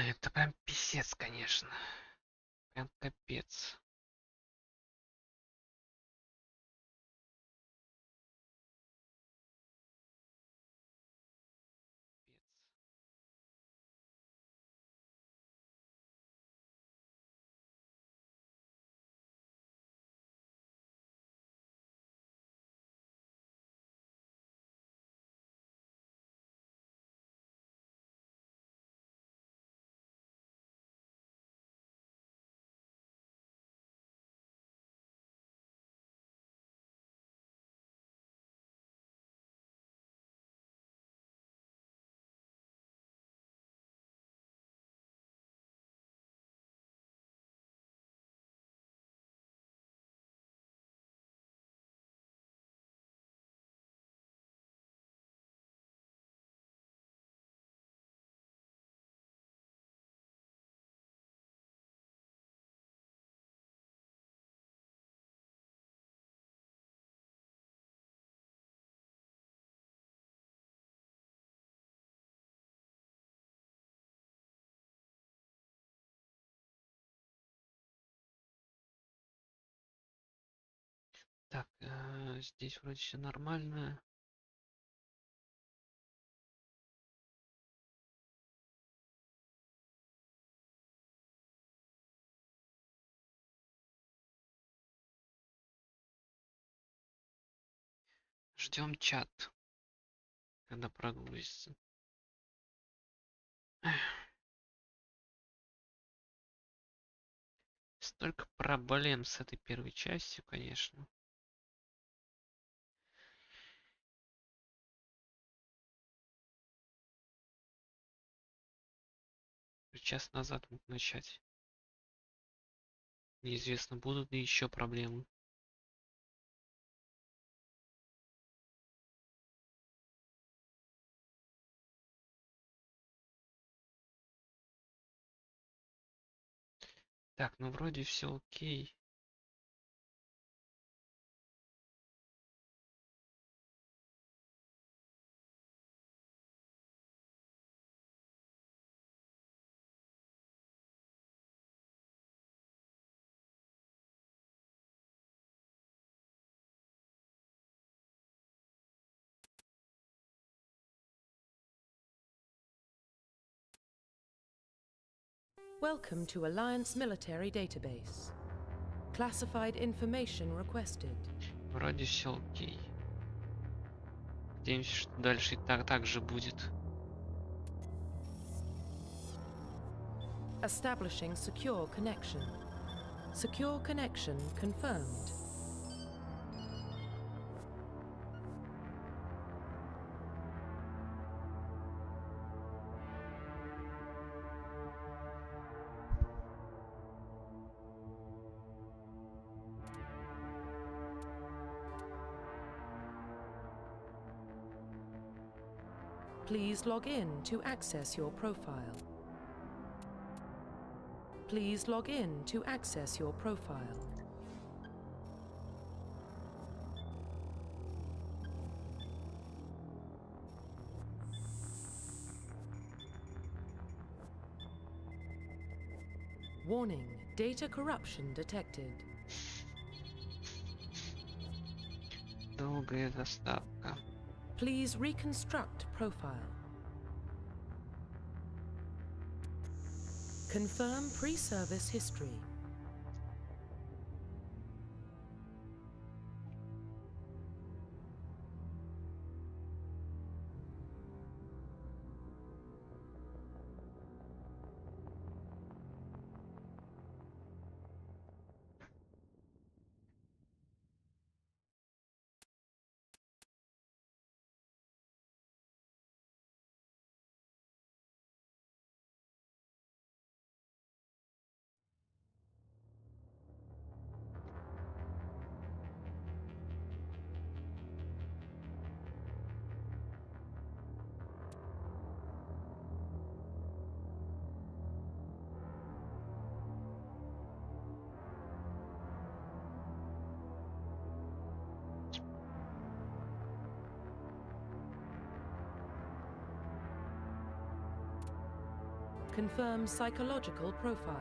Это прям писец, конечно. Прям капец. Так, здесь вроде все нормально. Ждем чат, когда прогрузится. Столько проблем с этой первой частью, конечно. Час назад мог начать. Неизвестно, будут ли еще проблемы. Так, ну вроде все окей. Welcome to Alliance Military Database. Classified information requested. Вроде все окей. Надеемся, что дальше и так же будет. Establishing secure connection. Secure connection confirmed. Please log in to access your profile. Please log in to access your profile. Warning, data corruption detected. Долгая доставка. Please reconstruct profile. Confirm pre-service history. Confirm psychological profile.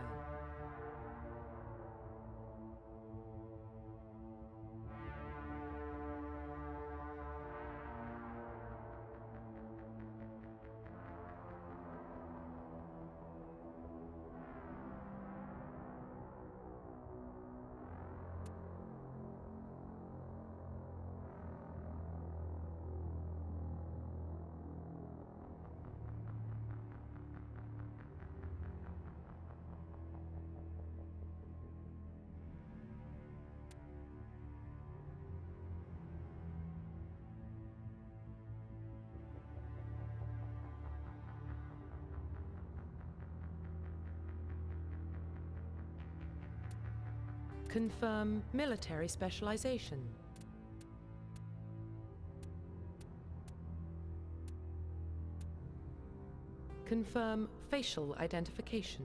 Confirm military specialization. Confirm facial identification.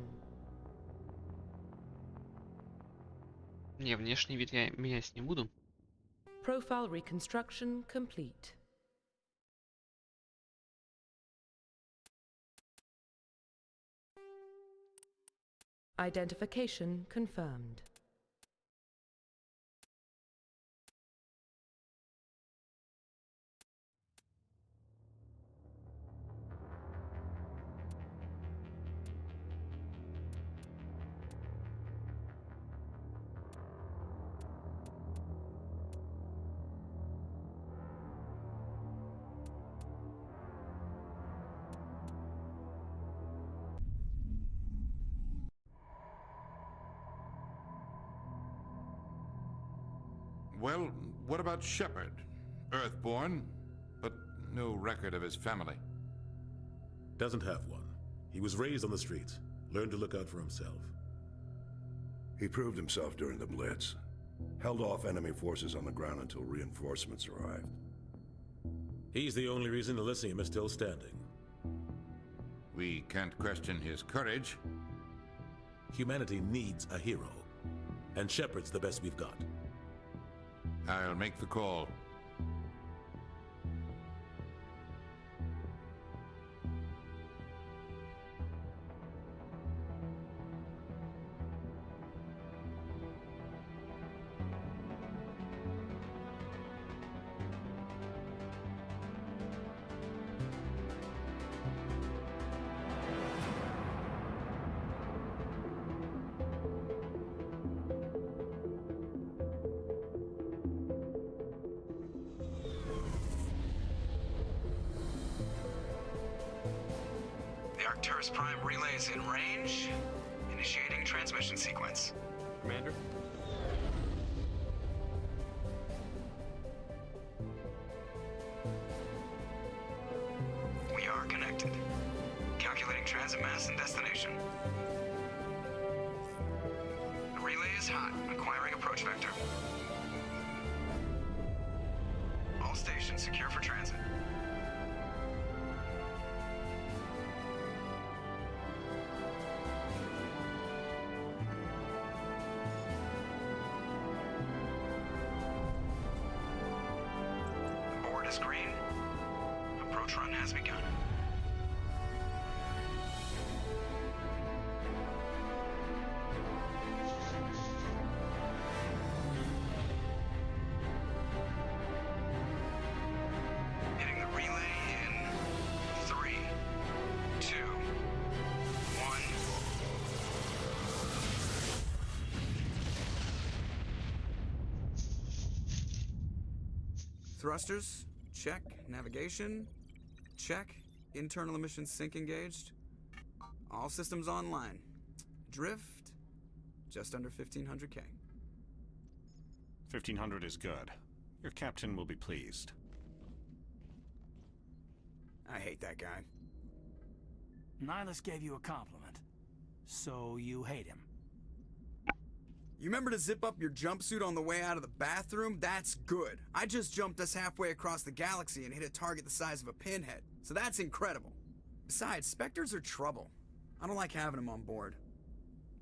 Не, внешний вид я менять не буду. Profile reconstruction complete. Identification confirmed. Well, what about Shepard? Earthborn, but no record of his family. Doesn't have one. He was raised on the streets, learned to look out for himself. He proved himself during the Blitz. Held off enemy forces on the ground until reinforcements arrived. He's the only reason Elysium is still standing. We can't question his courage. Humanity needs a hero, and Shepard's the best we've got. I'll make the call. Prime relays in range. Initiating transmission sequence. Commander? We are connected. Calculating transit mass and destination. The relay is hot. Acquiring approach vector. All stations secure for transit. Green. Approach run has begun. Hitting the relay in 3, 2, 1. Thrusters. Check. Navigation. Check. Internal emissions sync engaged. All systems online. Drift. Just under 1500K. 1500 is good. Your captain will be pleased. I hate that guy. Nihilus gave you a compliment. So you hate him. You remember to zip up your jumpsuit on the way out of the bathroom? That's good. I just jumped us halfway across the galaxy and hit a target the size of a pinhead. So that's incredible. Besides, Spectres are trouble. I don't like having them on board.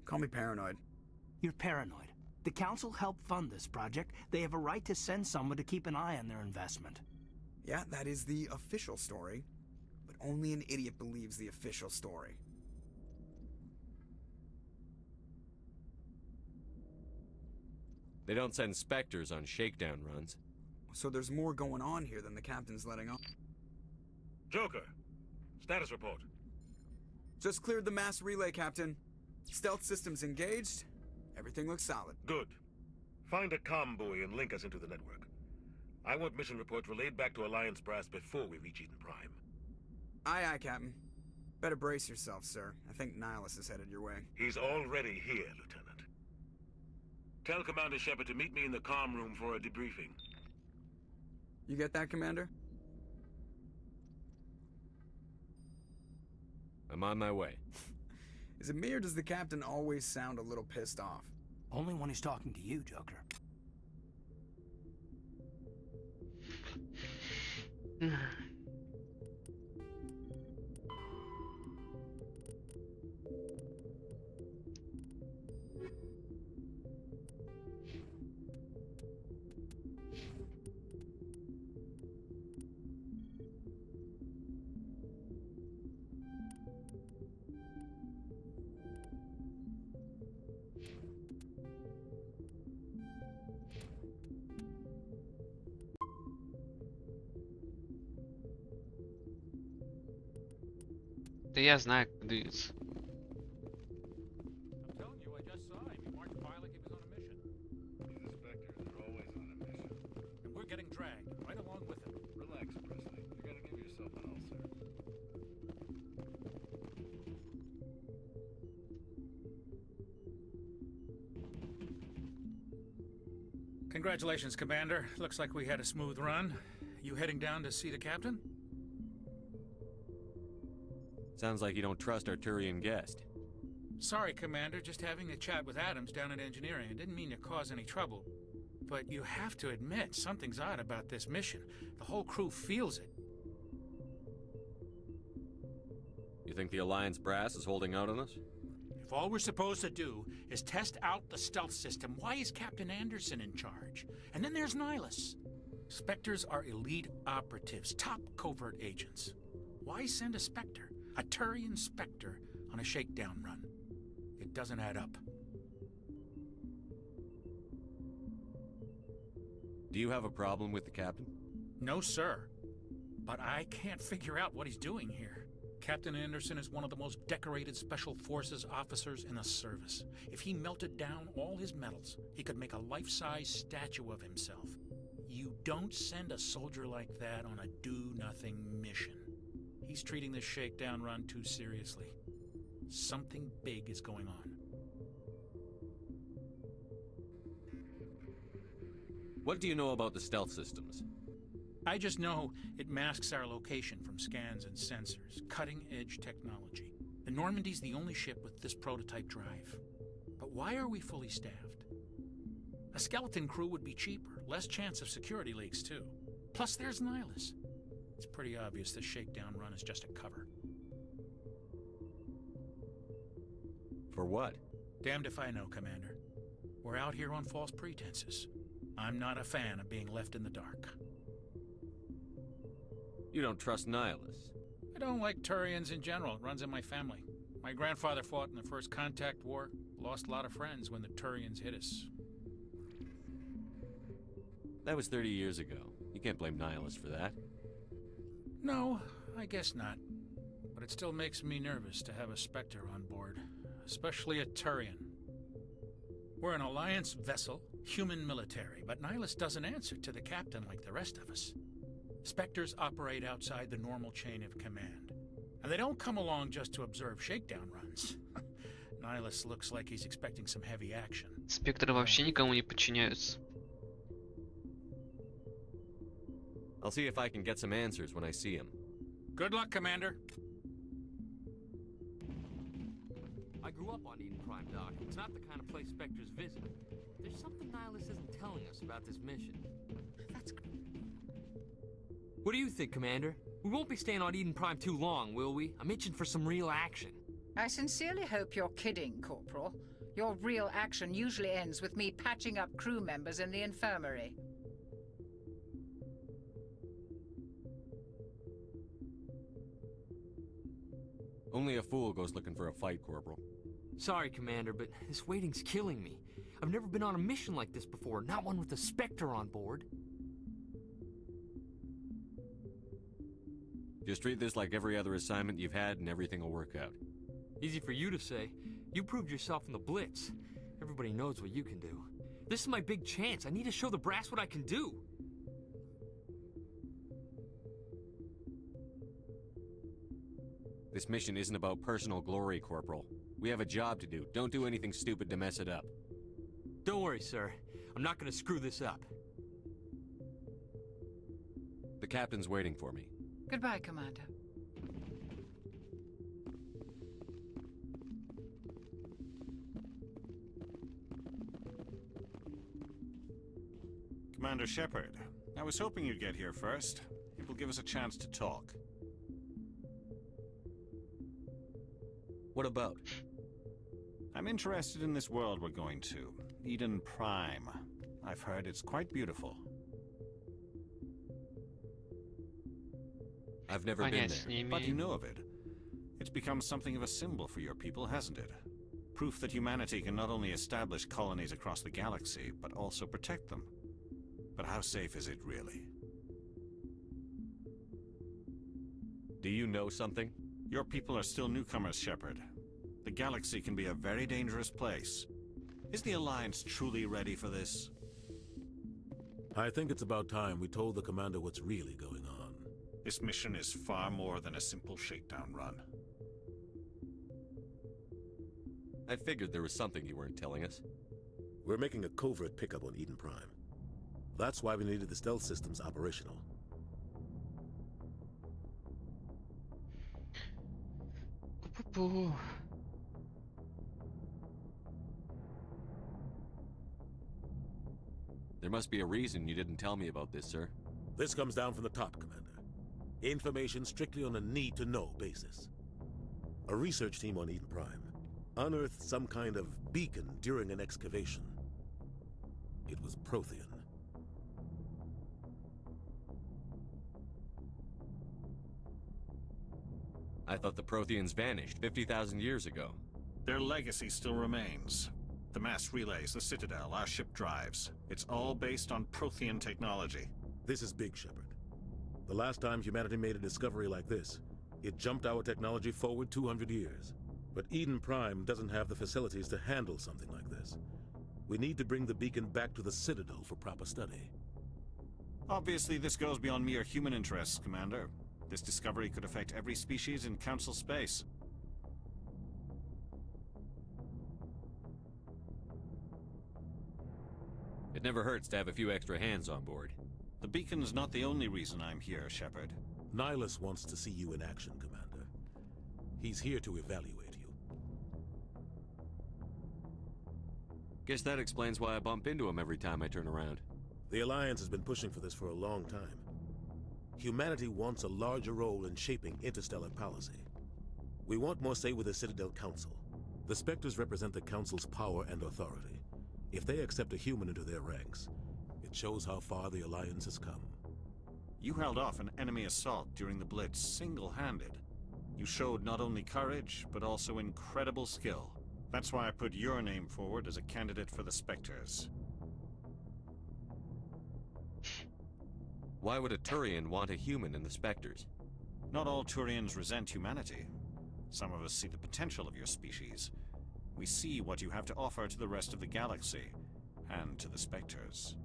Call me paranoid. You're paranoid. The Council helped fund this project. They have a right to send someone to keep an eye on their investment. Yeah, that is the official story. But only an idiot believes the official story. They don't send specters on shakedown runs. So there's more going on here than the captain's letting on. Joker, status report. Just cleared the mass relay, Captain. Stealth systems engaged. Everything looks solid. Good. Find a comm buoy and link us into the network. I want mission reports relayed back to Alliance brass before we reach Eden Prime. Aye, aye, Captain. Better brace yourself, sir. I think Nihilus is headed your way. He's already here, Lieutenant. Tell Commander Shepard to meet me in the comm room for a debriefing. You get that, Commander? I'm on my way. Is it me or does the Captain always sound a little pissed off? Only when he's talking to you, Joker. Да я знаю, как двигаться. I'm telling you, I just saw him. He marched by like he was on a mission. These inspectors are always on a mission. And we're getting dragged right along with him. Relax, Presley. You're gonna give yourself an ulcer. Congratulations, Commander. Looks like we had a smooth run. You heading down to see the captain? Sounds like you don't trust our Turian guest. Sorry, Commander. Just having a chat with Adams down at engineering. I didn't mean to cause any trouble. But you have to admit, something's odd about this mission. The whole crew feels it. You think the Alliance brass is holding out on us? If all we're supposed to do is test out the stealth system, why is Captain Anderson in charge? And then there's Nihilus. Spectres are elite operatives, top covert agents. Why send a Spectre? A Turian Spectre on a shakedown run. It doesn't add up. Do you have a problem with the captain? No, sir. But I can't figure out what he's doing here. Captain Anderson is one of the most decorated Special Forces officers in the service. If he melted down all his medals, he could make a life-size statue of himself. You don't send a soldier like that on a do-nothing mission. He's treating this shakedown run too seriously. Something big is going on. What do you know about the stealth systems? I just know it masks our location from scans and sensors. Cutting-edge technology. The Normandy's the only ship with this prototype drive. But why are we fully staffed? A skeleton crew would be cheaper. Less chance of security leaks, too. Plus, there's Nihilus. It's pretty obvious this shakedown run is just a cover. For what? Damned if I know, Commander. We're out here on false pretenses. I'm not a fan of being left in the dark. You don't trust Nihilus? I don't like Turians in general. It runs in my family. My grandfather fought in the First Contact War. Lost a lot of friends when the Turians hit us. That was 30 years ago. You can't blame Nihilus for that. No, I guess not. But it still makes me nervous to have a Spectre on board. Especially a Turian. We're an Alliance vessel, human military, but Nihilus doesn't answer to the captain like the rest of us. Spectres operate outside the normal chain of command. And they don't come along just to observe shakedown runs. Nihilus looks like he's expecting some heavy action. Спектры вообще никому не подчиняются. I'll see if I can get some answers when I see him. Good luck, Commander. I grew up on Eden Prime, Doc. It's not the kind of place Spectres visit. There's something Nihilus isn't telling us about this mission. That's... What do you think, Commander? We won't be staying on Eden Prime too long, will we? I'm itching for some real action. I sincerely hope you're kidding, Corporal. Your real action usually ends with me patching up crew members in the infirmary. Only a fool goes looking for a fight, Corporal. Sorry, Commander, but this waiting's killing me. I've never been on a mission like this before, not one with a Spectre on board. Just treat this like every other assignment you've had and everything will work out. Easy for you to say. You proved yourself in the Blitz. Everybody knows what you can do. This is my big chance. I need to show the brass what I can do. This mission isn't about personal glory, Corporal. We have a job to do. Don't do anything stupid to mess it up. Don't worry, sir. I'm not gonna screw this up. The captain's waiting for me. Goodbye, Commander. Commander Shepard, I was hoping you'd get here first. It will give us a chance to talk. What about? I'm interested in this world we're going to. Eden Prime. I've heard it's quite beautiful. I've never been there. But you know of it. It's become something of a symbol for your people, hasn't it? Proof that humanity can not only establish colonies across the galaxy, but also protect them. But how safe is it really? Do you know something? Your people are still newcomers, Shepard. The galaxy can be a very dangerous place. Is the Alliance truly ready for this? I think it's about time we told the commander what's really going on. This mission is far more than a simple shakedown run. I figured there was something you weren't telling us. We're making a covert pickup on Eden Prime. That's why we needed the stealth systems operational. There must be a reason you didn't tell me about this, sir. This comes down from the top, Commander. Information strictly on a need-to-know basis. A research team on Eden Prime unearthed some kind of beacon during an excavation. It was Prothean. I thought the Protheans vanished 50,000 years ago. Their legacy still remains. The mass relays, the Citadel, our ship drives. It's all based on Prothean technology. This is big, Shepard. The last time humanity made a discovery like this, it jumped our technology forward 200 years. But Eden Prime doesn't have the facilities to handle something like this. We need to bring the beacon back to the Citadel for proper study. Obviously, this goes beyond mere human interests, Commander. This discovery could affect every species in Council space. It never hurts to have a few extra hands on board. The beacon's not the only reason I'm here, Shepard. Nihilus wants to see you in action, Commander. He's here to evaluate you. Guess that explains why I bump into him every time I turn around. The Alliance has been pushing for this for a long time. Humanity wants a larger role in shaping interstellar policy. We want more say with the Citadel Council. The Spectres represent the Council's power and authority. If they accept a human into their ranks, it shows how far the Alliance has come. You held off an enemy assault during the Blitz single-handed. You showed not only courage, but also incredible skill. That's why I put your name forward as a candidate for the Spectres. Why would a Turian want a human in the Spectres? Not all Turians resent humanity. Some of us see the potential of your species. We see what you have to offer to the rest of the galaxy, and to the Spectres.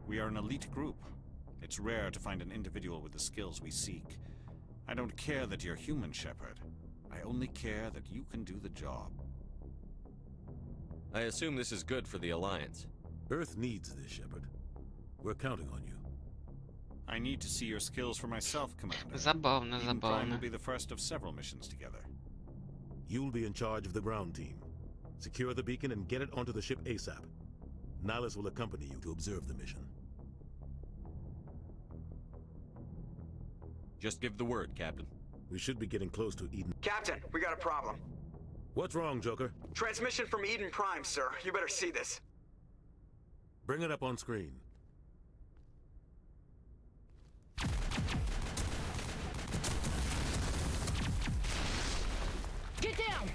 We are an elite group. It's rare to find an individual with the skills we seek. I don't care that you're human, Shepard. I only care that you can do the job. I assume this is good for the Alliance. Earth needs this, Shepard. We're counting on you. I need to see your skills for myself, Commander. Забавно, Eden Prime will забавно. be the first of several missions together. You'll be in charge of the ground team. Secure the beacon and get it onto the ship ASAP. Nihilus will accompany you to observe the mission. Just give the word, Captain. We should be getting close to Eden. Captain, we got a problem. What's wrong, Joker? Transmission from Eden Prime, sir. You better see this. Bring it up on screen. Get down!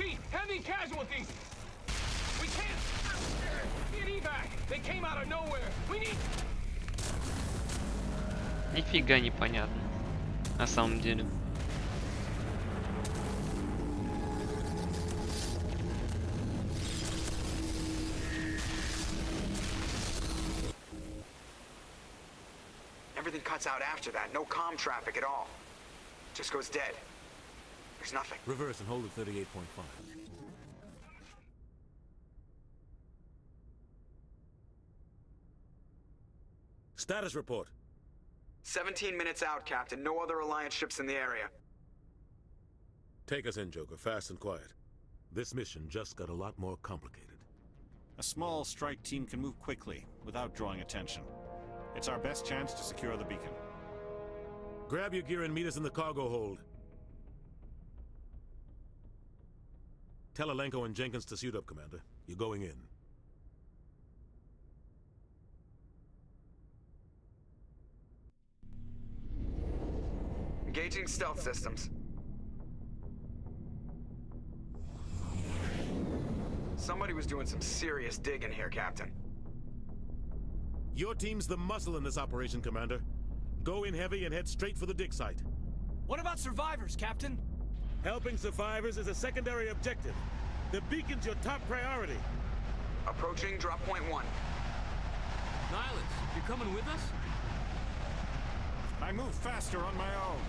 repeat, heavy casualties. We can't get evac. They came out of nowhere. We need. Нифига непонятно. На самом деле. Everything cuts out after that. No comm traffic at all. Just goes dead. There's nothing. Reverse and hold at 38.5. Status report. 17 minutes out, Captain. No other Alliance ships in the area. Take us in, Joker, fast and quiet. This mission just got a lot more complicated. A small strike team can move quickly, without drawing attention. It's our best chance to secure the beacon. Grab your gear and meet us in the cargo hold. Tell Alenko and Jenkins to suit up, Commander. You're going in. Engaging stealth systems. Somebody was doing some serious digging here, Captain. Your team's the muscle in this operation, Commander. Go in heavy and head straight for the dig site. What about survivors, Captain? Helping survivors is a secondary objective. The beacon's your top priority. Approaching drop point 1. Nihilus, you're coming with us? I move faster on my own.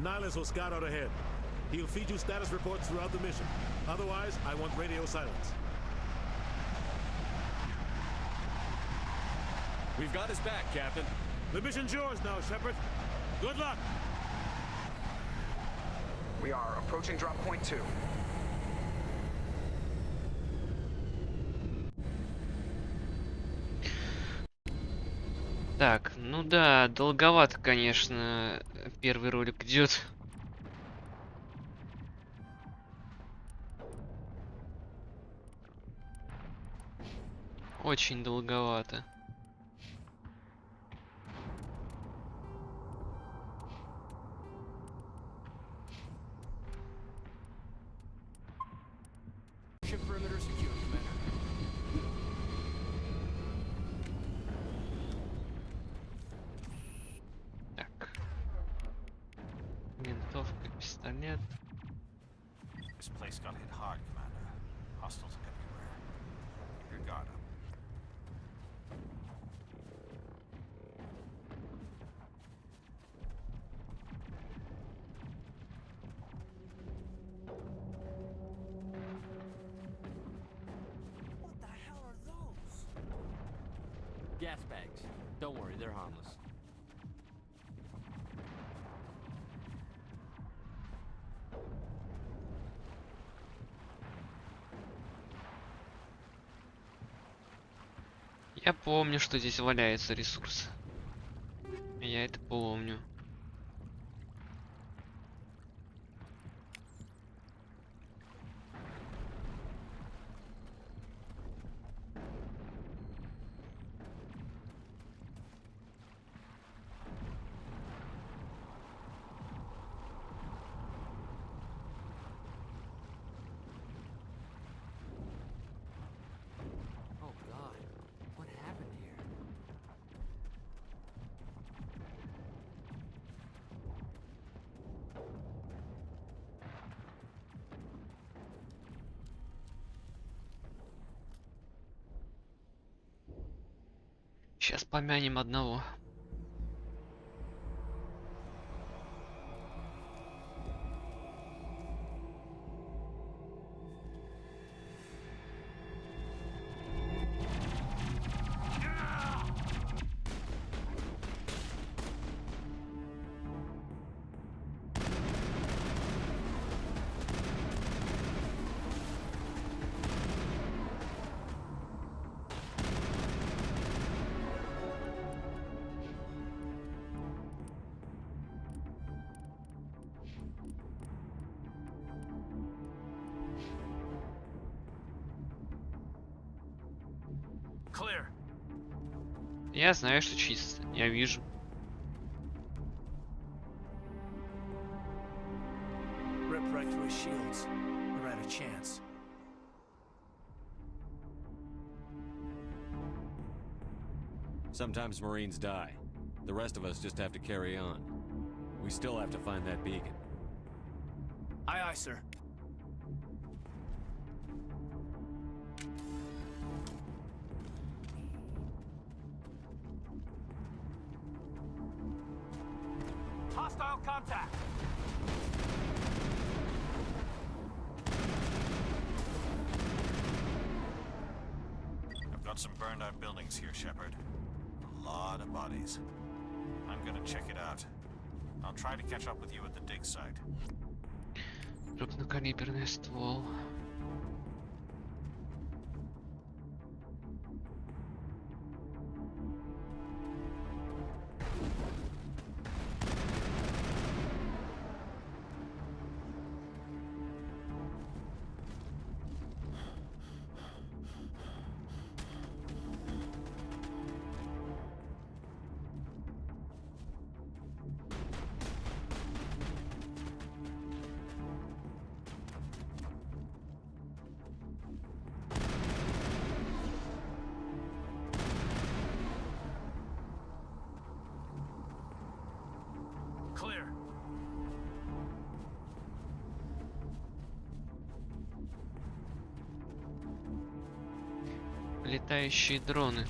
Nihilus will scout out ahead. He'll feed you status reports throughout the mission. Otherwise, I want radio silence. We've got his back, Captain. The mission's yours now, Shepard. Good luck! We are approaching drop point 2. Так, ну да, долговато, конечно, первый ролик идет. Очень долговато. Ship perimeter secure, Commander. Так. Винтовка, пистолет. This place got hit hard, Commander. Hostiles everywhere. Keep your guard up. What the hell are those? Gas bags. Don't worry, they're harmless. Я помню, что здесь валяется ресурс. Я это помню. Oh God, what happened here? Сейчас помянем одного. Clear. Я знаю, что чисто. Я вижу. Marines. We're at a chance. Sometimes Marines die. The rest of us just have to carry on. We still have to find that beacon. Aye, aye, sir. Hostile contact! I've got some burned out buildings here, Shepard. A lot of bodies. I'm gonna check it out. I'll try to catch up with you at the dig site. Крупнокалиберный ствол. Clear. Летающие дроны.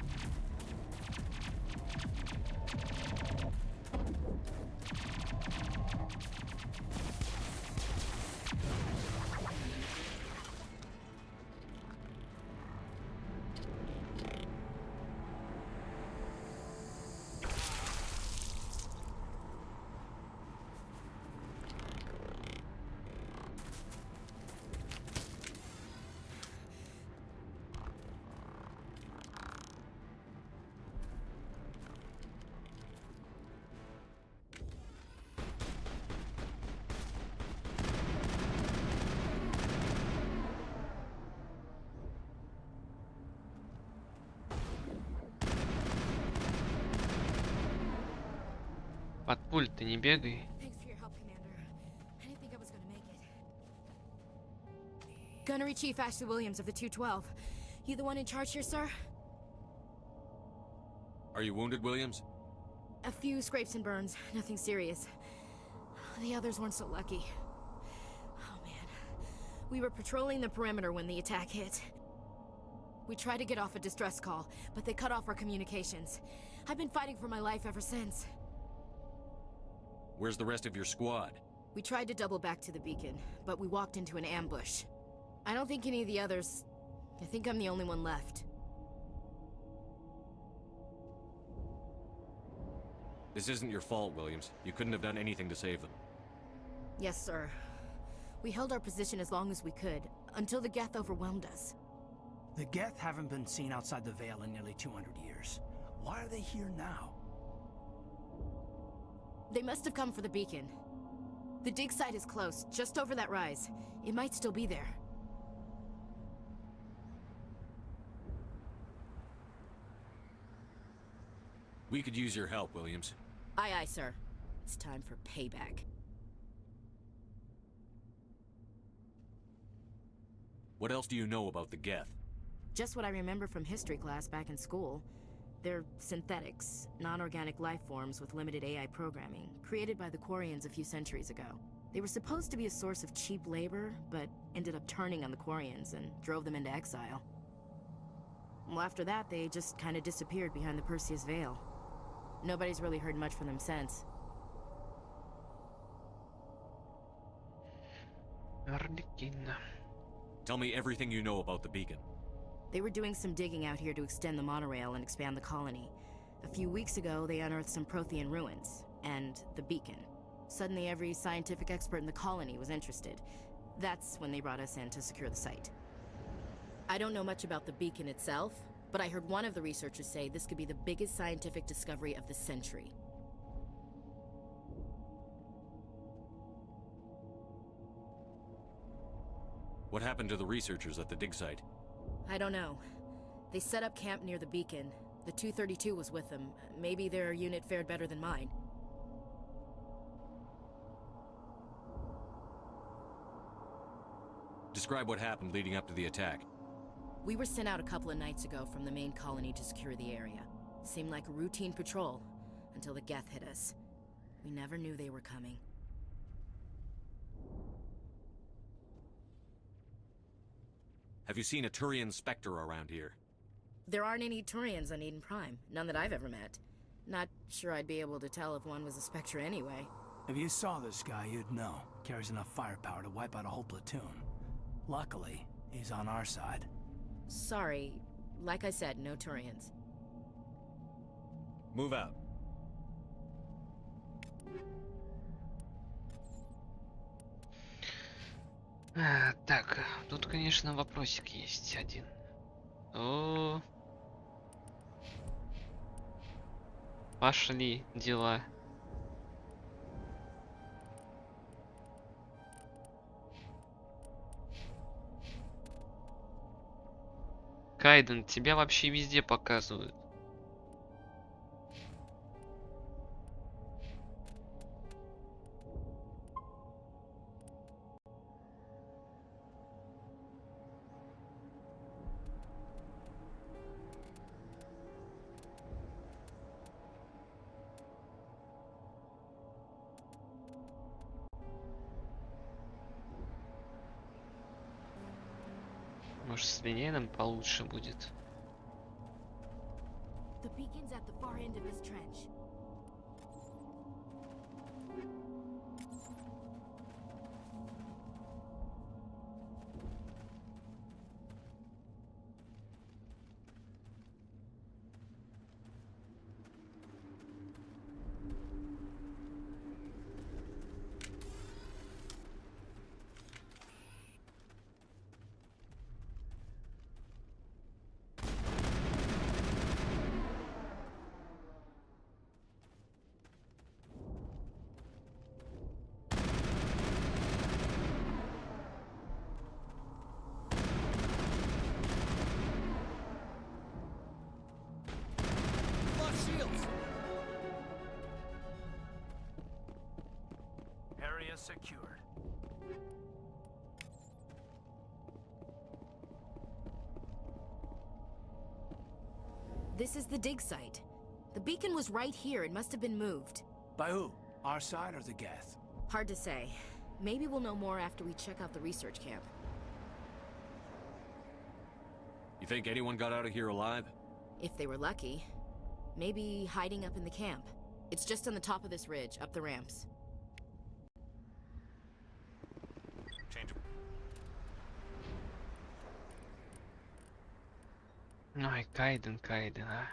Под пульт ты не бегай. Thanks for your help, Commander. I didn't think I was gonna make it. Gunnery Chief Ashley Williams of the 212. You the one in charge here, sir? Are you wounded, Williams? A few scrapes and burns, nothing serious. The others weren't so lucky. Oh man. We were patrolling the perimeter when the attack hit. We tried to get off a distress call, but they cut off our communications. I've been fighting for my life ever since. Where's the rest of your squad? We tried to double back to the beacon, but we walked into an ambush. I don't think any of the others... I think I'm the only one left. This isn't your fault, Williams. You couldn't have done anything to save them. Yes, sir. We held our position as long as we could, until the Geth overwhelmed us. The Geth haven't been seen outside the Veil in nearly 200 years. Why are they here now? They must have come for the beacon. The dig site is close, just over that rise. It might still be there. We could use your help, Williams. Aye, aye, sir. It's time for payback. What else do you know about the Geth? Just what I remember from history class back in school. They're synthetics, non-organic life forms with limited AI programming, created by the Quarians a few centuries ago. They were supposed to be a source of cheap labor, but ended up turning on the Quarians and drove them into exile. Well, after that, they just kind of disappeared behind the Perseus Veil. Nobody's really heard much from them since. Tell me everything you know about the beacon. They were doing some digging out here to extend the monorail and expand the colony. A few weeks ago, they unearthed some Prothean ruins, and the beacon. Suddenly, every scientific expert in the colony was interested. That's when they brought us in to secure the site. I don't know much about the beacon itself, but I heard one of the researchers say this could be the biggest scientific discovery of the century. What happened to the researchers at the dig site? I don't know. They set up camp near the beacon. The 232 was with them. Maybe their unit fared better than mine. Describe what happened leading up to the attack. We were sent out a couple of nights ago from the main colony to secure the area. Seemed like a routine patrol, until the Geth hit us. We never knew they were coming. Have you seen a Turian Spectre around here? There aren't any Turians on Eden Prime. None that I've ever met. Not sure I'd be able to tell if one was a Spectre anyway. If you saw this guy, you'd know. Carries enough firepower to wipe out a whole platoon. Luckily, he's on our side. Sorry. Like I said, no Turians. Move out. Так, тут, конечно, вопросик есть один. О, пошли дела. Кайден, тебя вообще везде показывают. Может, с линейным получше будет. The beacon's at the far end of this trench. Area secured. This is the dig site. The beacon was right here. It must have been moved. By who? Our side or the Geth? Hard to say. Maybe we'll know more after we check out the research camp. You think anyone got out of here alive? If they were lucky. Maybe hiding up in the camp. It's just on the top of this ridge, up the ramps. Ой, Кайден, а.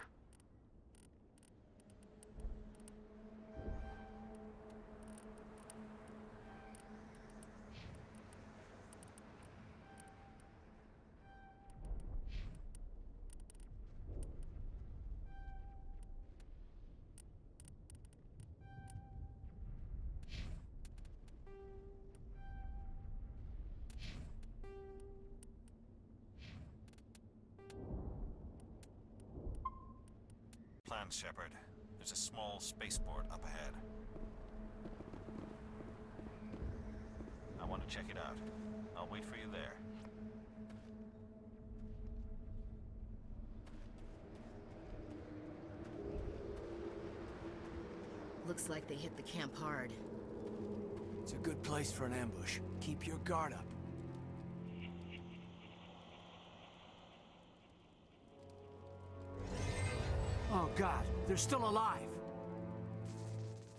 Shepard. There's a small spaceport up ahead. I want to check it out. I'll wait for you there. Looks like they hit the camp hard. It's a good place for an ambush. Keep your guard up. Oh God, they're still alive.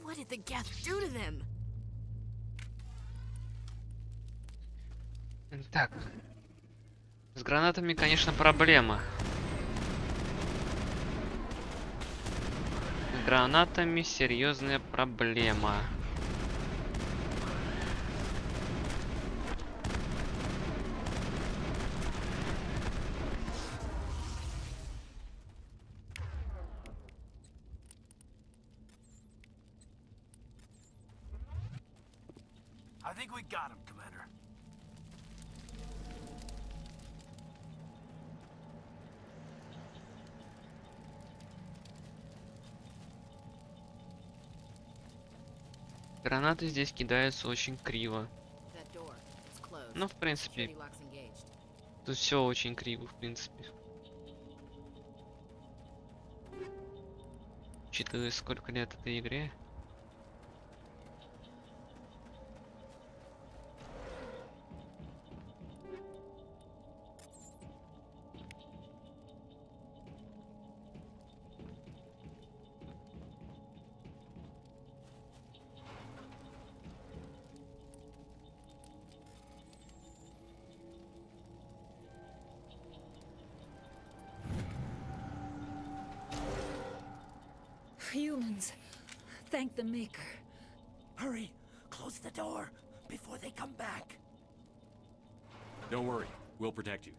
What did the Geth do to them? Так. С гранатами, конечно, проблема. С гранатами серьезная проблема. I think we got him, Commander. Гранаты здесь кидаются очень криво. That door, it's closed. Ну, в принципе, тут все очень криво, в принципе. Учитывая, сколько лет этой игре. Humans, thank the Maker. Hurry! Close the door before they come back. Don't worry, we'll protect you.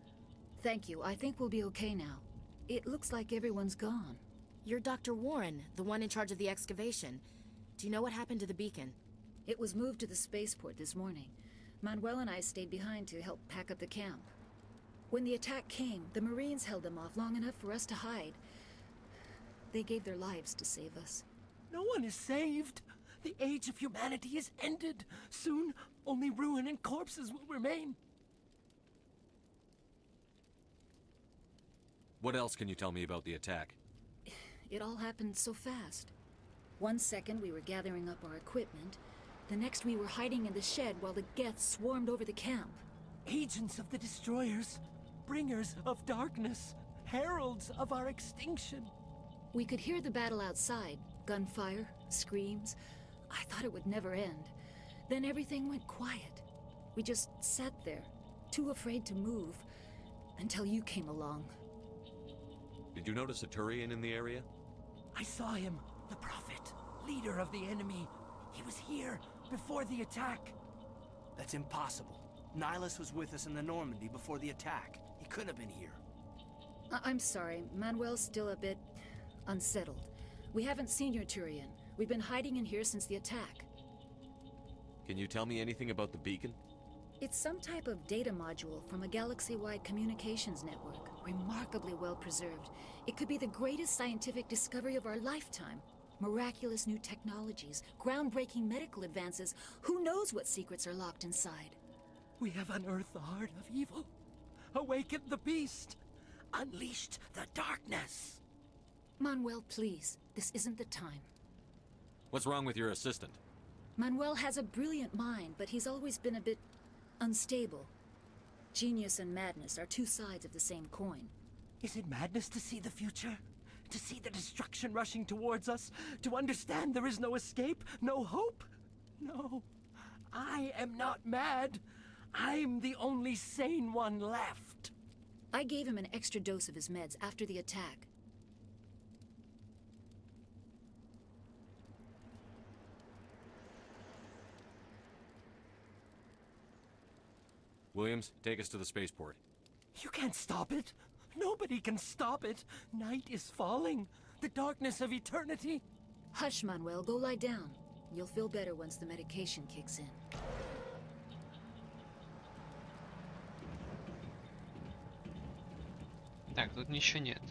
Thank you. I think we'll be okay now. It looks like everyone's gone. You're Dr. Warren, the one in charge of the excavation. Do you know what happened to the beacon? It was moved to the spaceport this morning. Manuel and I stayed behind to help pack up the camp. When the attack came, the Marines held them off long enough for us to hide. They gave their lives to save us. No one is saved. The age of humanity is ended. Soon, only ruin and corpses will remain. What else can you tell me about the attack? It all happened so fast. 1 second we were gathering up our equipment. The next we were hiding in the shed while the Geths swarmed over the camp. Agents of the destroyers, bringers of darkness, heralds of our extinction. We could hear the battle outside. Gunfire, screams. I thought it would never end. Then everything went quiet. We just sat there, too afraid to move, until you came along. Did you notice a Turian in the area? I saw him, the Prophet, leader of the enemy. He was here before the attack. That's impossible. Nihilus was with us in the Normandy before the attack. He couldn't have been here. I'm sorry. Manuel's still a bit unsettled. We haven't seen your Turian. We've been hiding in here since the attack. Can you tell me anything about the beacon? It's some type of data module from a galaxy-wide communications network, remarkably well preserved. It could be the greatest scientific discovery of our lifetime. Miraculous new technologies, groundbreaking medical advances. Who knows what secrets are locked inside? We have unearthed the heart of evil, awakened the beast, unleashed the darkness. Manuel, please. This isn't the time. What's wrong with your assistant? Manuel has a brilliant mind, but he's always been a bit unstable. Genius and madness are two sides of the same coin. Is it madness to see the future? To see the destruction rushing towards us? To understand there is no escape? No hope? No. I am not mad. I'm the only sane one left. I gave him an extra dose of his meds after the attack. Williams, take us to the spaceport. You can't stop it. Nobody can stop it. Night is falling. The darkness of eternity. Hush, Manuel. Go lie down. You'll feel better once the medication kicks in. Так, тут ничего нет.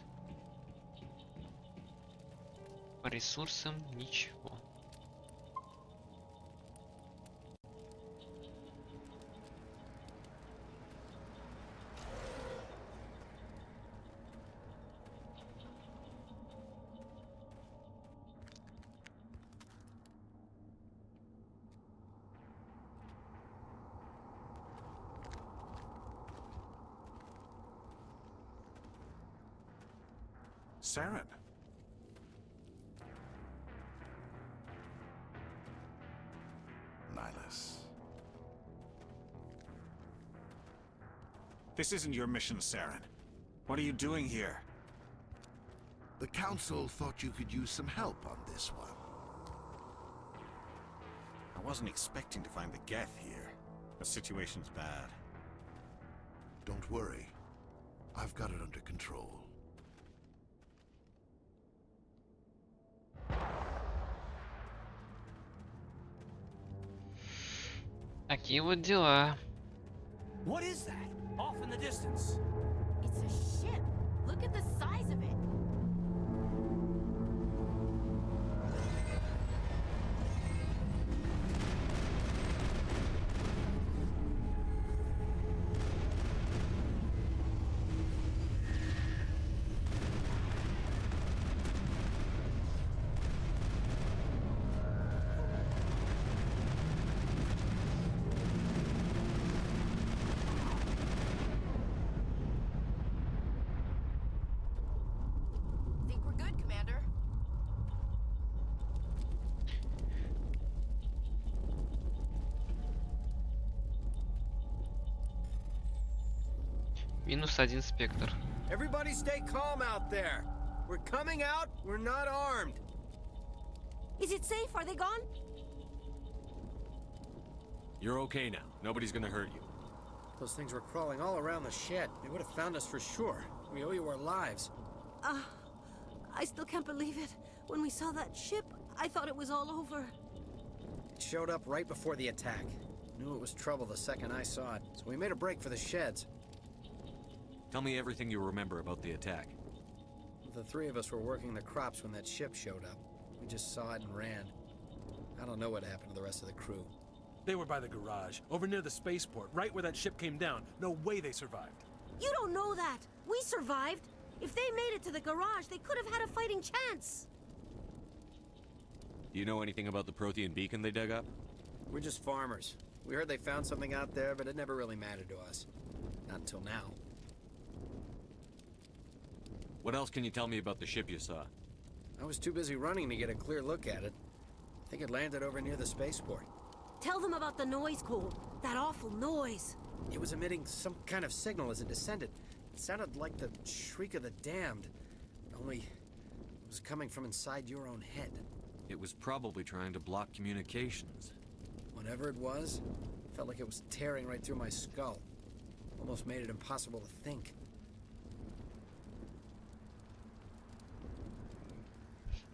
По ресурсам ничего. Saren. Nihilus. This isn't your mission, Saren. What are you doing here? The Council thought you could use some help on this one. I wasn't expecting to find the Geth here. The situation's bad. Don't worry. I've got it under control. Такие вот дела. What is that? Off in the distance. It's a ship. Look at the size of it. -1 спектр. Everybody stay calm out there. We're coming out. We're not armed. Is it safe? Are they gone? You're okay now. Nobody's gonna hurt you. Those things were crawling all around the shed. They would have found us for sure. We owe you our lives. I still can't believe it. When we saw that ship, I thought it was all over. It showed up right before the attack. Knew it was trouble the second I saw it, so we made a break for the sheds. Tell me everything you remember about the attack. The three of us were working the crops when that ship showed up. We just saw it and ran. I don't know what happened to the rest of the crew. They were by the garage, over near the spaceport, right where that ship came down. No way they survived. You don't know that. We survived. If they made it to the garage, they could have had a fighting chance. Do you know anything about the Prothean beacon they dug up? We're just farmers. We heard they found something out there, but it never really mattered to us. Not until now. What else can you tell me about the ship you saw? I was too busy running to get a clear look at it. I think it landed over near the spaceport. Tell them about the noise, Cole. That awful noise. It was emitting some kind of signal as it descended. It sounded like the shriek of the damned. Only it was coming from inside your own head. It was probably trying to block communications. Whatever it was, felt like it was tearing right through my skull. Almost made it impossible to think.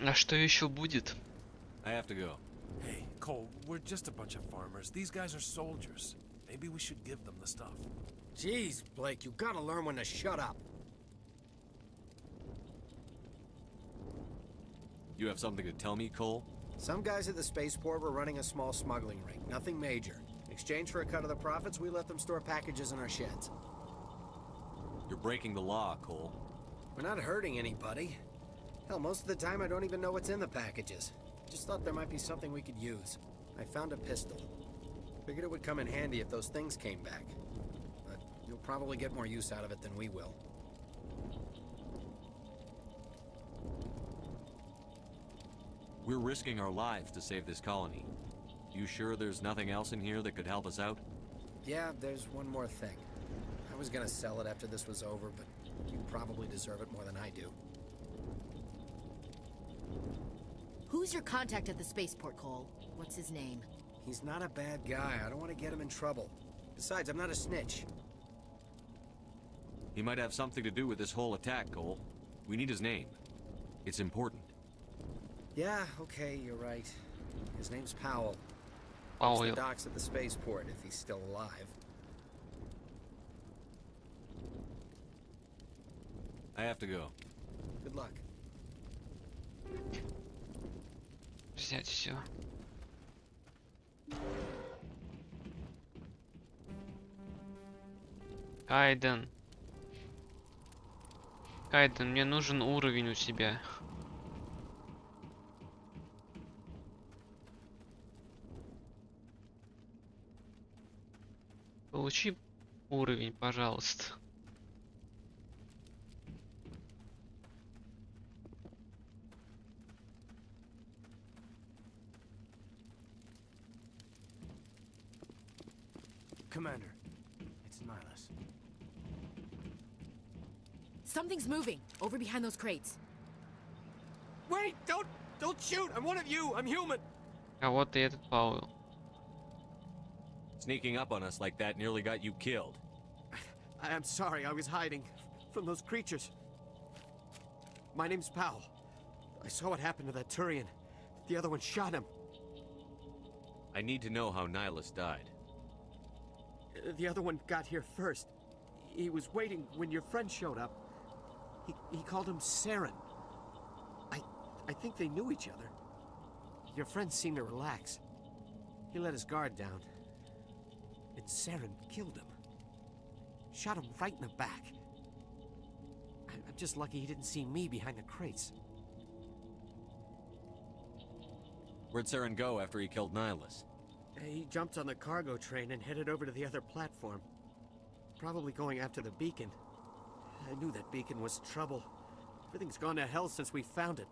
А что еще будет? I have to go. Hey, Cole, we're just a bunch of farmers. These guys are soldiers. Maybe we should give them the stuff. Jeez, Blake, you gotta learn when to shut up. You have something to tell me, Cole? Some guys at the spaceport were running a small smuggling ring. Nothing major. In exchange for a cut of the profits, we let them store packages in our sheds. You're breaking the law, Cole. We're not hurting anybody. Hell, most of the time I don't even know what's in the packages. Just thought there might be something we could use. I found a pistol. Figured it would come in handy if those things came back. But you'll probably get more use out of it than we will. We're risking our lives to save this colony. You sure there's nothing else in here that could help us out? Yeah, there's one more thing. I was gonna sell it after this was over, but you probably deserve it more than I do. Who's your contact at the spaceport, Cole? What's his name? He's not a bad guy. I don't want to get him in trouble. Besides, I'm not a snitch. He might have something to do with this whole attack, Cole. We need his name. It's important. Yeah, okay, you're right. His name's Powell. Powell. He's the docks at the spaceport, if he's still alive. I have to go. Good luck. Взять все. Кайден. Кайден, мне нужен уровень у тебя. Получи уровень, пожалуйста. Commander, it's Nihilus. Something's moving over behind those crates. Wait, don't shoot. I'm one of you. I'm human. А вот и этот Пауэлл. Sneaking up on us like that nearly got you killed. I'm sorry. I was hiding from those creatures. My name's Powell. I saw what happened to that Turian. The other one shot him. I need to know how Nihilus died. The other one got here first. He was waiting when your friend showed up. He called him Saren. I think they knew each other. Your friend seemed to relax. He let his guard down. And Saren killed him. Shot him right in the back. I'm just lucky he didn't see me behind the crates. Where'd Saren go after he killed Nihilus? He jumped on the cargo train and headed over to the other platform. Probably going after the beacon. I knew that beacon was trouble. Everything's gone to hell since we found it.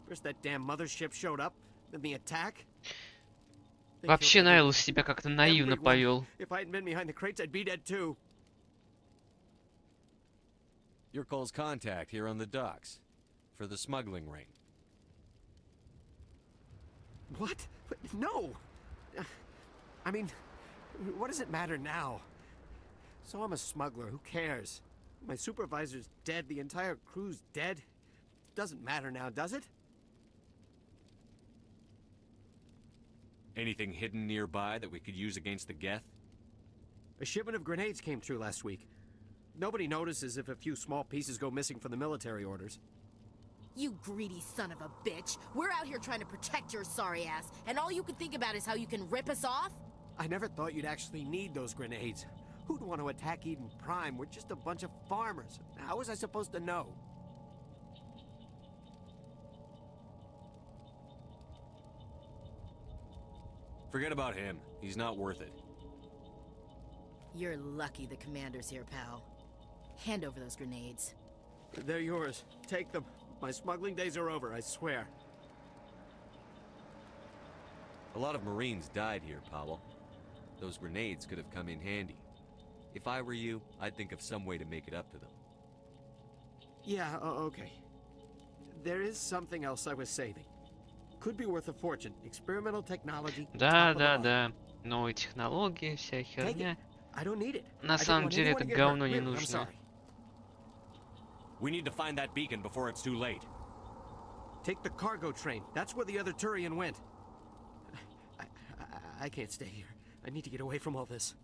First that damn mothership showed up, then the attack. Вообще Найлус себя как-то наивно повел. If I hadn't been behind the crates, I'd be dead too. You're Cole's contact here on the docks. For the smuggling ring. What? No! I mean, what does it matter now? So I'm a smuggler, who cares? My supervisor's dead, the entire crew's dead. Doesn't matter now, does it? Anything hidden nearby that we could use against the Geth? A shipment of grenades came through last week. Nobody notices if a few small pieces go missing from the military orders. You greedy son of a bitch. We're out here trying to protect your sorry ass, and all you can think about is how you can rip us off? I never thought you'd actually need those grenades. Who'd want to attack Eden Prime? We're just a bunch of farmers. How was I supposed to know? Forget about him. He's not worth it. You're lucky the commander's here, pal. Hand over those grenades. They're yours. Take them. My smuggling days are over, I swear. A lot of Marines died here, Powell. Those grenades could have come in handy. If I were you, I'd think of some way to make it up to them. Yeah, okay. There is something else I was saving. Could be worth a fortune. Experimental technology. Да. Новые технологии, вся херня. На самом деле это говно не нужно. We need to find that beacon before it's too late. Take the cargo train. That's where the other Turian went. I can't stay here. I need to get away from all this.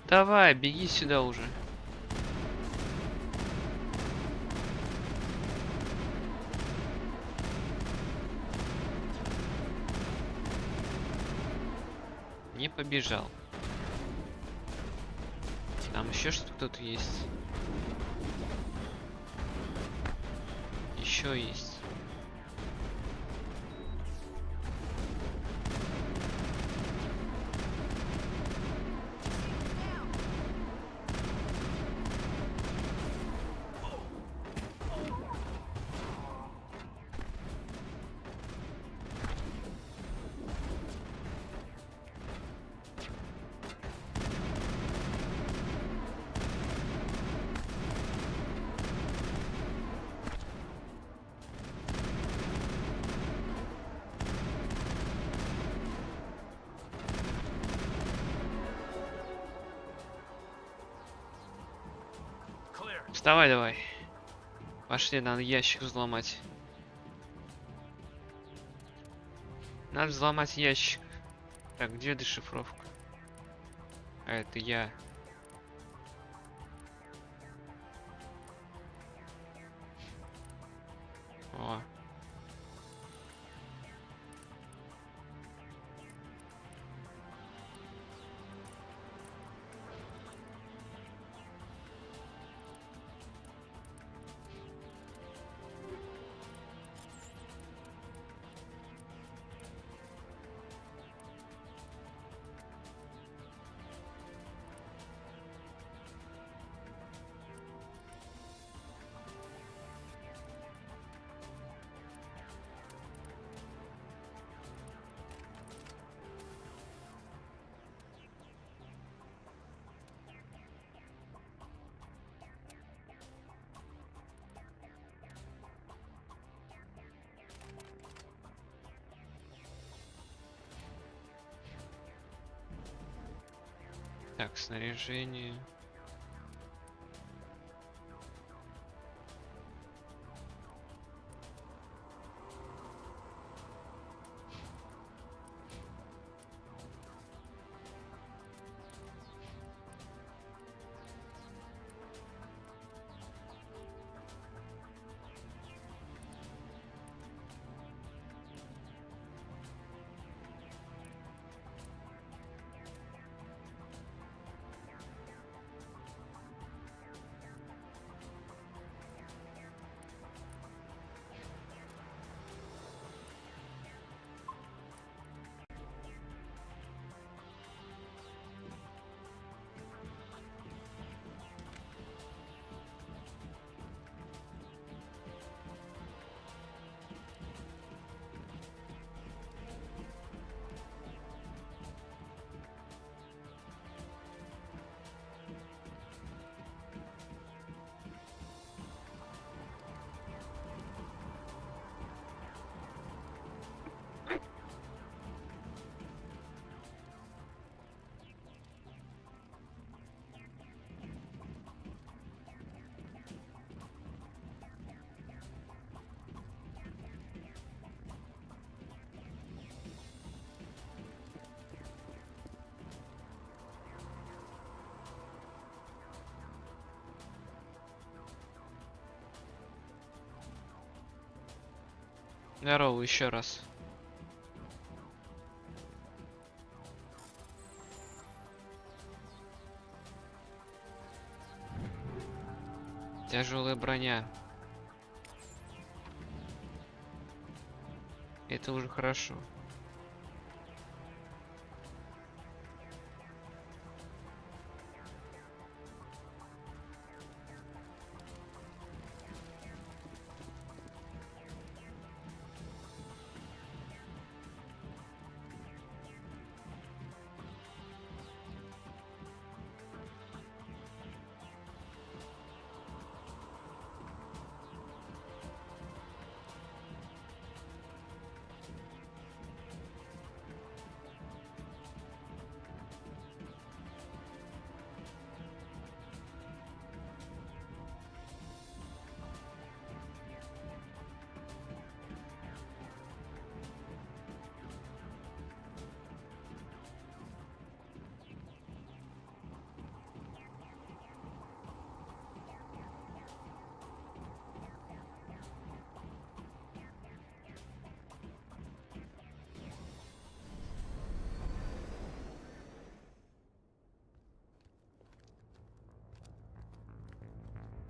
Давай, беги сюда уже. Не побежал. Там еще что кто-то есть. Еще есть. Вставай давай. Пошли, надо ящик взломать. Надо взломать ящик. Так, где дешифровка? А это я. О. Так, снаряжение. Здорово, еще раз. Тяжелая броня. Это уже хорошо.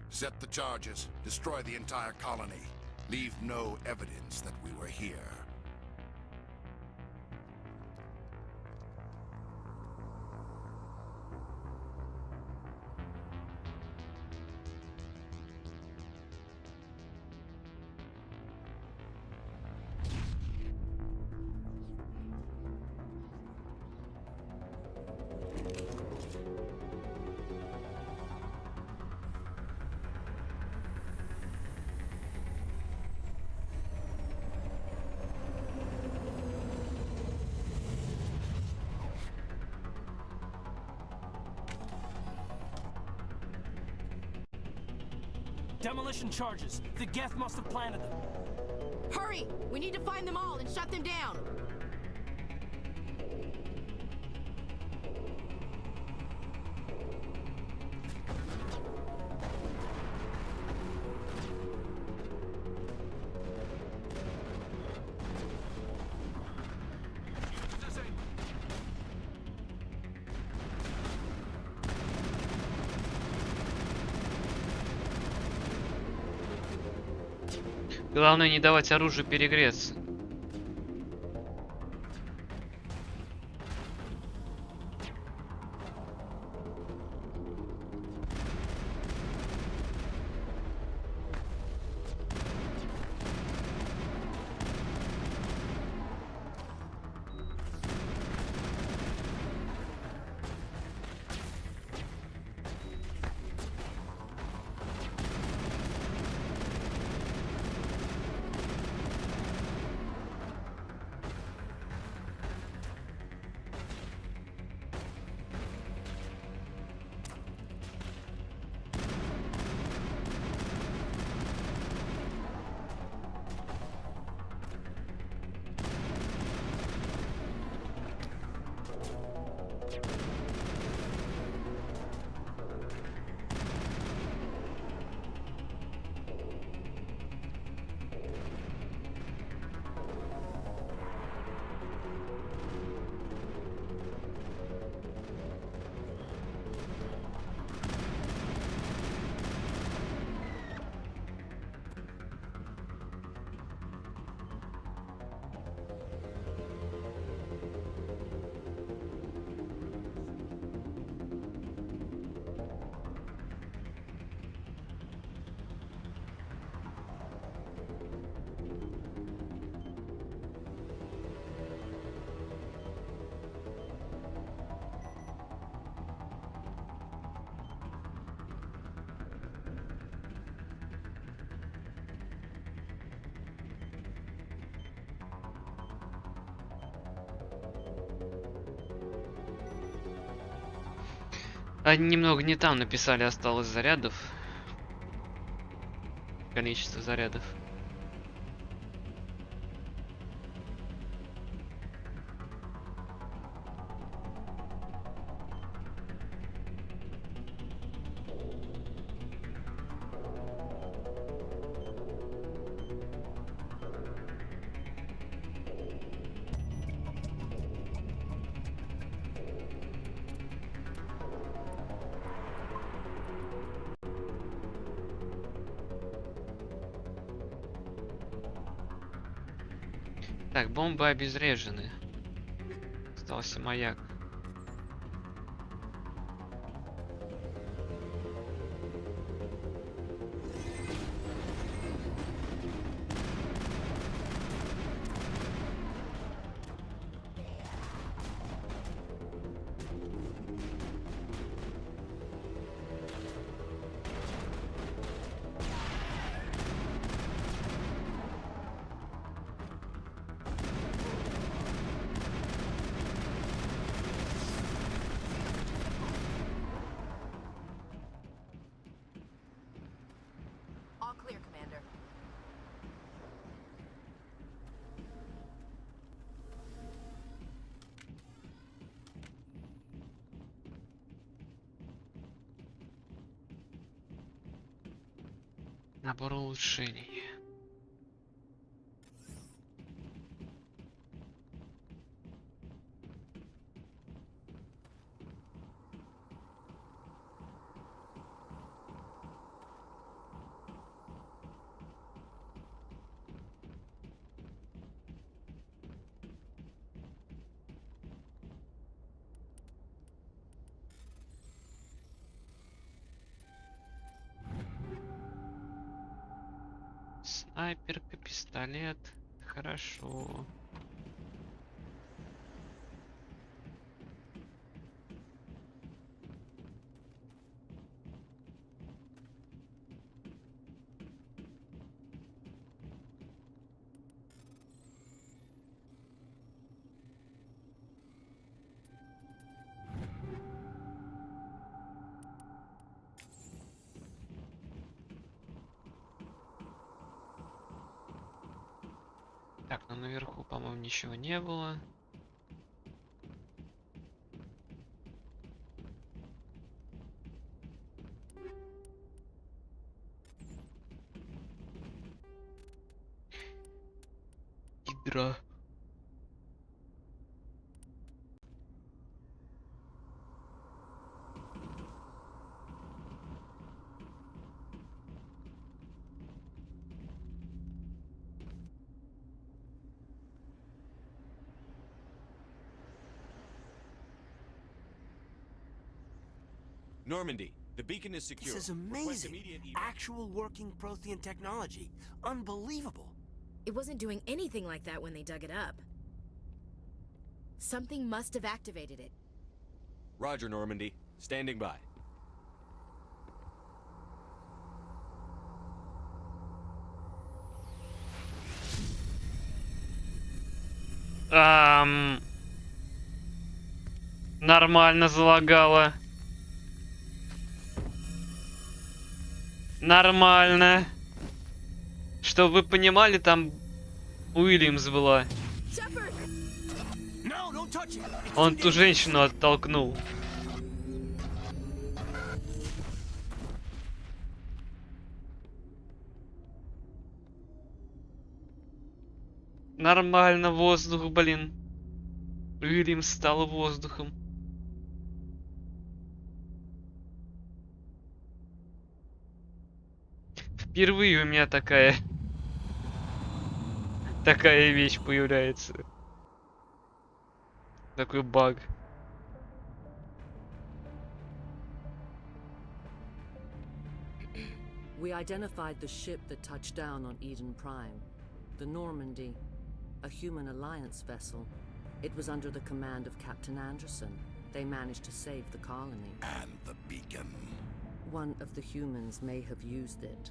Set the charges. Destroy the entire colony. Leave no evidence that we were here. Demolition charges. The Geth must have planted them. Hurry! We need to find them all and shut them down! Главное не давать оружию перегреться. Они немного не там написали, осталось зарядов. Количество зарядов. Так, бомбы обезврежены. Остался маяк. All clear, Commander. Набор улучшений. Снайперка, пистолет. Хорошо. Так, ну наверху, по-моему, ничего не было. Игра. Normandy, the beacon is secure. This is amazing. Actual working Prothean technology. Unbelievable. It wasn't doing anything like that when they dug it up. Something must have activated it. Roger, Normandy. Standing by. Нормально залагало. Нормально. Чтобы вы понимали, там Уильямс была. Он ту женщину оттолкнул. Нормально, воздух, блин. Уильямс стал воздухом. Впервые у меня такая вещь появляется. Такой баг. We identified the ship that touched down on Eden Prime. The Normandy, a human alliance vessel. It was under the command of Captain Anderson. They managed to save the colony. And the beacon. One of the humans may have used it.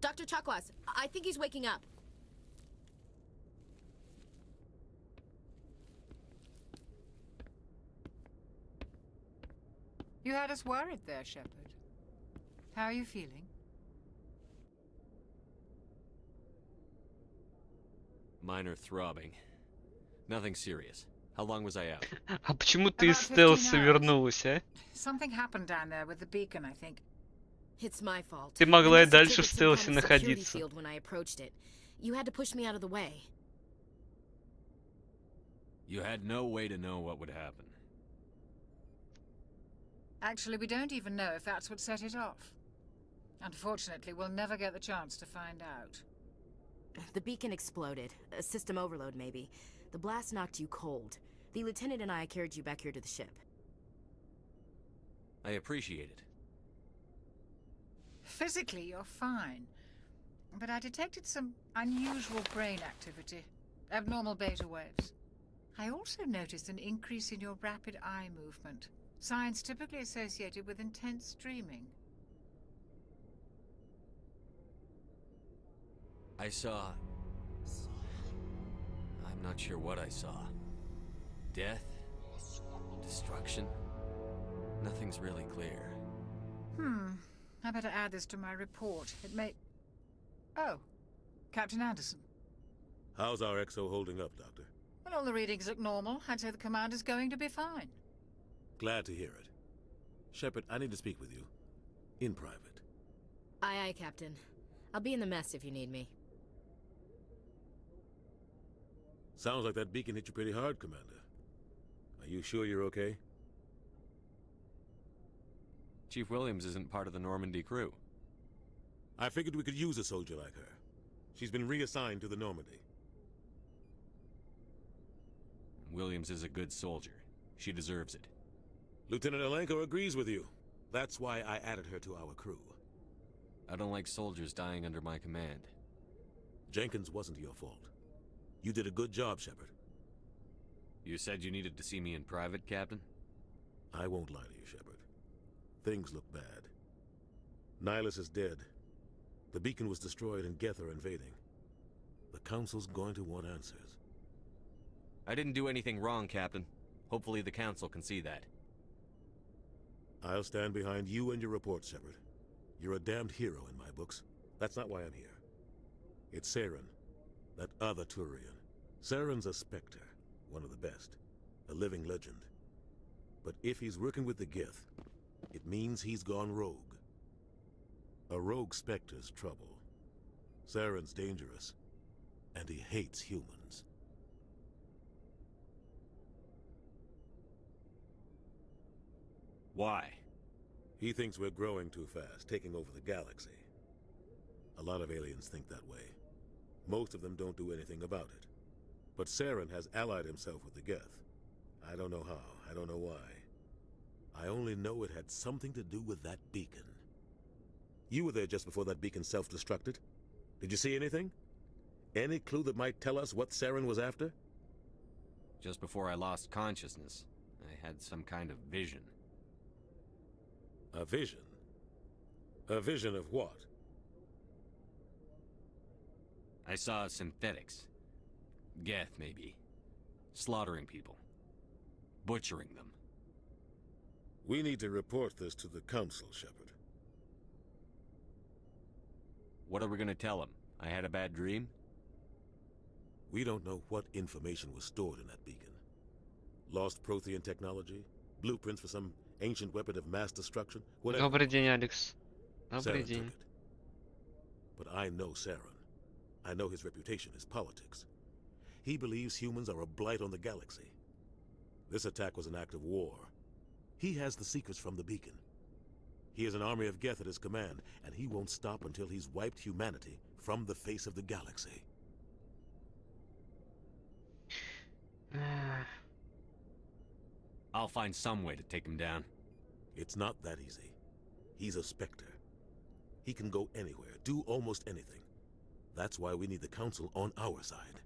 Dr. Chakwas, I think he's waking up. You had us worried there, Shepard. How are you feeling? Minor throbbing. Nothing serious. How long was I out? А почему ты из стелса вернулась, а? Something happened down there with the beacon, I think. It's my fault. Ты могла и дальше в стелсе находиться. When I approached it. You had to push me out of the way. You had no way to know what would happen. Actually, we don't even know if that's what set it off. Unfortunately, we'll never get the chance to find out. The beacon exploded. A system overload, maybe. The blast knocked you cold. The lieutenant and I carried you back here to the ship. I appreciate it. Physically, you're fine. But I detected some unusual brain activity. Abnormal beta waves. I also noticed an increase in your rapid eye movement. Signs typically associated with intense streaming. I saw... I'm not sure what I saw. Death? Destruction? Nothing's really clear. I better add this to my report. It may... Oh, Captain Anderson. How's our XO holding up, Doctor? Well, all the readings look normal. I'd say the commander's going to be fine. Glad to hear it. Shepard, I need to speak with you. In private. Aye, aye, Captain. I'll be in the mess if you need me. Sounds like that beacon hit you pretty hard, Commander. Are you sure you're okay? Chief Williams isn't part of the Normandy crew. I figured we could use a soldier like her. She's been reassigned to the Normandy. Williams is a good soldier. She deserves it. Lieutenant Alenko agrees with you. That's why I added her to our crew. I don't like soldiers dying under my command. Jenkins wasn't your fault. You did a good job, Shepard. You said you needed to see me in private, Captain? I won't lie to you, Shepard. Things look bad. Nihilus is dead. The beacon was destroyed and Geth are invading. The Council's going to want answers. I didn't do anything wrong, Captain. Hopefully the Council can see that. I'll stand behind you and your report, Shepard. You're a damned hero in my books. That's not why I'm here. It's Saren, that other Turian. Saren's a Spectre, one of the best. A living legend. But if he's working with the Geth, it means he's gone rogue. A rogue Spectre's trouble. Saren's dangerous, and he hates humans. Why? He thinks we're growing too fast, taking over the galaxy. A lot of aliens think that way. Most of them don't do anything about it. But Saren has allied himself with the Geth. I don't know how, I don't know why. I only know it had something to do with that beacon. You were there just before that beacon self-destructed. Did you see anything? Any clue that might tell us what Saren was after? Just before I lost consciousness, I had some kind of vision. A vision? A vision of what? I saw synthetics. Geth, maybe. Slaughtering people. Butchering them. We need to report this to the Council, Shepard. What are we gonna tell them? I had a bad dream? We don't know what information was stored in that beacon. Lost Prothean technology? Blueprints for some ancient weapon of mass destruction? Whatever. Добрый день, Алекс. Добрый Saren день. took it. But I know Saren. I know his reputation is politics. He believes humans are a blight on the galaxy. This attack was an act of war. He has the secrets from the beacon. He has an army of Geth at his command, and he won't stop until he's wiped humanity from the face of the galaxy. I'll find some way to take him down. It's not that easy. He's a Spectre. He can go anywhere, do almost anything. That's why we need the Council on our side.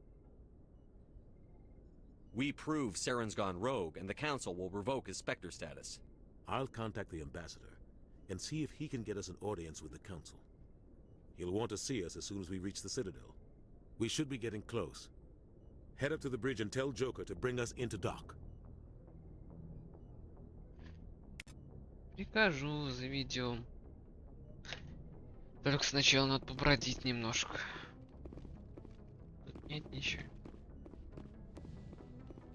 We prove Saren's gone rogue, and the Council will revoke his Spectre status. I'll contact the Ambassador and see if he can get us an audience with the Council. He'll want to see us as soon as we reach the Citadel. We should be getting close. Head up to the bridge and tell Joker to bring us into dock. Прикажу, заведем. Только сначала надо побродить немножко. Тут нет ничего.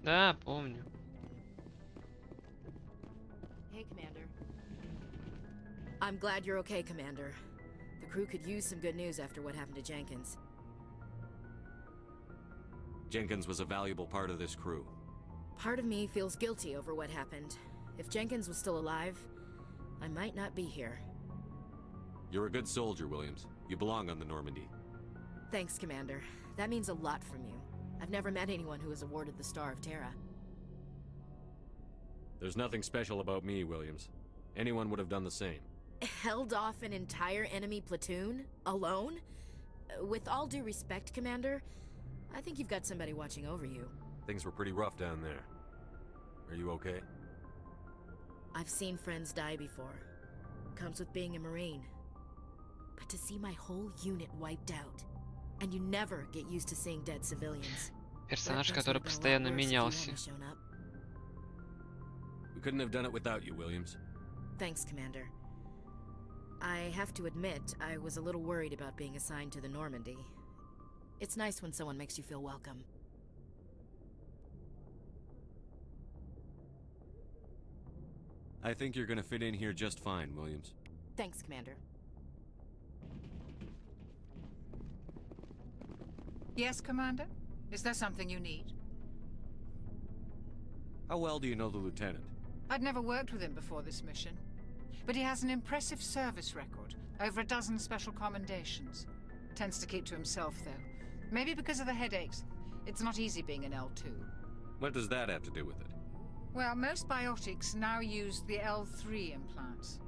Да, помню. Hey, Commander. I'm glad you're okay, Commander. The crew could use some good news after what happened to Jenkins. Jenkins was a valuable part of this crew. Part of me feels guilty over what happened. If Jenkins was still alive, I might not be here. You're a good soldier, Williams. You belong on the Normandy. Thanks, Commander. That means a lot from you. I've never met anyone who was awarded the Star of Terra. There's nothing special about me, Williams. Anyone would have done the same. Held off an entire enemy platoon? Alone? With all due respect, Commander, I think you've got somebody watching over you. Things were pretty rough down there. Are you okay? I've seen friends die before. Comes with being a Marine. But to see my whole unit wiped out, and you never get used to seeing dead civilians. Персонаж, который постоянно менялся. We couldn't have done it without you, Williams. Thanks, Commander. I have to admit, I was a little worried about being assigned to the Normandy. It's nice when someone makes you feel welcome. I think you're gonna fit in here just fine, Williams. Thanks, Commander. Yes, Commander? Is there something you need? How well do you know the lieutenant? I'd never worked with him before this mission. But he has an impressive service record. Over a dozen special commendations. Tends to keep to himself, though. Maybe because of the headaches. It's not easy being an L2. What does that have to do with it? Well, most biotics now use the L3 implants.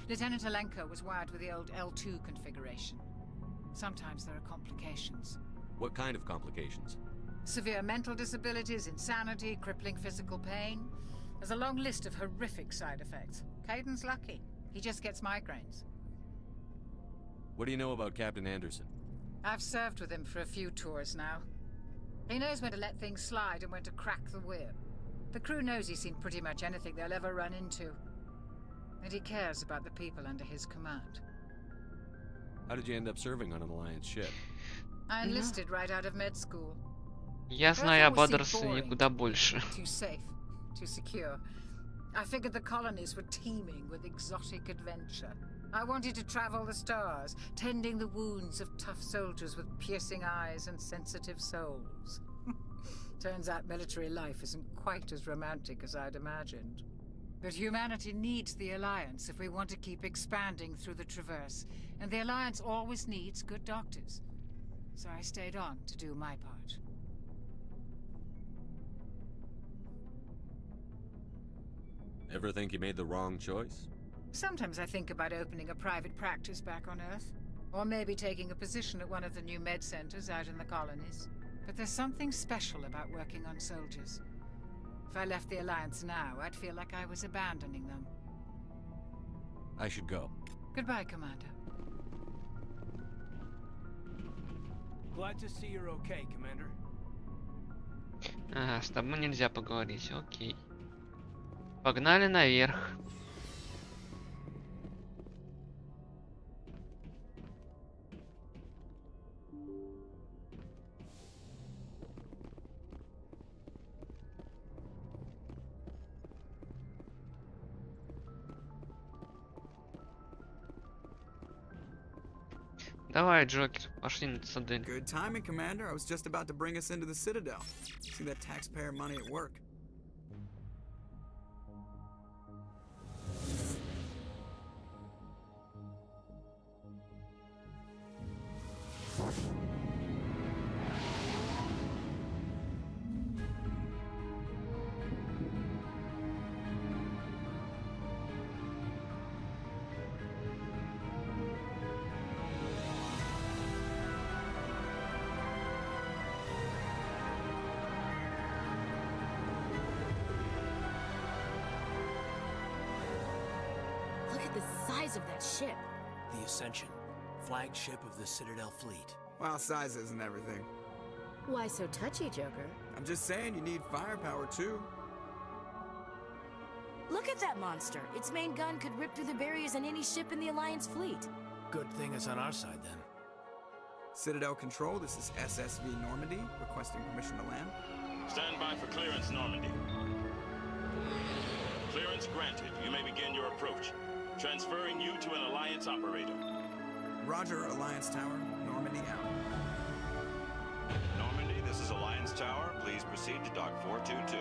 Lieutenant Alenko was wired with the old L2 configuration. Sometimes there are complications. What kind of complications? Severe mental disabilities, insanity, crippling physical pain. There's a long list of horrific side effects. Caden's lucky. He just gets migraines. What do you know about Captain Anderson? I've served with him for a few tours now. He knows when to let things slide and when to crack the whip. The crew knows he's seen pretty much anything they'll ever run into. And he cares about the people under his command. How did you end up serving on an Alliance ship? I enlisted right out of med school. Я знаю об Андерсоне куда больше. Too safe, too secure. I figured the colonies were teeming with exotic adventure. I wanted to travel the stars, tending the wounds of tough soldiers with piercing eyes and sensitive souls. Turns out military life isn't quite as romantic as I'd imagined. But humanity needs the Alliance if we want to keep expanding through the Traverse, and the Alliance always needs good doctors. So I stayed on to do my part. Ever think you made the wrong choice? Sometimes I think about opening a private practice back on Earth. Or maybe taking a position at one of the new med centers out in the colonies. But there's something special about working on soldiers. If I left the Alliance now, I'd feel like I was abandoning them. I should go. Goodbye, Commander. Glad to see you're okay, Commander. Ага, с тобой нельзя поговорить, окей. Погнали наверх. Давай, Джокер, пошли на цитадель. Good timing, Commander. I was just about to bring us into the Citadel. See that taxpayer money at work. Look at the size of that ship. The Ascension. flagship of the Citadel fleet. Well, size isn't everything. Why so touchy, Joker? I'm just saying you need firepower too. Look at that monster. Its main gun could rip through the barriers in any ship in the Alliance fleet. Good thing it's on our side, then. Citadel Control, this is SSV Normandy, requesting permission to land. Stand by for clearance, Normandy. Clearance granted. You may begin your approach. Transferring you to an Alliance operator. Roger, Alliance Tower. Normandy out. Normandy, this is Alliance Tower. Please proceed to Dock 422.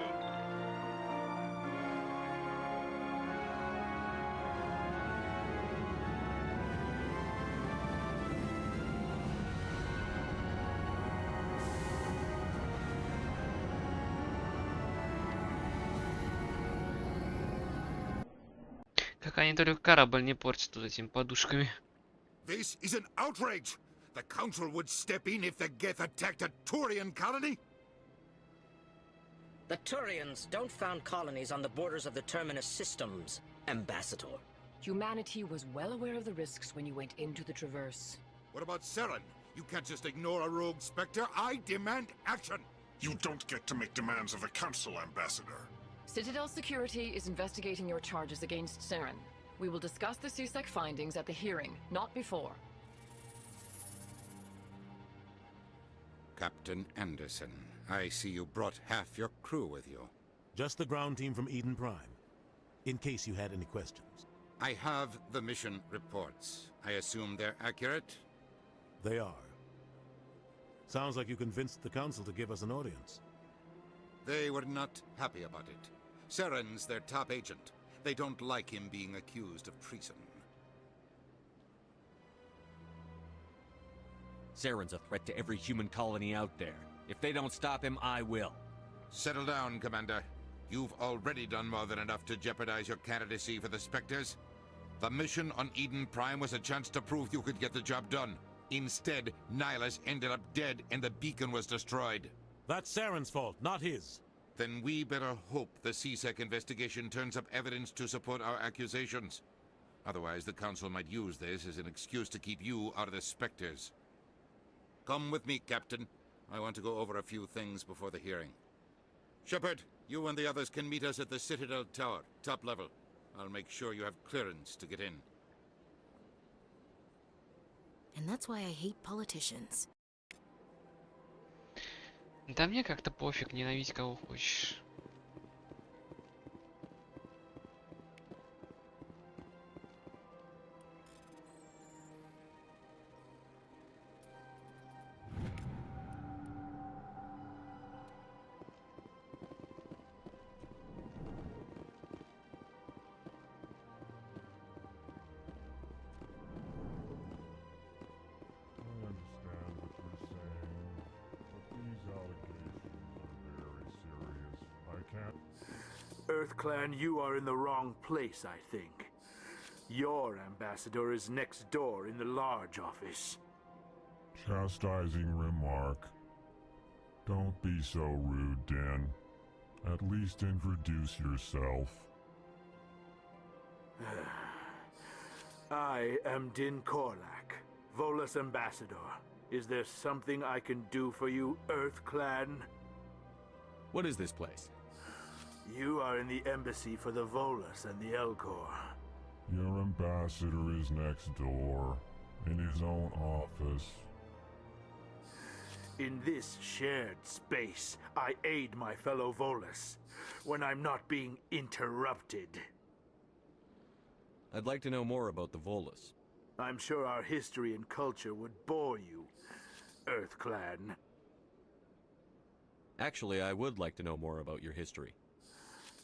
Как они только корабль не портят тут этими подушками. This is an outrage! The Council would step in if the Geth attacked a Turian colony? The Turians don't found colonies on the borders of the Terminus systems, Ambassador. Humanity was well aware of the risks when you went into the Traverse. What about Saren? You can't just ignore a rogue Spectre. I demand action! You don't get to make demands of the Council, Ambassador. Citadel Security is investigating your charges against Saren. We will discuss the CSEC findings at the hearing, not before. Captain Anderson, I see you brought half your crew with you. Just the ground team from Eden Prime, in case you had any questions. I have the mission reports. I assume they're accurate? They are. Sounds like you convinced the Council to give us an audience. They were not happy about it. Saren's their top agent. They don't like him being accused of treason. Saren's a threat to every human colony out there. If they don't stop him, I will. Settle down, Commander. You've already done more than enough to jeopardize your candidacy for the Spectres. The mission on Eden Prime was a chance to prove you could get the job done. Instead, Nihilus ended up dead and the beacon was destroyed. That's Saren's fault, not his. Then we better hope the CSEC investigation turns up evidence to support our accusations. Otherwise, the Council might use this as an excuse to keep you out of the Spectres. Come with me, Captain. I want to go over a few things before the hearing. Shepard, you and the others can meet us at the Citadel Tower, top level. I'll make sure you have clearance to get in. And that's why I hate politicians. Да мне как-то пофиг, ненавидь кого хочешь. EarthClan, you are in the wrong place, I think. Your ambassador is next door in the large office. Chastising remark. Don't be so rude, Din. At least introduce yourself. I am Din Korlak, Volus ambassador. Is there something I can do for you, EarthClan? What is this place? You are in the embassy for the Volus and the Elcor. Your ambassador is next door, in his own office. In this shared space, I aid my fellow Volus when I'm not being interrupted. I'd like to know more about the Volus. I'm sure our history and culture would bore you, EarthClan. Actually, I would like to know more about your history.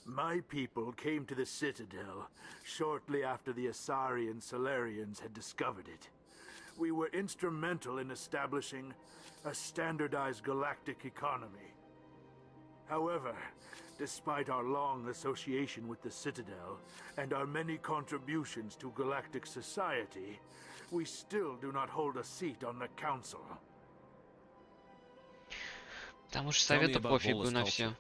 My people came to the Citadel shortly after the Asari Solarians had discovered it. We were instrumental in establishing a standardized galactic economy. However, despite our long association with the Citadel and our many contributions to galactic society, we still do not hold a seat on the Council. Потому что совету пофигу на все.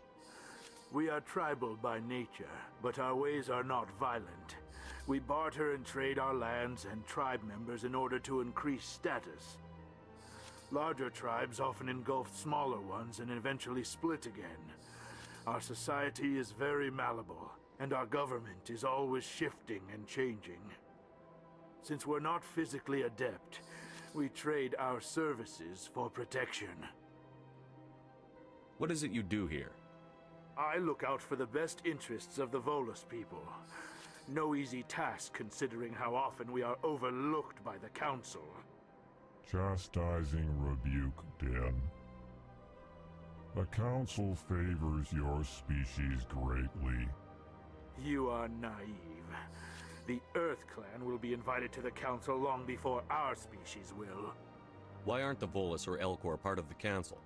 We are tribal by nature, but our ways are not violent. We barter and trade our lands and tribe members in order to increase status. Larger tribes often engulf smaller ones and eventually split again. Our society is very malleable, and our government is always shifting and changing. Since we're not physically adept, we trade our services for protection. What is it you do here? I look out for the best interests of the Volus people. No easy task considering how often we are overlooked by the Council. Chastising rebuke, Den. The Council favors your species greatly. You are naive. The Earth Clan will be invited to the Council long before our species will. Why aren't the Volus or Elcor part of the Council?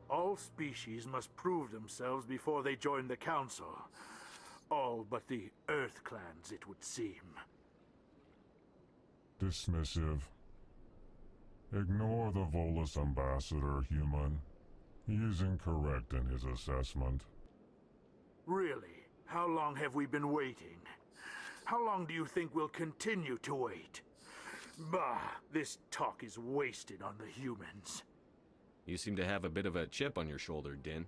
All species must prove themselves before they join the Council. All but the Earth Clans, it would seem. Dismissive. Ignore the Volus ambassador, human. He is incorrect in his assessment. Really? How long have we been waiting? How long do you think we'll continue to wait? Bah, this talk is wasted on the humans. You seem to have a bit of a chip on your shoulder, Din.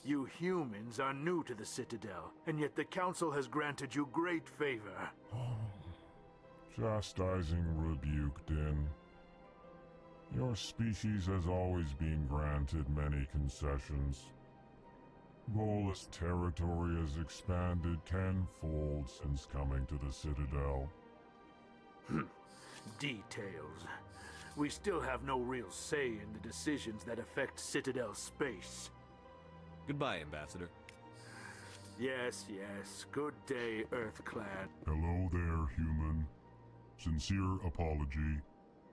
You humans are new to the Citadel, and yet the Council has granted you great favor. Chastising rebuke, Din. Your species has always been granted many concessions. Volus territory has expanded tenfold since coming to the Citadel. Details. We still have no real say in the decisions that affect Citadel space. Goodbye, Ambassador. Yes, yes. Good day, Earth Clan. Hello there, human. Sincere apology,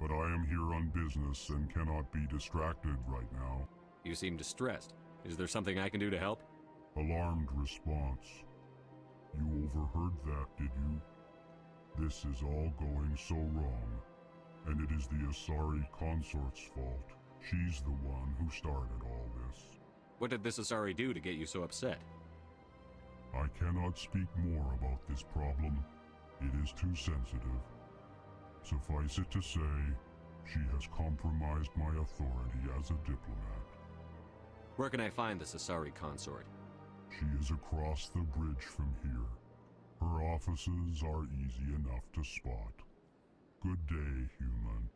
but I am here on business and cannot be distracted right now. You seem distressed. Is there something I can do to help? Alarmed response. You overheard that, did you? This is all going so wrong, and it is the Asari consort's fault. She's the one who started all this. What did this Asari do to get you so upset? I cannot speak more about this problem. It is too sensitive. Suffice it to say, she has compromised my authority as a diplomat. Where can I find this Asari consort? She is across the bridge from here. Her offices are easy enough to spot. Good day, human.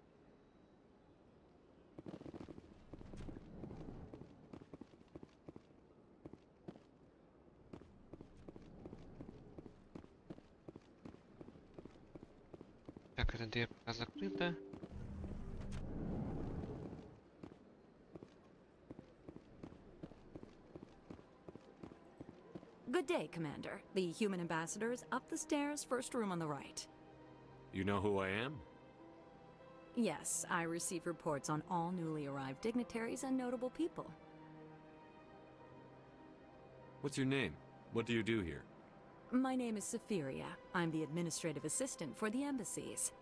Так, эта дверь пока закрыта. Good day, Commander. The human ambassador is up the stairs, first room on the right. You know who I am? Yes, I receive reports on all newly arrived dignitaries and notable people. What's your name? What do you do here? My name is Sephiria. I'm the administrative assistant for the embassies.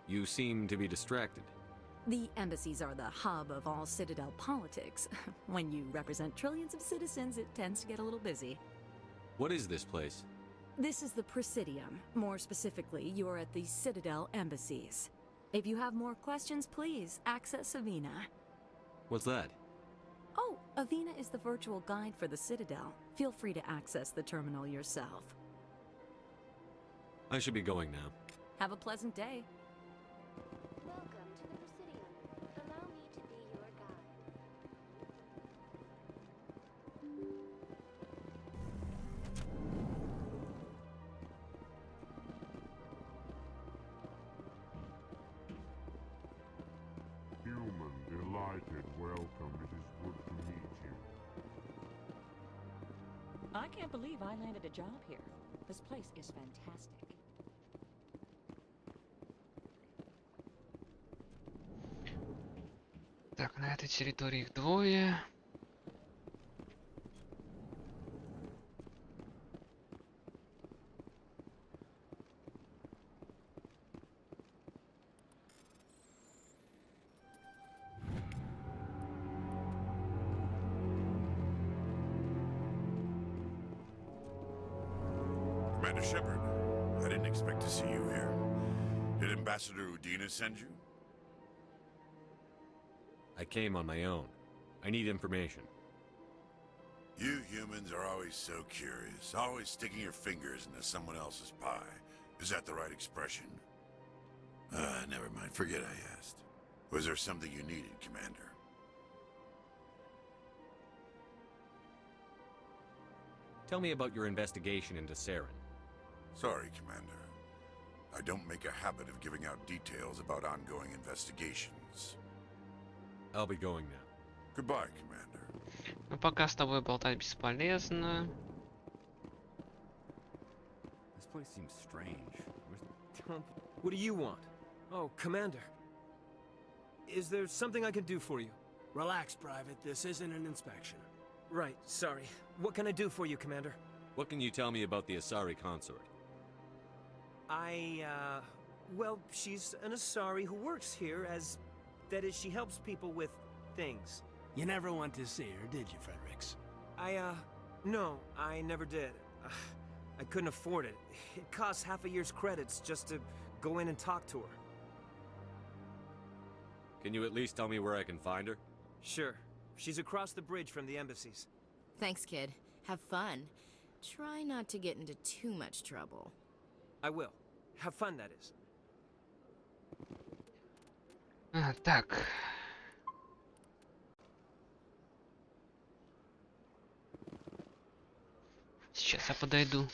You seem to be distracted. The embassies are the hub of all Citadel politics. When you represent trillions of citizens, it tends to get a little busy. What is this place? This is the Presidium. More specifically, you're at the Citadel embassies. If you have more questions, please access Avina. What's that? Oh, Avina is the virtual guide for the Citadel. Feel free to access the terminal yourself. I should be going now. Have a pleasant day. Welcome to the Presidium. Allow me to be your guide. Human, delighted, welcome. It is good to meet you. I can't believe I landed a job here. This place is fantastic. Так, на этой территории их двое. Commander Shepard. I didn't expect to see you here. Did Ambassador Udina send you? I came on my own. I need information. You humans are always so curious, always sticking your fingers into someone else's pie. Is that the right expression? Never mind. Forget I asked. Was there something you needed, Commander? Tell me about your investigation into Saren. Sorry, Commander. I don't make a habit of giving out details about ongoing investigations. I'll be going now. Goodbye, Commander. Ну пока с тобой болтать бесполезно. This place seems strange. What do you want? Oh, Commander. Is there something I can do for you? Relax, Private. This isn't an inspection. Right, sorry. What can I do for you, Commander? What can you tell me about the Asari consort? Well, she's an Asari who works here as... That is, she helps people with things. You never went to see her, did you, Fredericks? No, I never did. I couldn't afford it. It costs half a year's credits just to go in and talk to her. Can you at least tell me where I can find her? Sure. She's across the bridge from the embassies. Thanks, kid. Have fun. Try not to get into too much trouble. I will. Have fun, that is. Так. Сейчас я подойду.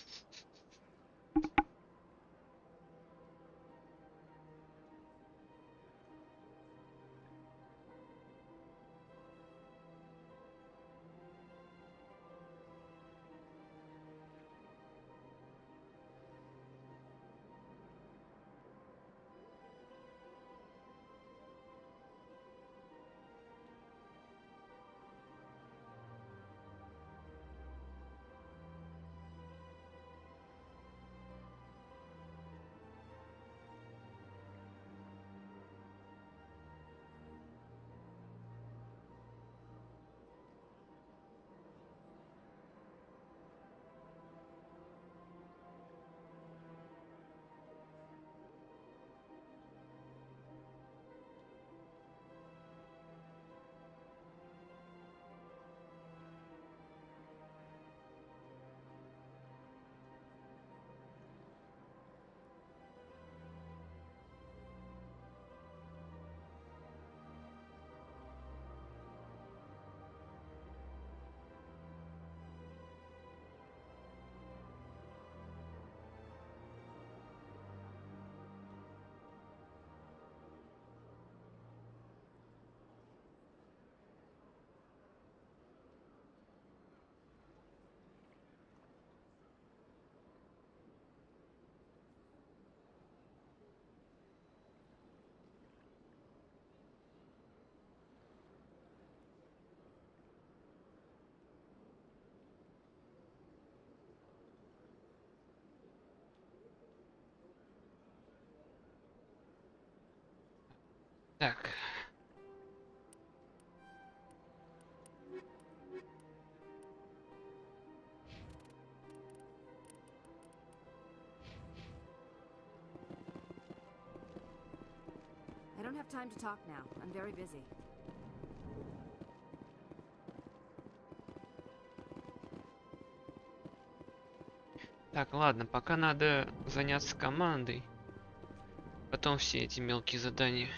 Так. I don't have time to talk now. I'm very busy. Так, ладно, пока надо заняться командой. Потом все эти мелкие задания.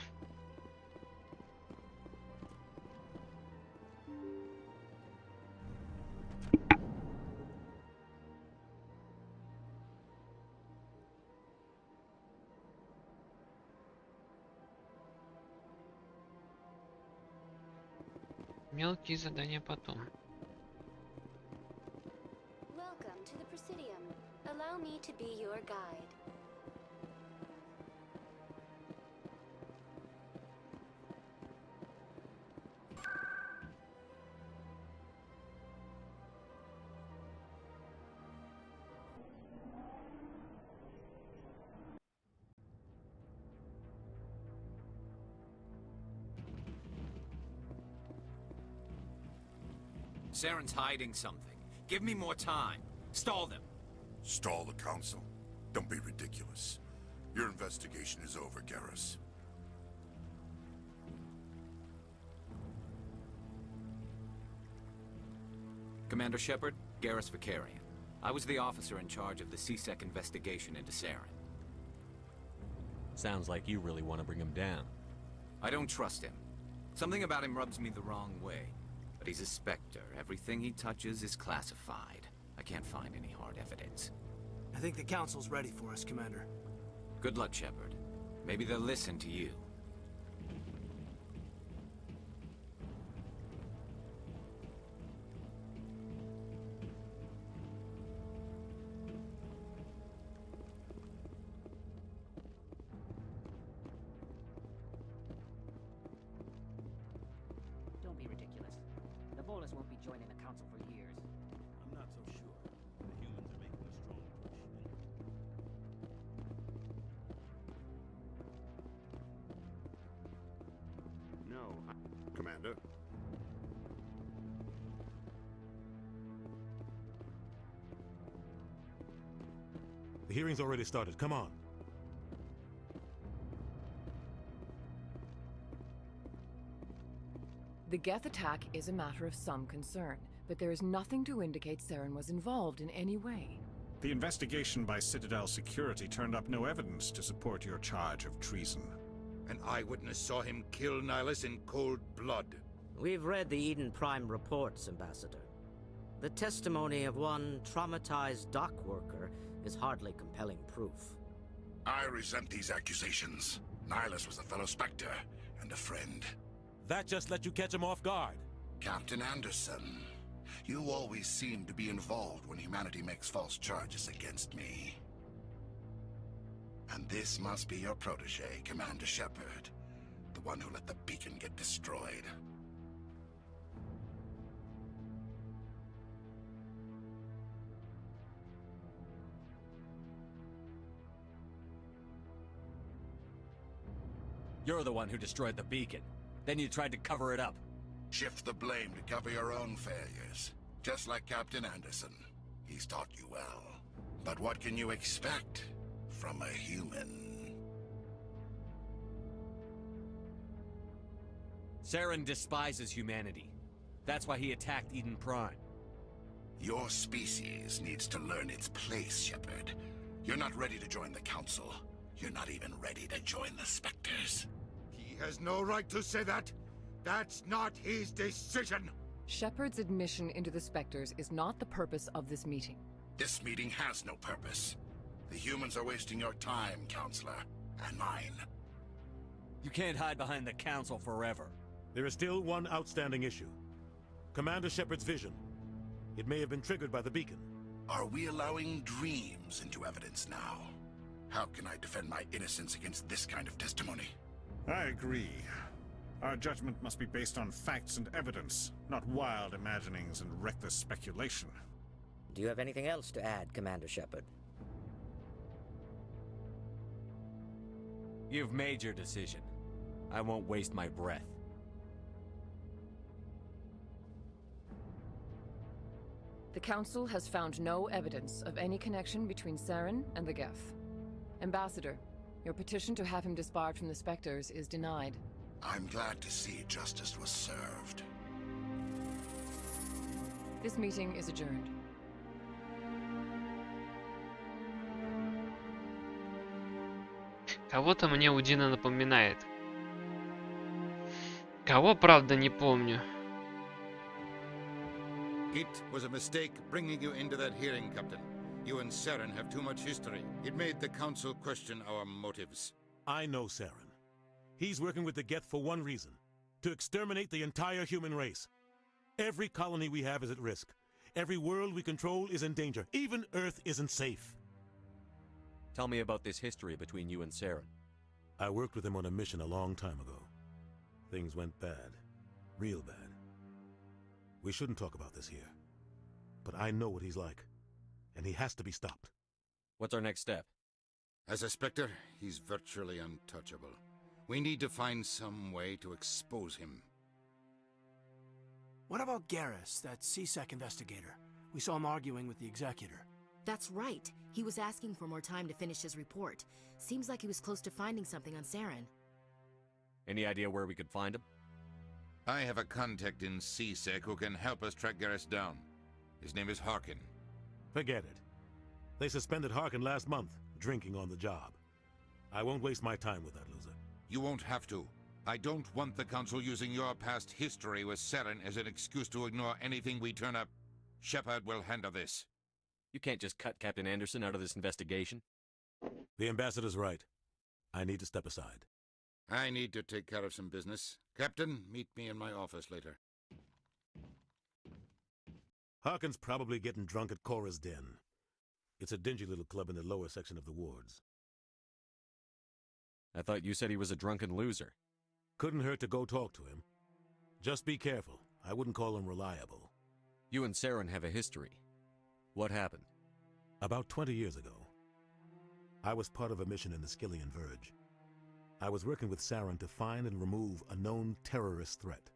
Мелкие задания потом. Welcome to the Presidium. Allow me to be your guide. Saren's hiding something. Give me more time. Stall them. Stall the council? Don't be ridiculous. Your investigation is over, Garrus. Commander Shepard, Garrus Vicarian. I was the officer in charge of the CSEC investigation into Saren. Sounds like you really want to bring him down. I don't trust him. Something about him rubs me the wrong way. But he's a Spectre. Everything he touches is classified. I can't find any hard evidence. I think the council's ready for us, Commander. Good luck, Shepard. Maybe they'll listen to you. Don't be ridiculous. The Bolas won't be joining the council for years. I'm not so sure. The humans are making a strong push. No, Commander. The hearing's already started. Come on. The Geth attack is a matter of some concern, but there is nothing to indicate Saren was involved in any way. The investigation by Citadel Security turned up no evidence to support your charge of treason. An eyewitness saw him kill Nihilus in cold blood. We've read the Eden Prime reports, Ambassador. The testimony of one traumatized dock worker is hardly compelling proof. I resent these accusations. Nihilus was a fellow Spectre and a friend. That just let you catch him off guard. Captain Anderson, you always seem to be involved when humanity makes false charges against me. And this must be your protege, Commander Shepard, the one who let the beacon get destroyed. You're the one who destroyed the beacon. Then you tried to cover it up. Shift the blame to cover your own failures. Just like Captain Anderson. He's taught you well. But what can you expect from a human? Saren despises humanity. That's why he attacked Eden Prime. Your species needs to learn its place, Shepard. You're not ready to join the Council. You're not even ready to join the Spectres. He has no right to say that. That's not his decision. Shepard's admission into the Spectres is not the purpose of this meeting. This meeting has no purpose. The humans are wasting your time, Counselor, and mine. You can't hide behind the Council forever. There is still one outstanding issue. Commander Shepard's vision. It may have been triggered by the beacon. Are we allowing dreams into evidence now? How can I defend my innocence against this kind of testimony? I agree. Our judgment must be based on facts and evidence, not wild imaginings and reckless speculation. Do you have anything else to add, Commander Shepard? You've made your decision. I won't waste my breath. The Council has found no evidence of any connection between Saren and the Geth. Ambassador, your petition to have him disbarred from the Spectres is denied. I'm glad to see justice was served. This meeting is adjourned. Кого-то мне Удина напоминает. Кого, правда, не помню. It was a mistake bringing you into that hearing, Captain. You and Saren have too much history. It made the Council question our motives. I know Saren. He's working with the Geth for one reason. To exterminate the entire human race. Every colony we have is at risk. Every world we control is in danger. Even Earth isn't safe. Tell me about this history between you and Saren. I worked with him on a mission a long time ago. Things went bad. Real bad. We shouldn't talk about this here. But I know what he's like. And he has to be stopped. What's our next step? As a Spectre, he's virtually untouchable. We need to find some way to expose him. What about Garrus, that CSEC investigator? We saw him arguing with the Executor. That's right. He was asking for more time to finish his report. Seems like he was close to finding something on Saren. Any idea where we could find him? I have a contact in CSEC who can help us track Garrus down. His name is Harkin. Forget it. They suspended Harkin last month, drinking on the job. I won't waste my time with that loser. You won't have to. I don't want the Council using your past history with Saren as an excuse to ignore anything we turn up. Shepard will handle this. You can't just cut Captain Anderson out of this investigation. The ambassador's right. I need to step aside. I need to take care of some business. Captain, meet me in my office later. Harkin's probably getting drunk at Cora's Den. It's a dingy little club in the lower section of the wards. I thought you said he was a drunken loser. Couldn't hurt to go talk to him. Just be careful. I wouldn't call him reliable. You and Saren have a history. What happened? About 20 years ago, I was part of a mission in the Skillian Verge. I was working with Saren to find and remove a known terrorist threat.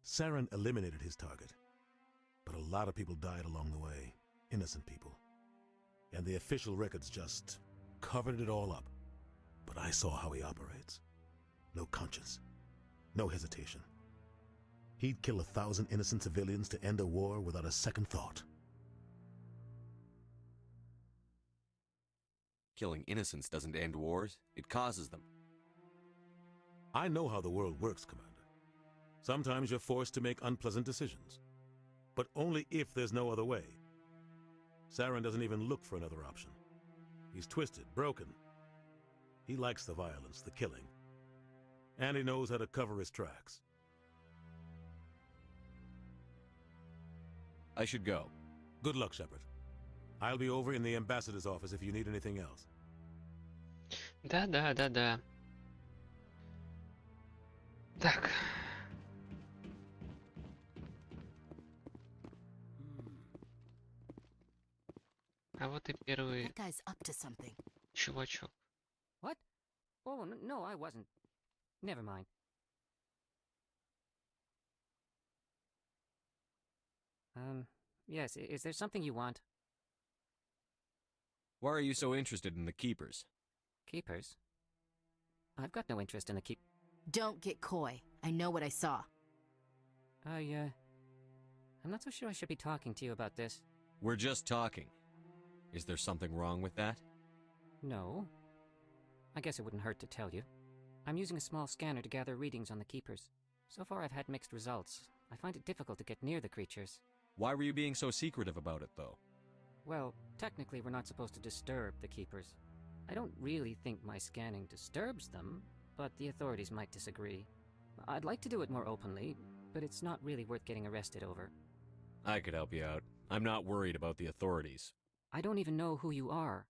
Saren eliminated his target, but a lot of people died along the way, innocent people. And the official records just covered it all up. But I saw how he operates. No conscience, no hesitation. He'd kill 1,000 innocent civilians to end a war without a second thought. Killing innocents doesn't end wars, it causes them. I know how the world works, Commander. Sometimes you're forced to make unpleasant decisions, but only if there's no other way. Saren doesn't even look for another option. He's twisted, broken. He likes the violence, the killing, and he knows how to cover his tracks. I should go. Good luck, Shepard. I'll be over in the ambassador's office if you need anything else. Да. Так. А вот и первый That guy's up to something. чувачок. What? Oh, no, I wasn't. Never mind. Yes, is there something you want? Why are you so interested in the Keepers? Keepers? I've got no interest in the Don't get coy. I know what I saw. I'm not so sure I should be talking to you about this. We're just talking. Is there something wrong with that? No. I guess it wouldn't hurt to tell you. I'm using a small scanner to gather readings on the Keepers. So far I've had mixed results. I find it difficult to get near the creatures. Why were you being so secretive about it, though? Well, technically we're not supposed to disturb the Keepers. I don't really think my scanning disturbs them, but the authorities might disagree. I'd like to do it more openly, but it's not really worth getting arrested over. I could help you out. I'm not worried about the authorities. I don't even know who you are.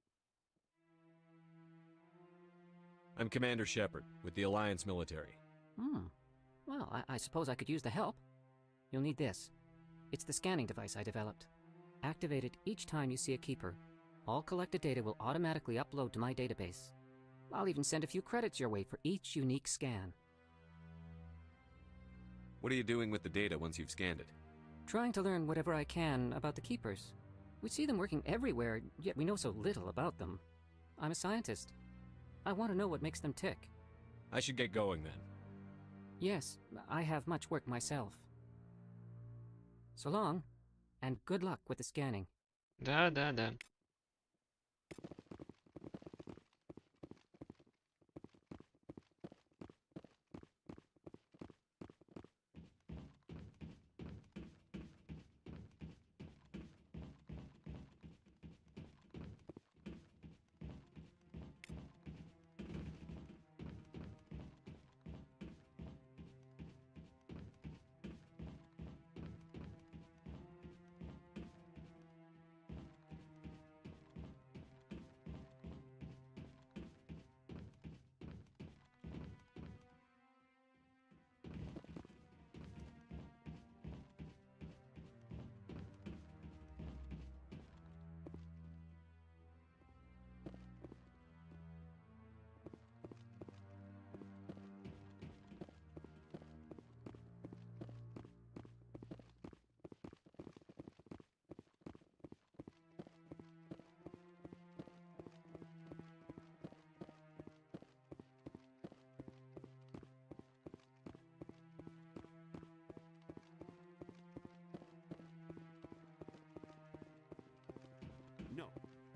I'm Commander Shepard, with the Alliance military. Well, I suppose I could use the help. You'll need this. It's the scanning device I developed. Activate it each time you see a Keeper. All collected data will automatically upload to my database. I'll even send a few credits your way for each unique scan. What are you doing with the data once you've scanned it? Trying to learn whatever I can about the Keepers. We see them working everywhere, yet we know so little about them. I'm a scientist. I want to know what makes them tick. I should get going then. Yes, I have much work myself. So long, and good luck with the scanning. Да.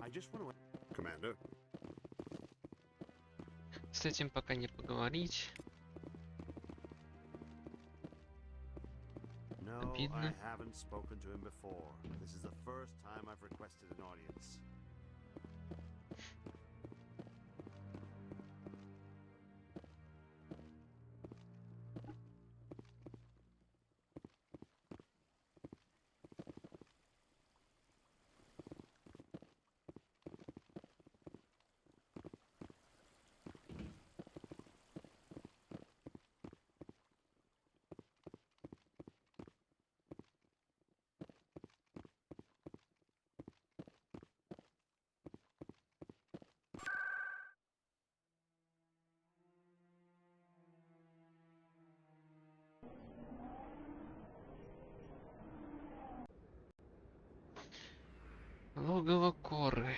I just want to... Commander. С этим пока не поговорить. No, Обидно. I haven't spoken to him before. This is the first time I've requested an audience. Логово коры.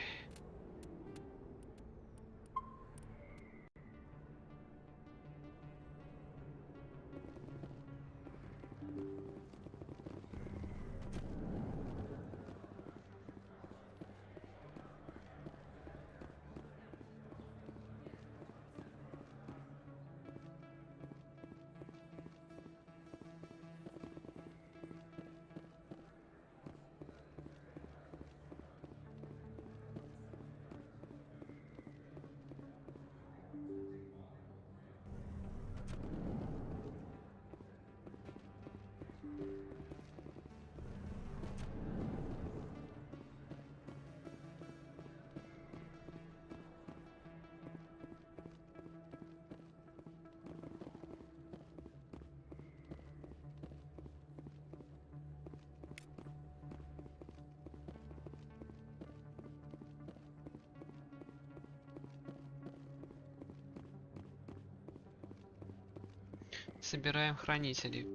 Собираем хранителей.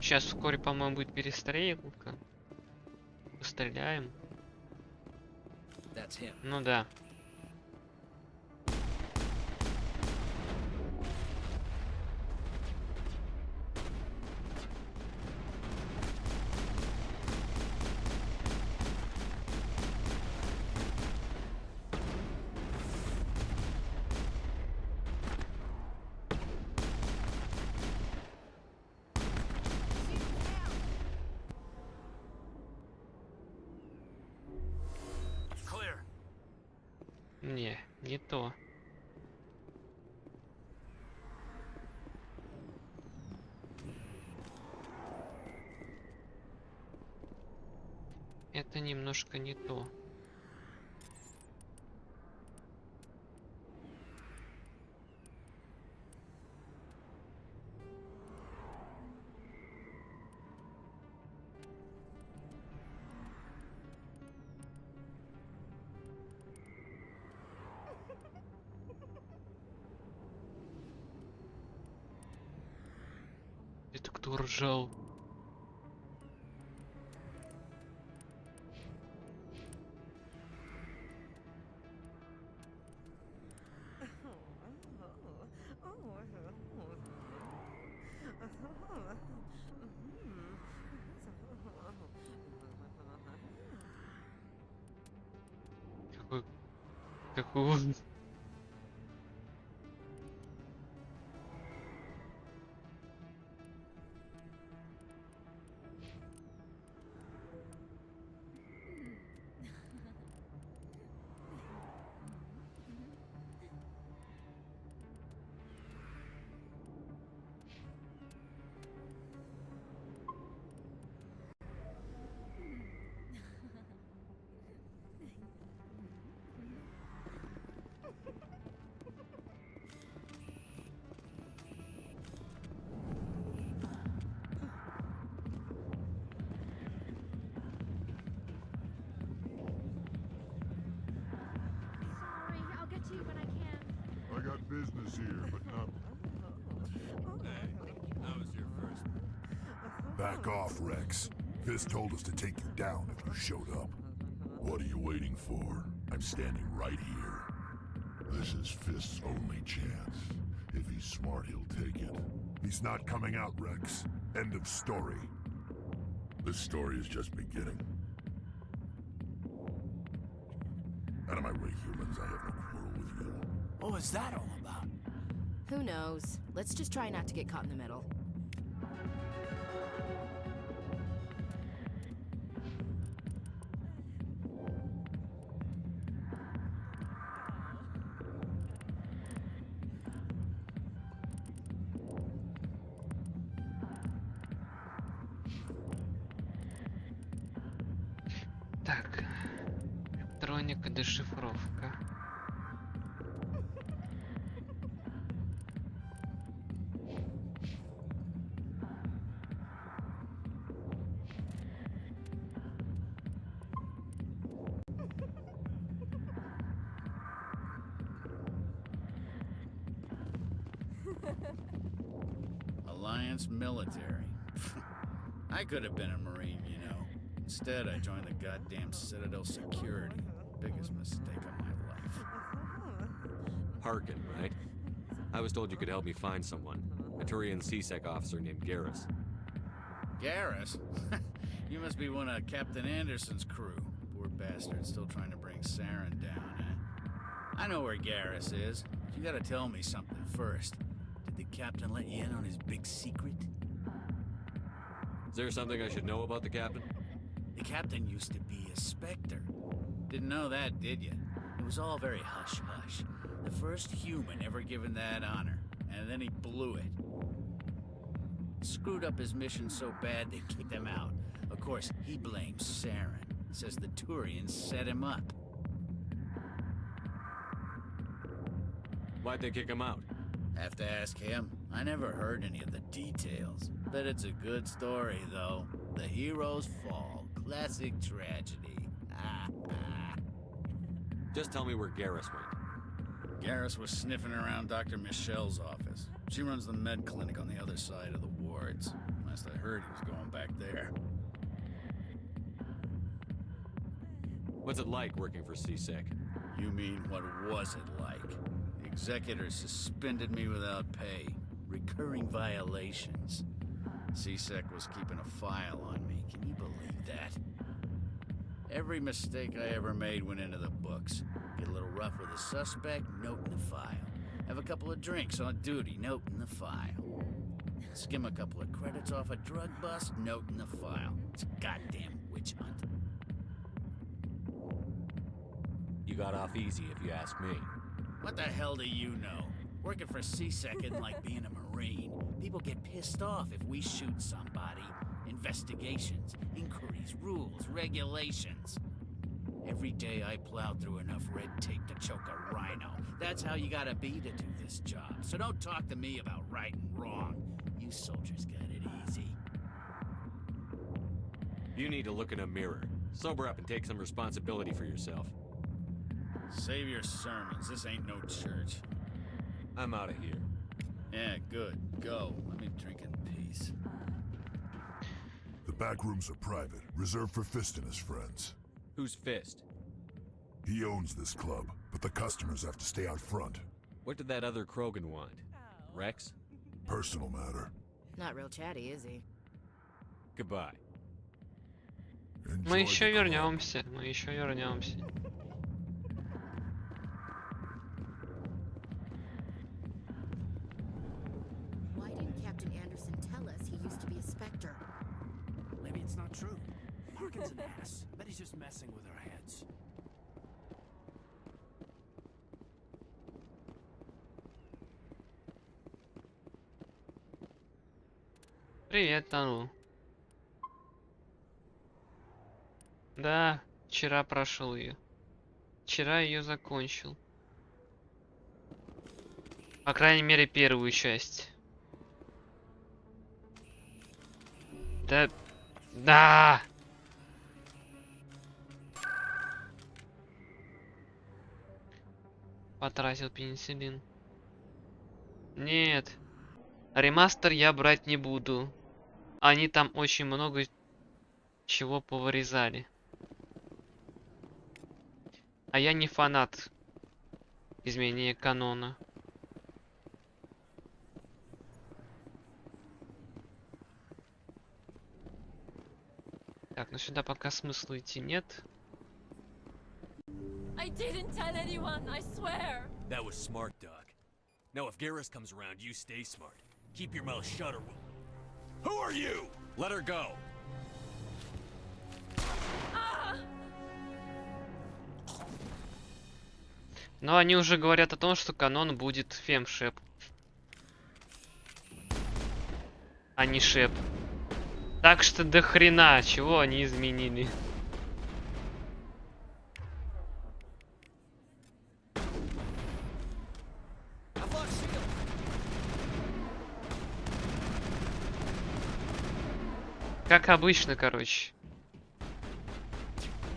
Сейчас вскоре, по-моему, будет перестрелка. Стреляем. Ну да. Не то. Это немножко не то. Это кто ржал? Какой он? I got business here, but not... Hey, that was your first. Back off, Rex. Fist told us to take you down if you showed up. What are you waiting for? I'm standing right here. This is Fist's only chance. If he's smart, he'll take it. He's not coming out, Rex. End of story. This story is just beginning. Out of my way, humans. I have no quarrel with you. What was that all about? Who knows? Let's just try not to get caught in the middle. Так, электроника, дешифровка. Alliance military. I could have been a Marine, you know. Instead, I joined the goddamn Citadel security. Biggest mistake of my life. Harkin, right? I was told you could help me find someone. A Turian CSEC officer named Garrus. Garrus? You must be one of Captain Anderson's crew. Poor bastard, still trying to bring Saren down, eh? I know where Garrus is. You gotta tell me something first. Did the captain let you in on his big secret? Is there something I should know about the captain? The captain used to be a Spectre. Didn't know that, did you? It was all very hush-hush. The first human ever given that honor, and then he blew it. Screwed up his mission so bad they kicked him out. Of course, he blames Saren. Says the Turians set him up. Why'd they kick him out? Have to ask him. I never heard any of the details. Bet it's a good story, though. The heroes fall. Classic tragedy. Just tell me where Garrus went. Garrus was sniffing around Dr. Michelle's office. She runs the med clinic on the other side of the wards. Last I heard, he was going back there. What's it like working for CSEC? You mean, what was it like? The executors suspended me without pay. Recurring violations. CSEC was keeping a file on me. Can you believe that? Every mistake I ever made went into the books. Get a little rough with a suspect, note in the file. Have a couple of drinks on duty, note in the file. Skim a couple of credits off a drug bust, note in the file. It's a goddamn witch hunt. You got off easy, if you ask me. What the hell do you know? Working for CSEC isn't like being a Marine. People get pissed off if we shoot somebody. Investigations, inquiries, rules, regulations. Every day I plowed through enough red tape to choke a rhino. That's how you gotta be to do this job. So don't talk to me about right and wrong. You soldiers got it easy. You need to look in a mirror. Sober up and take some responsibility for yourself. Save your sermons. This ain't no church. I'm out of here. Yeah, good. Go. Let me drink in peace. The back rooms are private, reserved for Fist and his friends. Who's Fist? He owns this club, but the customers have to stay out front. What did that other Krogan want? Rex? Personal matter. Not real chatty, is he? Goodbye. Мы еще вернемся, мы еще вернемся. Why didn't Captain Anderson tell us he used to be a Spectre? Maybe it's not true. Harkin's an ass. Bet he's just messing with our heads. Привет, Тану. Да, вчера прошел ее. Вчера ее закончил. По крайней мере, первую часть. Да. Да! Потратил пенициллин. Нет. Ремастер я брать не буду. Они там очень много чего повырезали. А я не фанат изменения канона. Так, ну сюда пока смысла идти нет. I didn't tell anyone, I swear. That was smart, Doc. Now if Garrus comes around, you stay smart. Keep your mouth shut or we'll... Who are you? Let her go. Но они уже говорят о том, что канон будет фемшеп, а не шеп. Так что до хрена, чего они изменили. Как обычно, короче.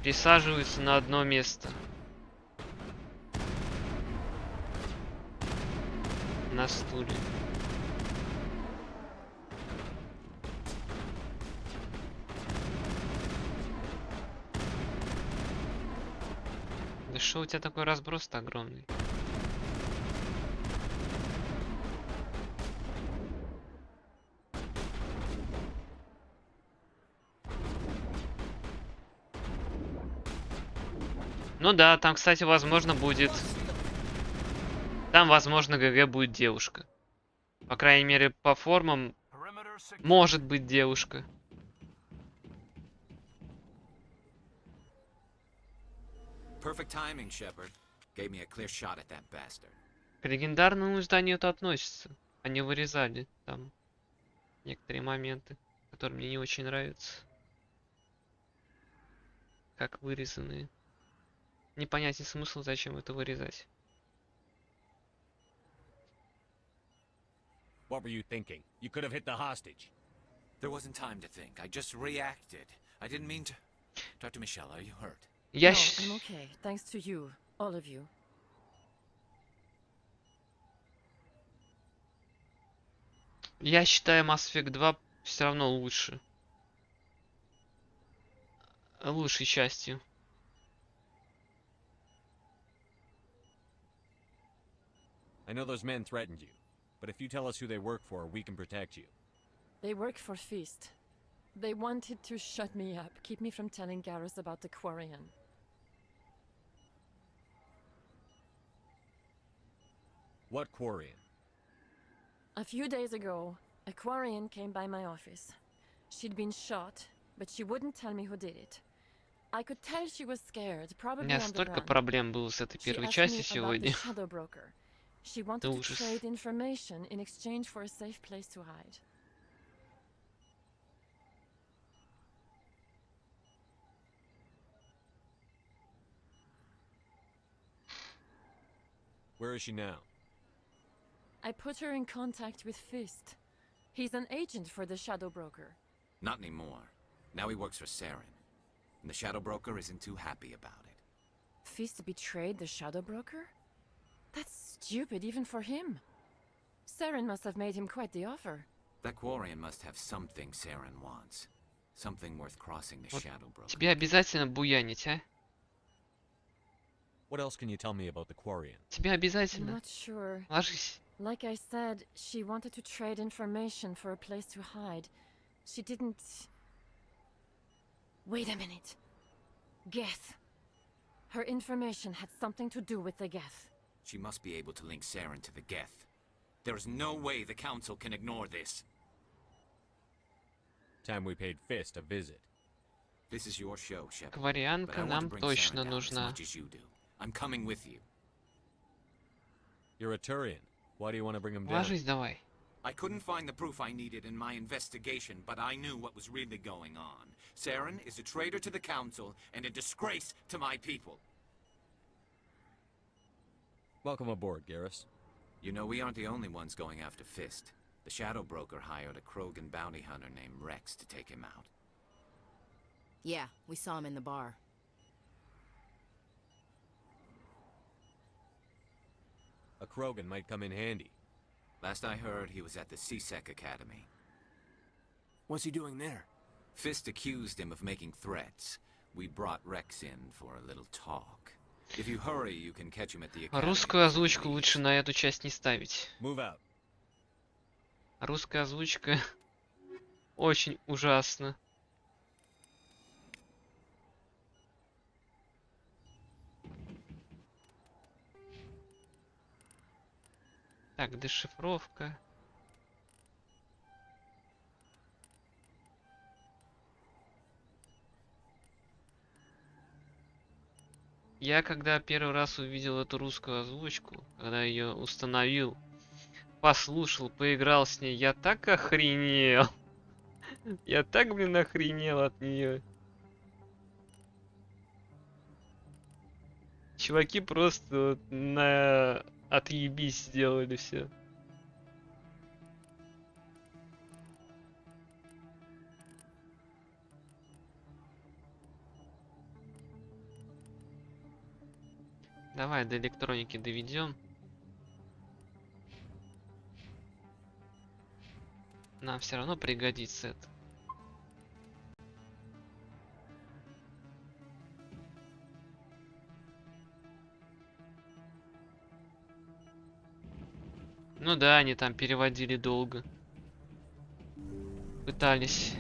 Присаживаются на одно место. На стуле. Да что у тебя такой разброс-то огромный? Ну да, там, кстати, возможно будет... Там, возможно, ГГ будет девушка. По крайней мере, по формам может быть девушка. Perfect timing, Shepard. Gave me a clear shot at that bastard. К легендарному изданию это относится. Они вырезали там некоторые моменты, которые мне не очень нравятся. Как вырезанные. Непонятен смысл, зачем это вырезать. What were you thinking? You could have hit the hostage. There wasn't time to think. I just reacted. I didn't mean to... Dr. Michelle, are you hurt? No, I'm okay. Thanks to you. All of you. Я считаю Mass Effect 2 все равно лучше. Лучшей частью. I know those men threatened you, but if you tell us who they work for, we can protect you. They work for Fist. They wanted to shut me up, keep me from telling Garrus about the Quarian. What Quarian? A few days ago, a Quarian came by my office. She'd been shot, but she wouldn't tell me who did it. I could tell she was scared, У probably меня on the столько run. проблем было с этой She первой asked частью me about the сегодня. shadow broker. She wanted Да to ужас. trade information in exchange for a safe place to hide. Where is she now? I put her in contact with Fist. He's an agent for the shadow broker. Not anymore. Now he works for Saren. And the Shadow Broker isn't too happy about it. Fist betrayed the shadow broker? That's stupid even for him. Saren must have made him quite the offer. That Quarian must have something Saren wants. Something worth crossing the Вот Shadow Broker. тебе обязательно буянить, а? What else can you tell me about the Quarian? Тебе I'm обязательно. not sure. Ложись. Like I said, she wanted to trade information for a place to hide. She didn't... Wait a minute. Geth. Her information had something to do with the Geth. She must be able to link Saren to the Geth. There is no way the Council can ignore this. Time we paid Fist a visit. This is your show, Shepard. But Кварианка I want to нам bring точно Saren down as нужна. much as you do. I'm coming with you. You're a Turian. Why do you want to bring him down? Ложись давай. I couldn't find the proof I needed in my investigation, but I knew what was really going on. Saren is a traitor to the Council and a disgrace to my people. Welcome aboard, Garrus. You know, we aren't the only ones going after Fist. The Shadow Broker hired a Krogan bounty hunter named Rex to take him out. Yeah, we saw him in the bar. A Krogan might come in handy. Last I heard, he was at the CSEC Academy. What's he doing there? Fist accused him of making threats. We brought Rex in for a little talk. If you hurry, you can catch him at the academy. Русскую озвучку лучше на эту часть не ставить. Move out. Русская озвучка очень ужасно. Так, дешифровка. Я когда первый раз увидел эту русскую озвучку, когда ее установил, послушал, поиграл с ней, я так охренел. Я так, блин, охренел от нее. Чуваки просто вот на отъебись сделали все. Давай до электроники доведем. Нам все равно пригодится это. Ну да, они там переводили долго. Пытались.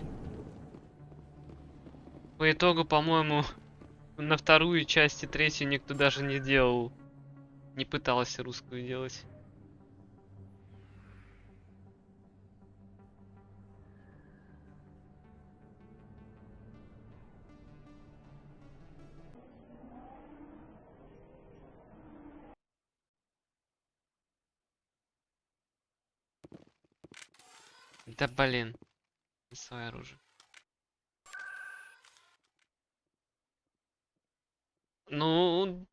По итогу, по-моему, на вторую часть и третью никто даже не делал. Не пытался русскую делать. Да блин. Свое оружие. Ну,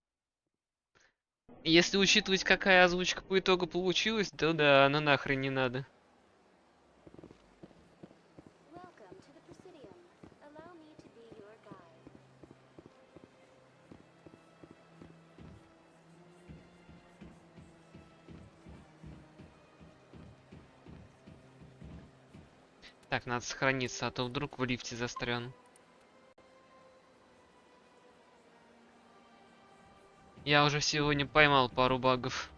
если учитывать, какая озвучка по итогу получилась, то да, она нахрен не надо. Welcome to the Presidium. Allow me to be your guide. Так, надо сохраниться, а то вдруг в лифте застряну. Я уже сегодня поймал пару багов.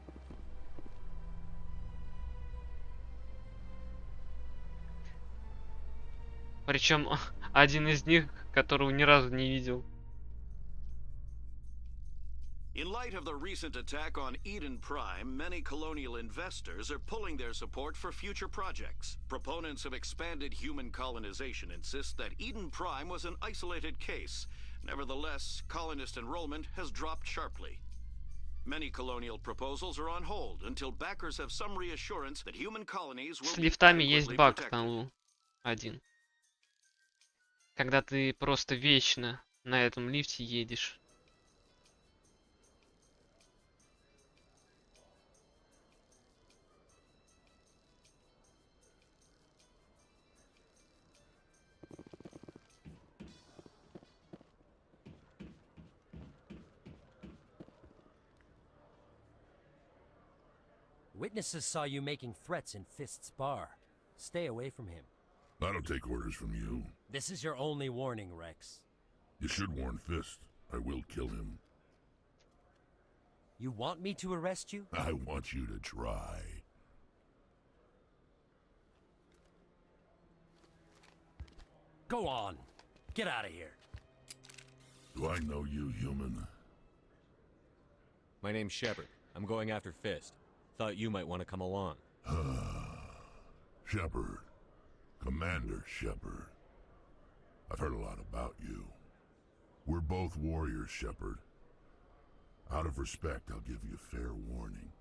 Причем один из них, которого ни разу не видел. In light of the recent attack on Eden Prime, many colonial investors are pulling their support for future projects. Proponents of expanded human colonization insist that Eden Prime was an isolated case. Nevertheless, colonist enrollment has dropped sharply. Many colonial proposals are on hold until backers have some reassurance that human colonies will С be лифтами есть adequately баг protected. там один. Когда ты просто вечно на этом лифте едешь. Witnesses saw you making threats in Fist's bar. Stay away from him. I don't take orders from you. This is your only warning, Rex. You should warn Fist. I will kill him. You want me to arrest you? I want you to try. Go on. Get out of here. Do I know you, human? My name's Shepard. I'm going after Fist. Thought you might want to come along. Shepard. Commander Shepard. I've heard a lot about you. We're both warriors, Shepard. Out of respect, I'll give you fair warning.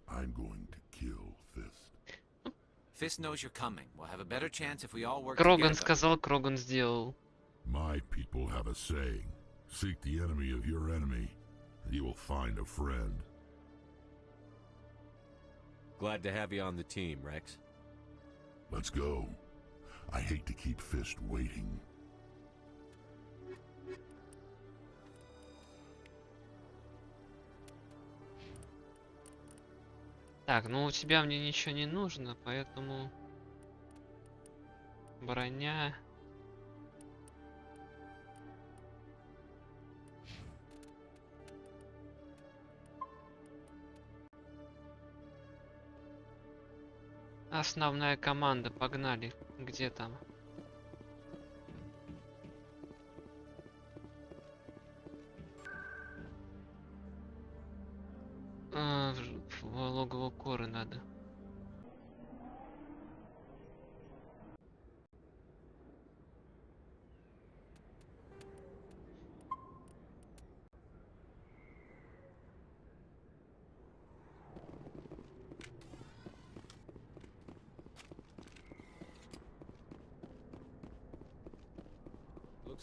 I'm going to kill Fist. Fist knows you're coming. We'll have a better chance if we all work Кроган together. сказал, Кроган сделал. My people have a saying. Seek the enemy of your enemy, and you will find a friend. Glad to have you on the team, Rex. Let's go. I hate to keep Fist waiting. Так, ну у тебя мне ничего не нужно, поэтому... Броня... Основная команда, погнали. Где там? В логово Коры надо.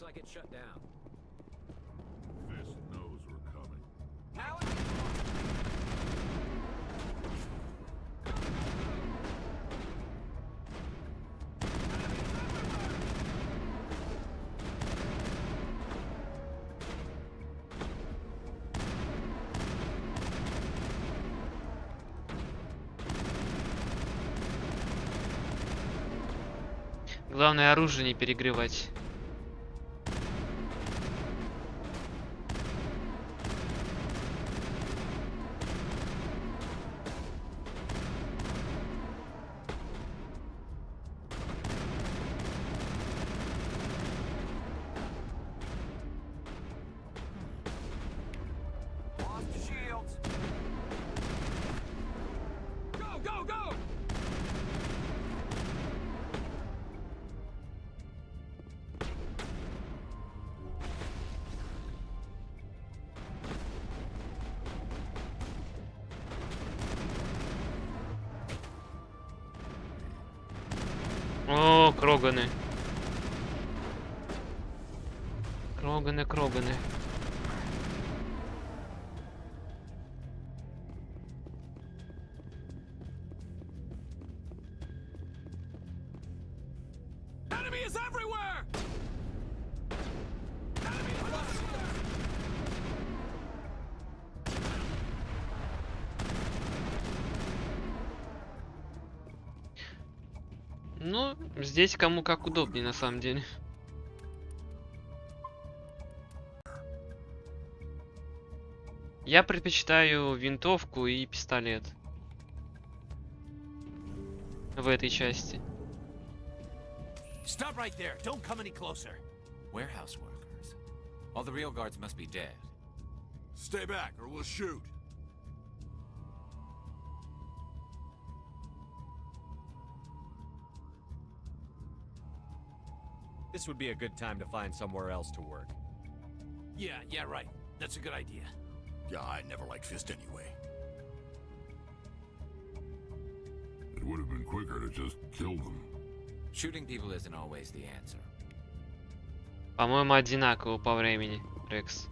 Looks like it's shut down. Fist knows we're coming. Now Главное оружие не перегревать. О, кроганы. Кроганы. enemy is everywhere! Ну, здесь кому как удобнее на самом деле. Я предпочитаю винтовку и пистолет в этой части. Stop right there. Don't come any closer. Warehouse workers. All the real guards must be dead. Stay back or we'll shoot. This would be a good time to find somewhere else to work. Yeah, right. That's a good idea. Yeah, I never liked Fist anyway. It would have been quicker to just kill them. Shooting people isn't always the answer. По-моему, одинаково по времени, Рекс.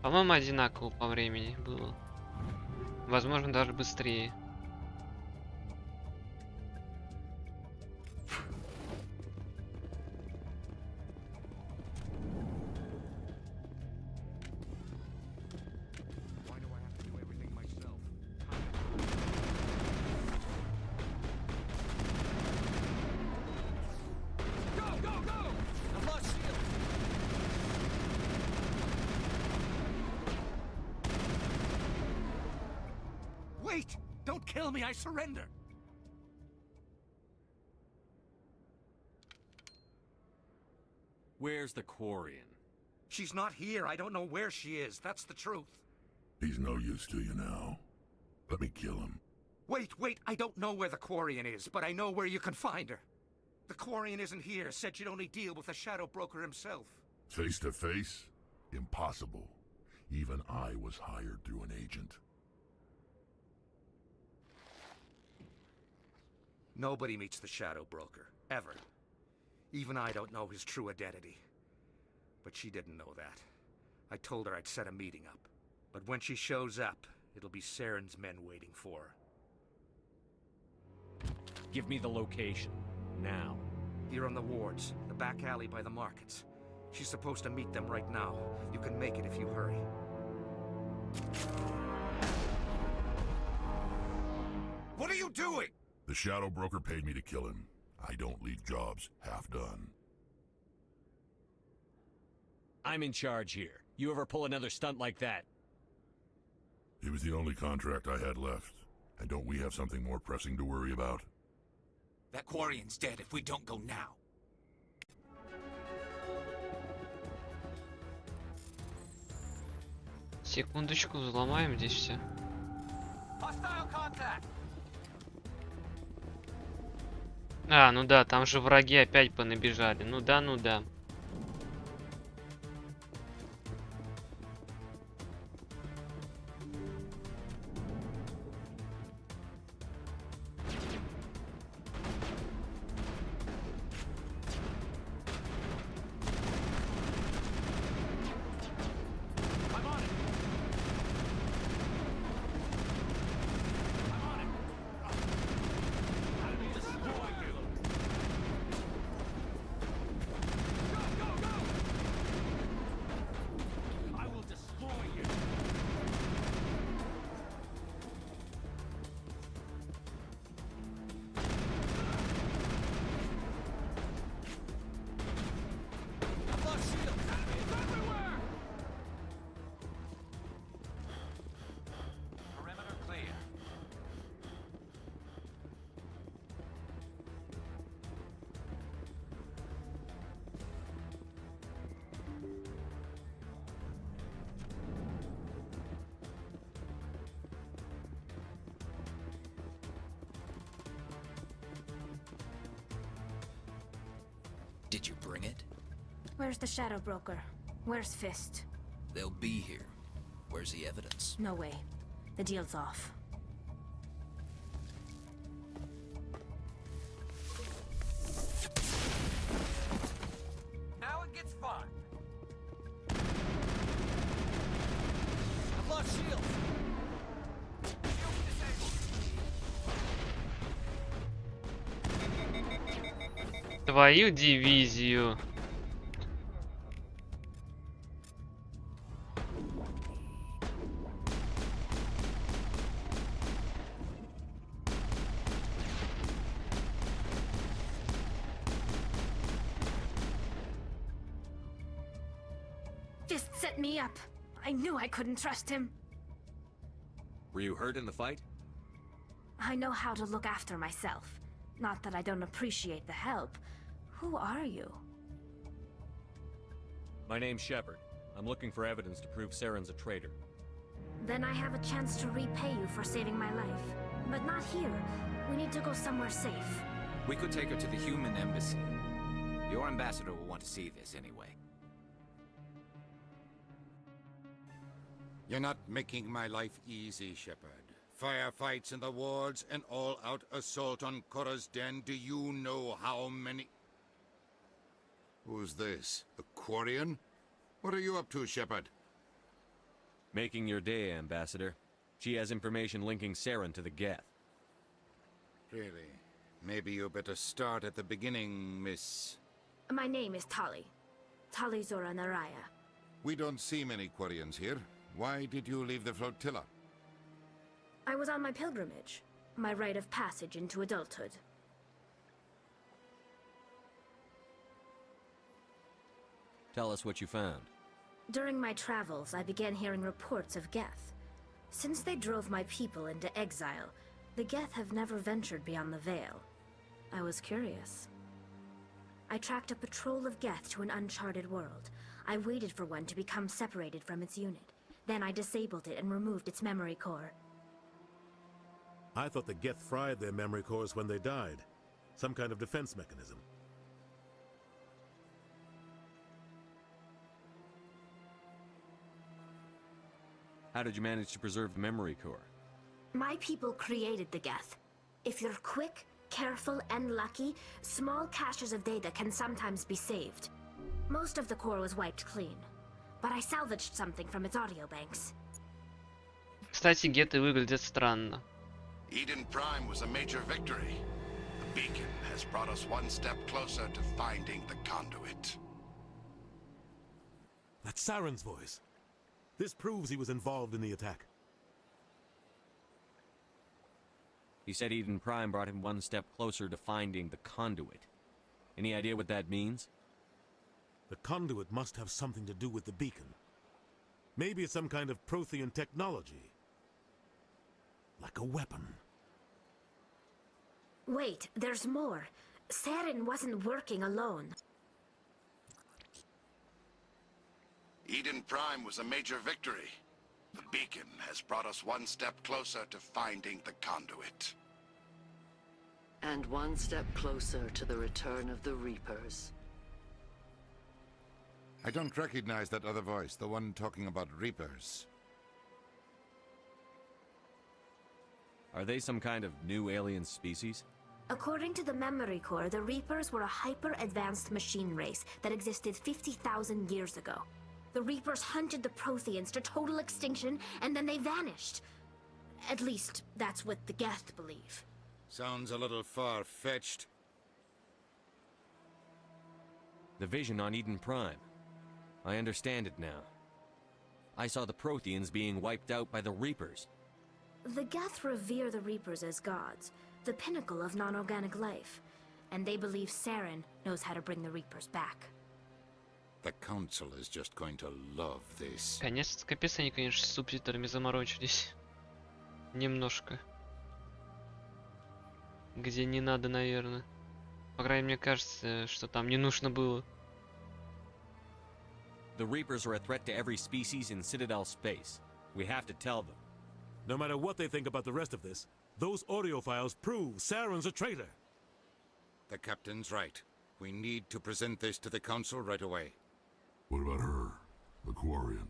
По-моему, одинаково по времени было. Возможно, даже быстрее. Wait! Don't kill me, I surrender! Where's the Quarian? She's not here. I don't know where she is. That's the truth. He's no use to you now. Let me kill him. Wait! I don't know where the Quarian is, but I know where you can find her. The Quarian isn't here. Said she'd only deal with the Shadow Broker himself. Face to face? Impossible. Even I was hired through an agent. Nobody meets the Shadow Broker, ever. Even I don't know his true identity. But she didn't know that. I told her I'd set a meeting up. But when she shows up, it'll be Saren's men waiting for her. Give me the location. Now. Here on the wards, the back alley by the markets. She's supposed to meet them right now. You can make it if you hurry. What are you doing? The Shadow Broker paid me to kill him. I don't leave jobs half done. I'm in charge here. You ever pull another stunt like that? It was the only contract I had left. And don't we have something more pressing to worry about? That Quarian's dead if we don't go now. Секундочку, взломаем здесь все. А, ну да, там же враги опять понабежали. Ну да, ну да. Did you bring it? Where's the Shadow Broker? Where's Fist? They'll be here. Where's the evidence? No way. The deal's off. Now it gets fun. I've lost shields. Твою дивизию. Fist set me up. I knew I couldn't trust him. Were you hurt in the fight? I know how to look after myself. Not that I don't appreciate the help. Who are you? My name's Shepard. I'm looking for evidence to prove Saren's a traitor. Then I have a chance to repay you for saving my life. But not here. We need to go somewhere safe. We could take her to the human embassy. Your ambassador will want to see this anyway. You're not making my life easy, Shepard. Firefights in the wards, an all-out assault on Korra's den. Do you know how many... Who's this? A Quarian? What are you up to, Shepard? Making your day, Ambassador. She has information linking Saren to the Geth. Really? Maybe you better start at the beginning, Miss... My name is Tali. Tali Zora Naraya. We don't see many Quarians here. Why did you leave the flotilla? I was on my pilgrimage. My rite of passage into adulthood. Tell us what you found. During my travels, I began hearing reports of Geth. Since they drove my people into exile, the Geth have never ventured beyond the Veil. I was curious. I tracked a patrol of Geth to an uncharted world. I waited for one to become separated from its unit. Then I disabled it and removed its memory core. I thought the Geth fried their memory cores when they died. Some kind of defense mechanism. How did you manage to preserve the memory core? My people created the Geth. If you're quick, careful, and lucky, small caches of data can sometimes be saved. Most of the core was wiped clean, but I salvaged something from its audio banks. Кстати, геты выглядят странно. Eden Prime was a major victory. The beacon has brought us one step closer to finding the conduit. That's Saren's voice. This proves he was involved in the attack. He said Eden Prime brought him one step closer to finding the conduit. Any idea what that means? The conduit must have something to do with the beacon. Maybe it's some kind of Prothean technology. Like a weapon. Wait, there's more. Saren wasn't working alone. Eden Prime was a major victory. The beacon has brought us one step closer to finding the conduit. And one step closer to the return of the Reapers. I don't recognize that other voice, the one talking about Reapers. Are they some kind of new alien species? According to the memory core, the Reapers were a hyper-advanced machine race that existed 50,000 years ago. The Reapers hunted the Protheans to total extinction, and then they vanished. At least, that's what the Geth believe. Sounds a little far-fetched. The vision on Eden Prime. I understand it now. I saw the Protheans being wiped out by the Reapers. The Geth revere the Reapers as gods, the pinnacle of non-organic life. And they believe Saren knows how to bring the Reapers back. The Council is just going to love this. Конечно, капец, они, конечно, с субтитрами заморочились. Немножко. Где не надо, наверное. По крайней мере, кажется, что там не нужно было. The Reapers are a threat to every species in Citadel space. We have to tell them. No matter what they think about the rest of this, those audio files prove Saren's a traitor. The captain's right. We need to present this to the council right away. What about her? The Quarian?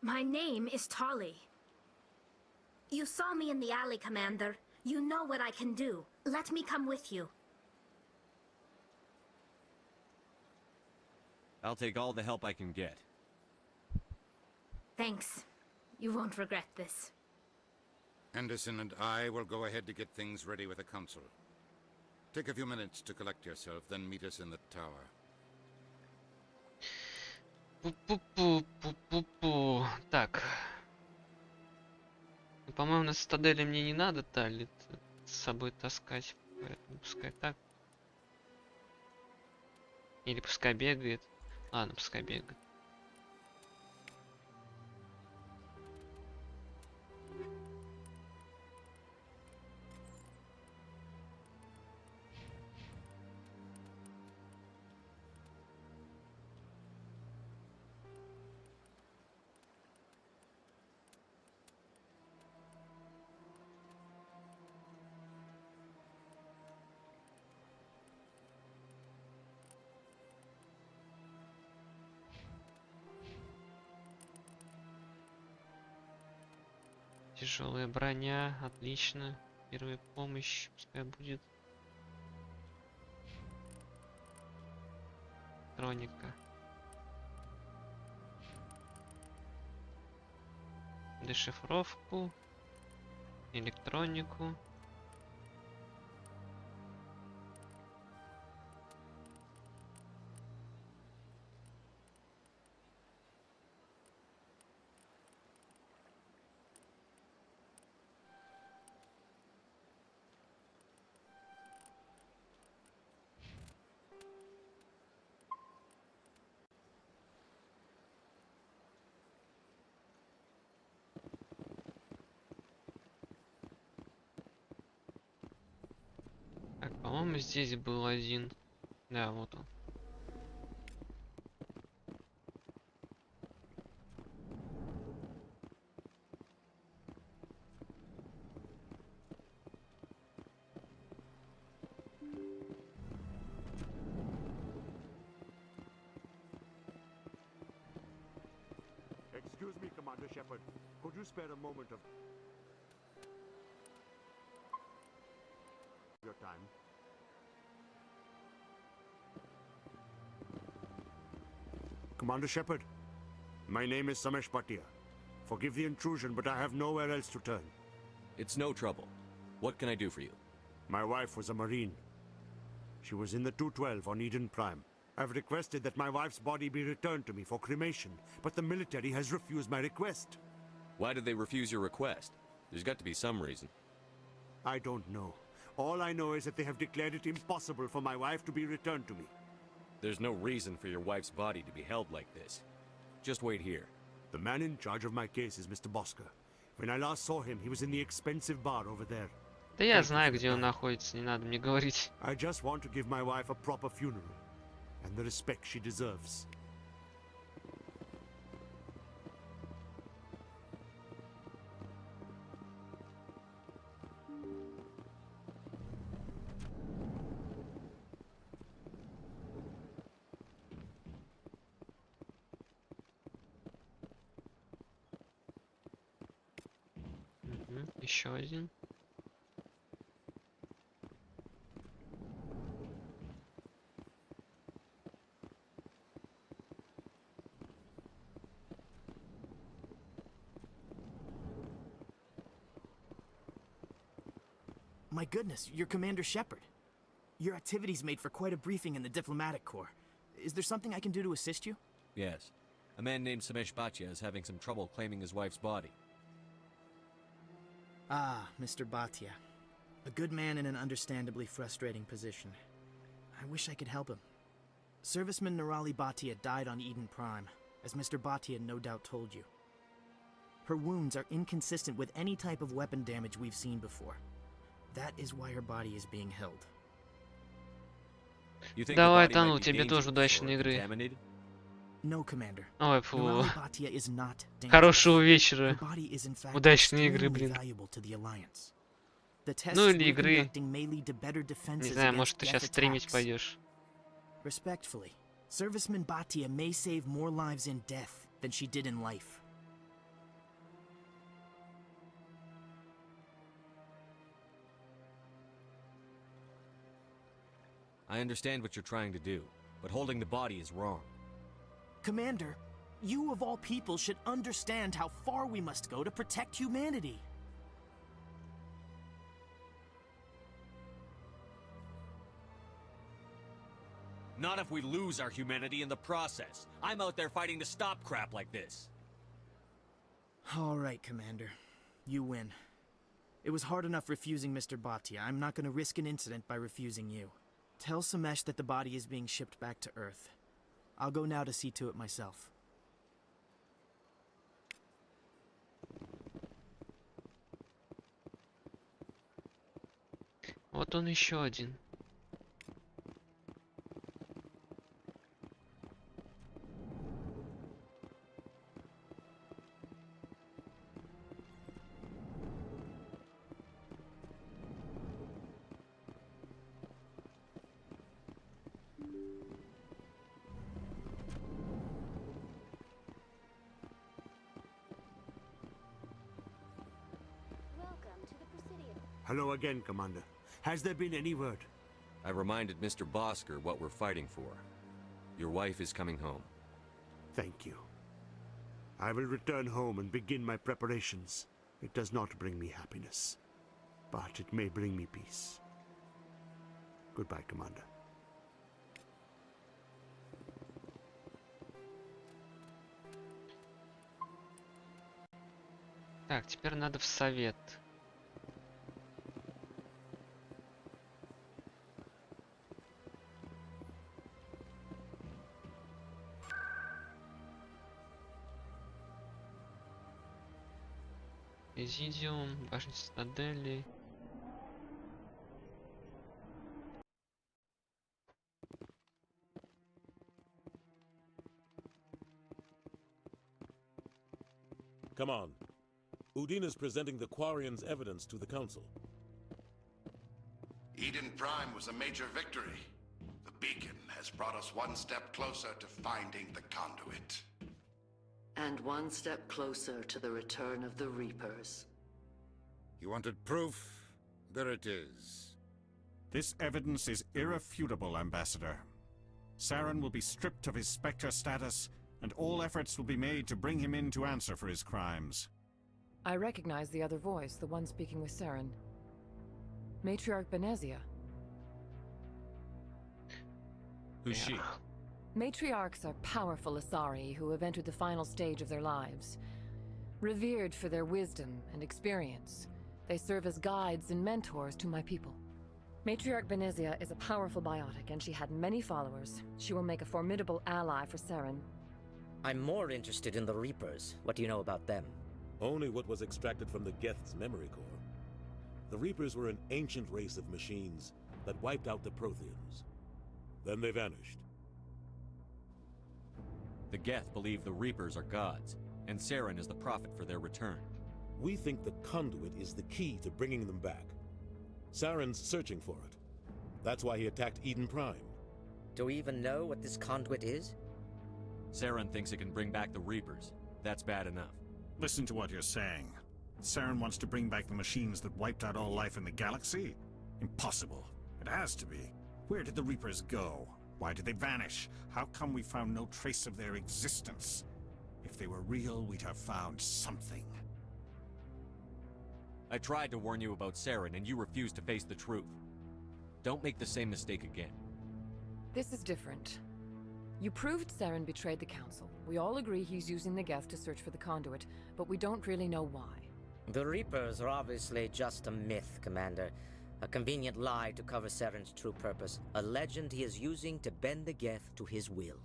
My name is Tolly. You saw me in the alley, Commander. You know what I can do. Let me come with you. I'll take all the help I can get. Thanks. You won't regret this. Anderson and I will go ahead to get things ready with the council. Take a few minutes to collect yourself, then meet us in the tower. Пу-пу-пу-пу-пу-пу. Так. По-моему, на цитадели мне не надо талит с собой таскать. Поэтому пускай так. Или пускай бегает. Ладно, пускай бегает. Тяжелая броня, отлично. Первая помощь, пускай будет. Электроника. Дешифровку. Электронику. Так, по-моему, здесь был один. Да, вот он. Excuse me, Commander Shepard. Could you spare a moment of your time? Commander Shepard, my name is Samesh Bhatia. Forgive the intrusion, but I have nowhere else to turn. It's no trouble. What can I do for you? My wife was a Marine. She was in the 212 on Eden Prime. I've requested that my wife's body be returned to me for cremation, but the military has refused my request. Why did they refuse your request? There's got to be some reason. I don't know. All I know is that they have declared it impossible for my wife to be returned to me. There's no reason for your wife's body to be held like this. Just wait here. The man in charge of my case is Mr. Bosker. When I last saw him, he was in the expensive bar over there. Да я знаю, где он находится, не надо мне говорить. I just want to give my wife a proper funeral and the respect she deserves. Еще один. My goodness, you're Commander Shepard. Your activities made for quite a briefing in the diplomatic corps. Is there something I can do to assist you? Yes. A man named Samesh Bhatia is having some trouble claiming his wife's body. Ah, Mr. Bhatia. A good man in an understandably frustrating position. I wish I could help him. Serviceman Nirali Bhatia died on Eden Prime, as Mr. Bhatia no doubt told you. Her wounds are inconsistent with any type of weapon damage we've seen before. That is why her body is being held. Давай, Танул, тебе тоже удачной игры. No, Commander. Ой, фу. Nirali Bhatia is not dangerous. Хорошего вечера. Her body is in fact Удачной игры, extremely блин. valuable to the Alliance. The tests Ну или we're игры. conducting may lead to better Не defenses знаю, against может ты Geth сейчас стримить attacks. пойдешь. Respectfully, Serviceman Bhatia may save more lives in death than she did in life. I understand what you're trying to do, but holding the body is wrong. Commander, you of all people should understand how far we must go to protect humanity. Not if we lose our humanity in the process. I'm out there fighting to stop crap like this. All right, Commander. You win. It was hard enough refusing Mr. Bhatia. I'm not going to risk an incident by refusing you. Tell Samesh that the body is being shipped back to Earth. I'll go now to see to it myself. Вот он еще один. Hello again, Commander. Has there been any word? I reminded Mr. Bosker what we're fighting for. Your wife is coming home. Thank you. I will return home and begin my preparations. It does not bring me happiness, but it may bring me peace. Goodbye, Commander. Так, теперь надо в совет. Президиум, башня цитадели. Come on. Udine is presenting the Quarians' evidence to the Council. Eden Prime was a major victory. The beacon has brought us one step closer to finding the conduit. And one step closer to the return of the Reapers. You wanted proof? There it is. This evidence is irrefutable, Ambassador. Saren will be stripped of his Spectre status, and all efforts will be made to bring him in to answer for his crimes. I recognize the other voice, the one speaking with Saren. Matriarch Benezia. Who's she? Matriarchs are powerful Asari who have entered the final stage of their lives. Revered for their wisdom and experience, they serve as guides and mentors to my people. Matriarch Benezia is a powerful biotic, and she had many followers. She will make a formidable ally for Saren. I'm more interested in the Reapers. What do you know about them? Only what was extracted from the Geth's memory core. The Reapers were an ancient race of machines that wiped out the Protheans. Then they vanished. The Geth believe the Reapers are gods, and Saren is the prophet for their return. We think the conduit is the key to bringing them back. Saren's searching for it. That's why he attacked Eden Prime. Do we even know what this conduit is? Saren thinks it can bring back the Reapers. That's bad enough. Listen to what you're saying. Saren wants to bring back the machines that wiped out all life in the galaxy? Impossible. It has to be. Where did the Reapers go? Why did they vanish? How come we found no trace of their existence? If they were real, we'd have found something. I tried to warn you about Saren, and you refused to face the truth. Don't make the same mistake again. This is different. You proved Saren betrayed the Council. We all agree he's using the Geth to search for the conduit, but we don't really know why. The Reapers are obviously just a myth, Commander. A convenient lie to cover Saren's true purpose. A legend he is using to bend the Geth to his will.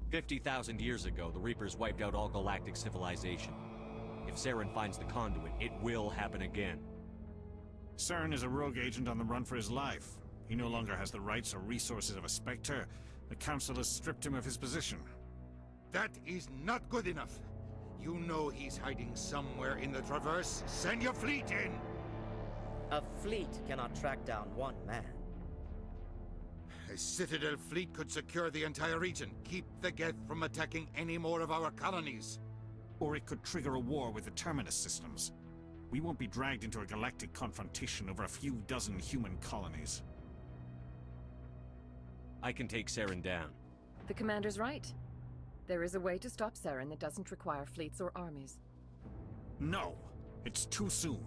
50,000 years ago, the Reapers wiped out all galactic civilization. If Saren finds the conduit, it will happen again. Saren is a rogue agent on the run for his life. He no longer has the rights or resources of a Spectre. The Council has stripped him of his position. That is not good enough. You know he's hiding somewhere in the Traverse. Send your fleet in! A fleet cannot track down one man. A Citadel fleet could secure the entire region, keep the Geth from attacking any more of our colonies. Or it could trigger a war with the Terminus systems. We won't be dragged into a galactic confrontation over a few dozen human colonies. I can take Saren down. The commander's right. There is a way to stop Saren that doesn't require fleets or armies. No! It's too soon.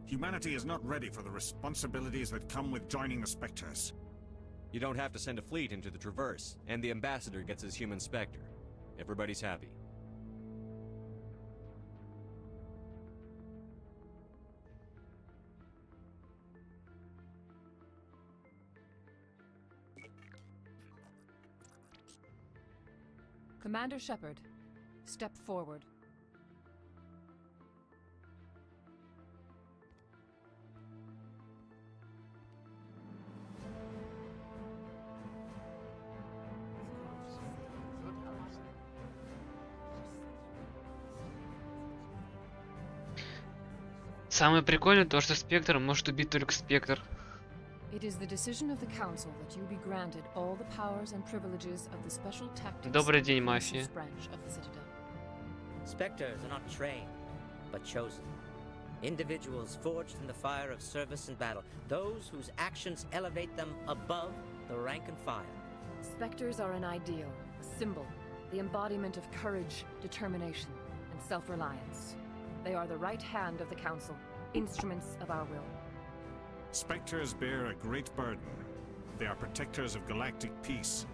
Humanity is not ready for the responsibilities that come with joining the Spectres. You don't have to send a fleet into the Traverse, and the ambassador gets his human Spectre. Everybody's happy. Commander Shepard, step forward. Самое прикольное то, что Спектр может убить только Спектр. It is the decision of the council that you be granted all the powers and privileges of the special tactics Добрый день, мафия. branch of the Citadel. Spectres are not trained, but chosen. Individuals forged in the fire of service and battle. Those whose actions elevate them above the rank and file. Spectres are an ideal, a symbol, the embodiment of courage, determination, and self-reliance. They are the right hand of the council, instruments of our will. Spectres bear a great burden. They are protectors of galactic peace,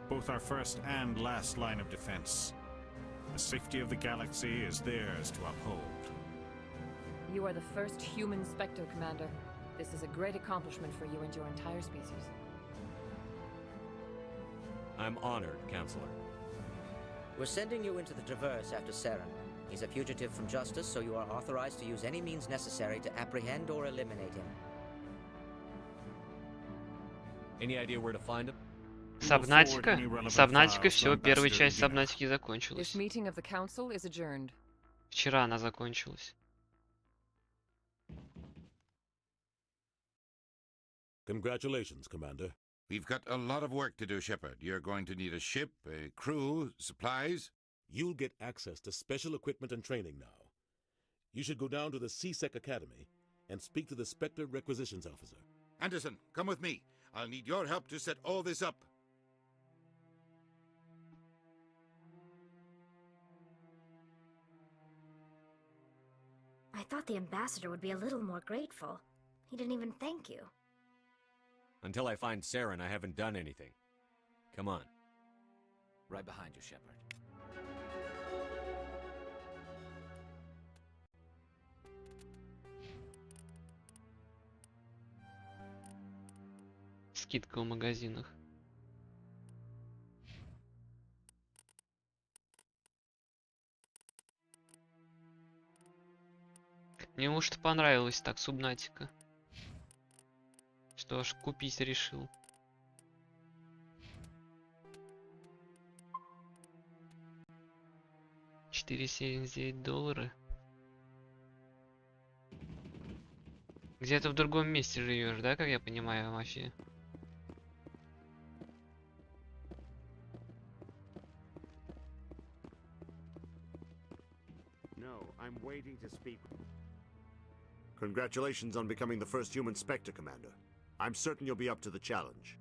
both our first and last line of defense. The safety of the galaxy is theirs to uphold. You are the first human Spectre, Commander. This is a great accomplishment for you and your entire species. I'm honored, Counselor. We're sending you into the Traverse after Saren. He's a fugitive from justice, so you are authorized to use any means necessary to apprehend or eliminate him. Any idea where to find him? Сабнатика? Сабнатика, все, первая часть Сабнатики закончилась. This meeting of the council is adjourned. Вчера она закончилась. Congratulations, Commander. We've got a lot of work to do, Shepard. You're going to need a ship, a crew, supplies. You'll get access to special equipment and training now. You should go down to the CSEC Academy and speak to the Spectre Requisitions Officer. Anderson, come with me. I'll need your help to set all this up. I thought the ambassador would be a little more grateful. He didn't even thank you. Until I find Saren, I haven't done anything. Come on. Right behind you, Shepard. Скидка в магазинах. Неужто понравилась так Субнатика, что аж купить решил. $4.79. Где-то в другом месте живешь, да, как я понимаю, мафия? No, I'm waiting to speak. Congratulations on becoming the first human Spectre, Commander. I'm certain you'll be up to the challenge.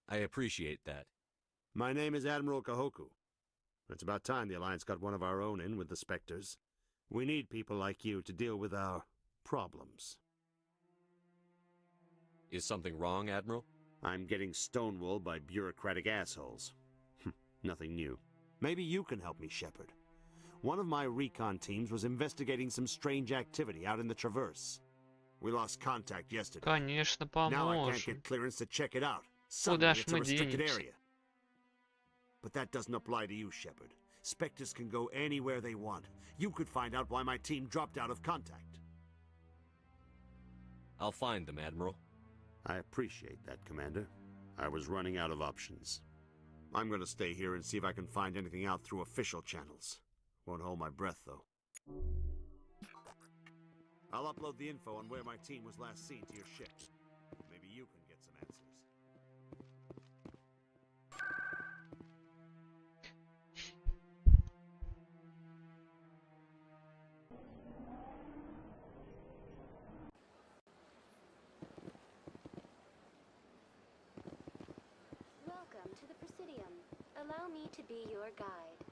I appreciate that. My name is Admiral Kahoku. It's about time the Alliance got one of our own in with the Spectres. We need people like you to deal with our problems. Is something wrong, Admiral? I'm getting stonewalled by bureaucratic assholes. Nothing new. Maybe you can help me, Shepard. One of my recon teams was investigating some strange activity out in the Traverse. We lost contact yesterday. Конечно, Now I can't поможем. get clearance to check it out. Suddenly Куда ж it's a мы restricted денемся? area. But that doesn't apply to you, Shepard. Spectres can go anywhere they want. You could find out why my team dropped out of contact. I'll find them, Admiral. I appreciate that, Commander. I was running out of options. I'm gonna stay here and see if I can find anything out through official channels. Won't hold my breath, though. I'll upload the info on where my team was last seen to your ship. Maybe you can get some answers. Welcome to the Presidium. Allow me to be your guide.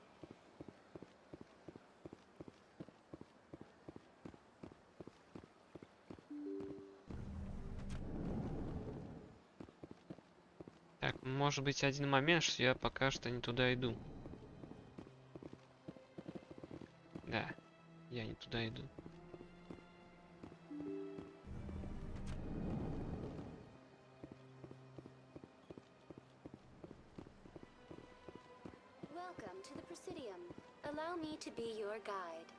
Так, может быть один момент, что я пока что не туда иду. Да, я не туда иду. Welcome to the Presidium. Allow me to be your guide.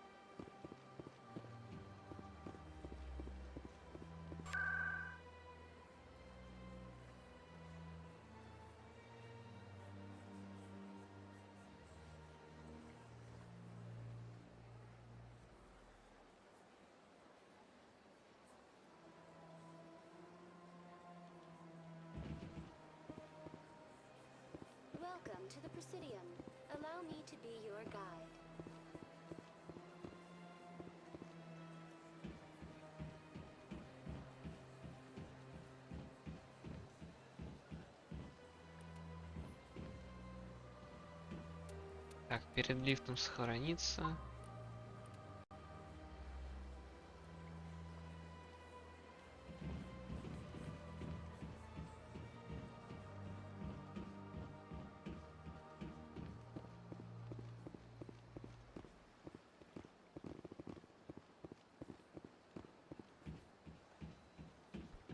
Welcome to the Presidium. Allow me to be your guide. Так, перед лифтом сохраниться.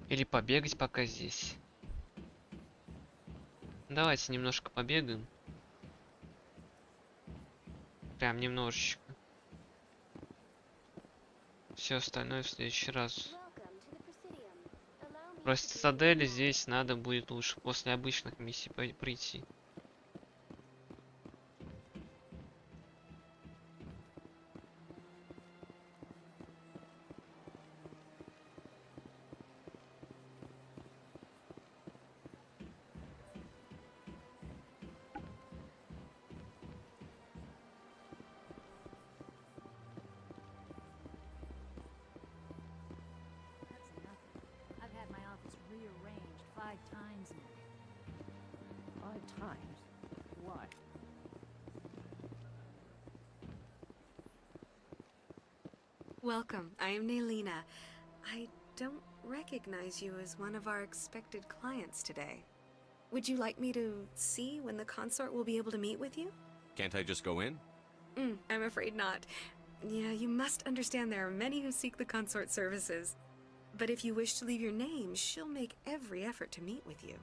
Или побегать пока здесь. Давайте немножко побегаем. Прям немножечко. Все остальное в следующий раз. Просто цитадели здесь надо будет лучше после обычных миссий прийти. I've had my office rearranged 5 times now. 5 times? Why? Welcome. I am Naylina. I don't recognize you as one of our expected clients today. Would you like me to see when the consort will be able to meet with you? Can't I just go in? I'm afraid not. Yeah, you must understand there are many who seek the consort services. But if you wish to leave your name, she'll make every effort to meet with you.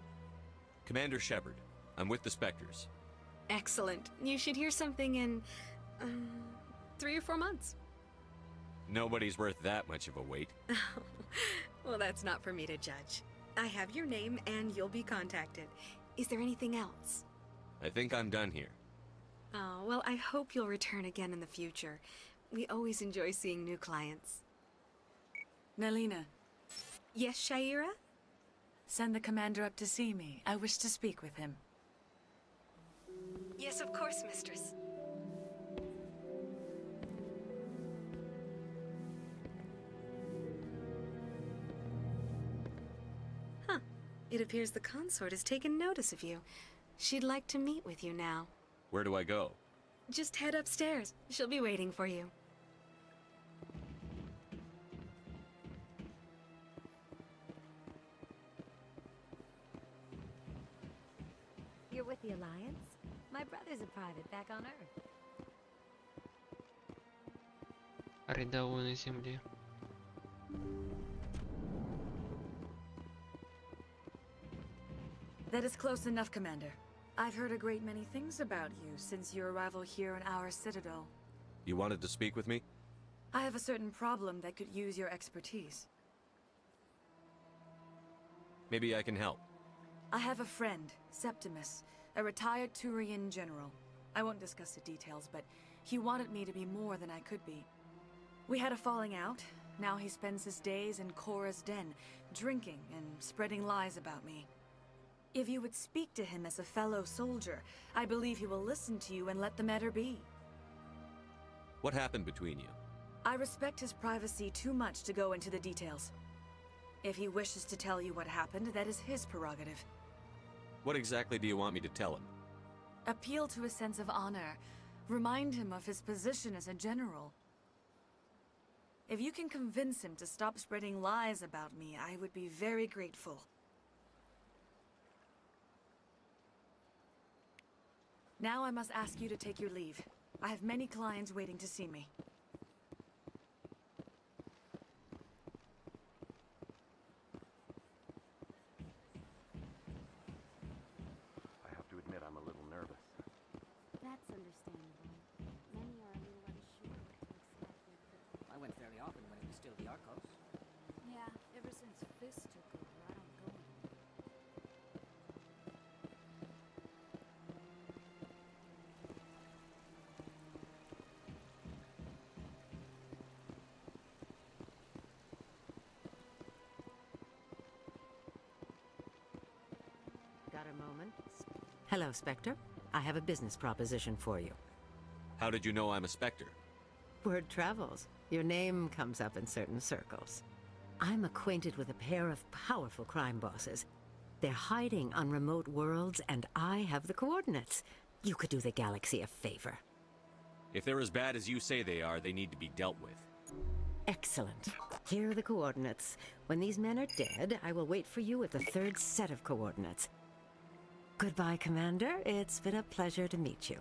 Commander Shepard. I'm with the Spectres. Excellent. You should hear something in 3 or 4 months. Nobody's worth that much of a wait. Well, that's not for me to judge. I have your name and you'll be contacted. Is there anything else? I think I'm done here. Oh, well, I hope you'll return again in the future. We always enjoy seeing new clients. Naylina. Yes, Shaira? Send the commander up to see me. I wish to speak with him. Yes, of course, mistress. Huh. It appears the consort has taken notice of you. She'd like to meet with you now. Where do I go? Just head upstairs. She'll be waiting for you. You're with the Alliance? My brother's a private back on Earth. Рядовой на земле. That is close enough, Commander. I've heard a great many things about you since your arrival here in our citadel. You wanted to speak with me? I have a certain problem that could use your expertise. Maybe I can help. I have a friend, Septimus, a retired Turian general. I won't discuss the details, but he wanted me to be more than I could be. We had a falling out. Now he spends his days in Korra's den, drinking and spreading lies about me. If you would speak to him as a fellow soldier, I believe he will listen to you and let the matter be. What happened between you? I respect his privacy too much to go into the details. If he wishes to tell you what happened, that is his prerogative. What exactly do you want me to tell him? Appeal to his sense of honor. Remind him of his position as a general. If you can convince him to stop spreading lies about me, I would be very grateful. Now I must ask you to take your leave. I have many clients waiting to see me. I have to admit I'm a little nervous. That's understandable. Many are a little unsure what to expect. I went fairly often when it was still the Arcos. Yeah, ever since Fist took over, I don't go anymore. Got a moment? Hello, Spectre. I have a business proposition for you. How did you know I'm a Spectre? Word travels. Your name comes up in certain circles. I'm acquainted with a pair of powerful crime bosses. They're hiding on remote worlds, and I have the coordinates. You could do the galaxy a favor. If they're as bad as you say they are, they need to be dealt with. Excellent. Here are the coordinates. When these men are dead, I will wait for you at the third set of coordinates. Goodbye, Commander. It's been a pleasure to meet you.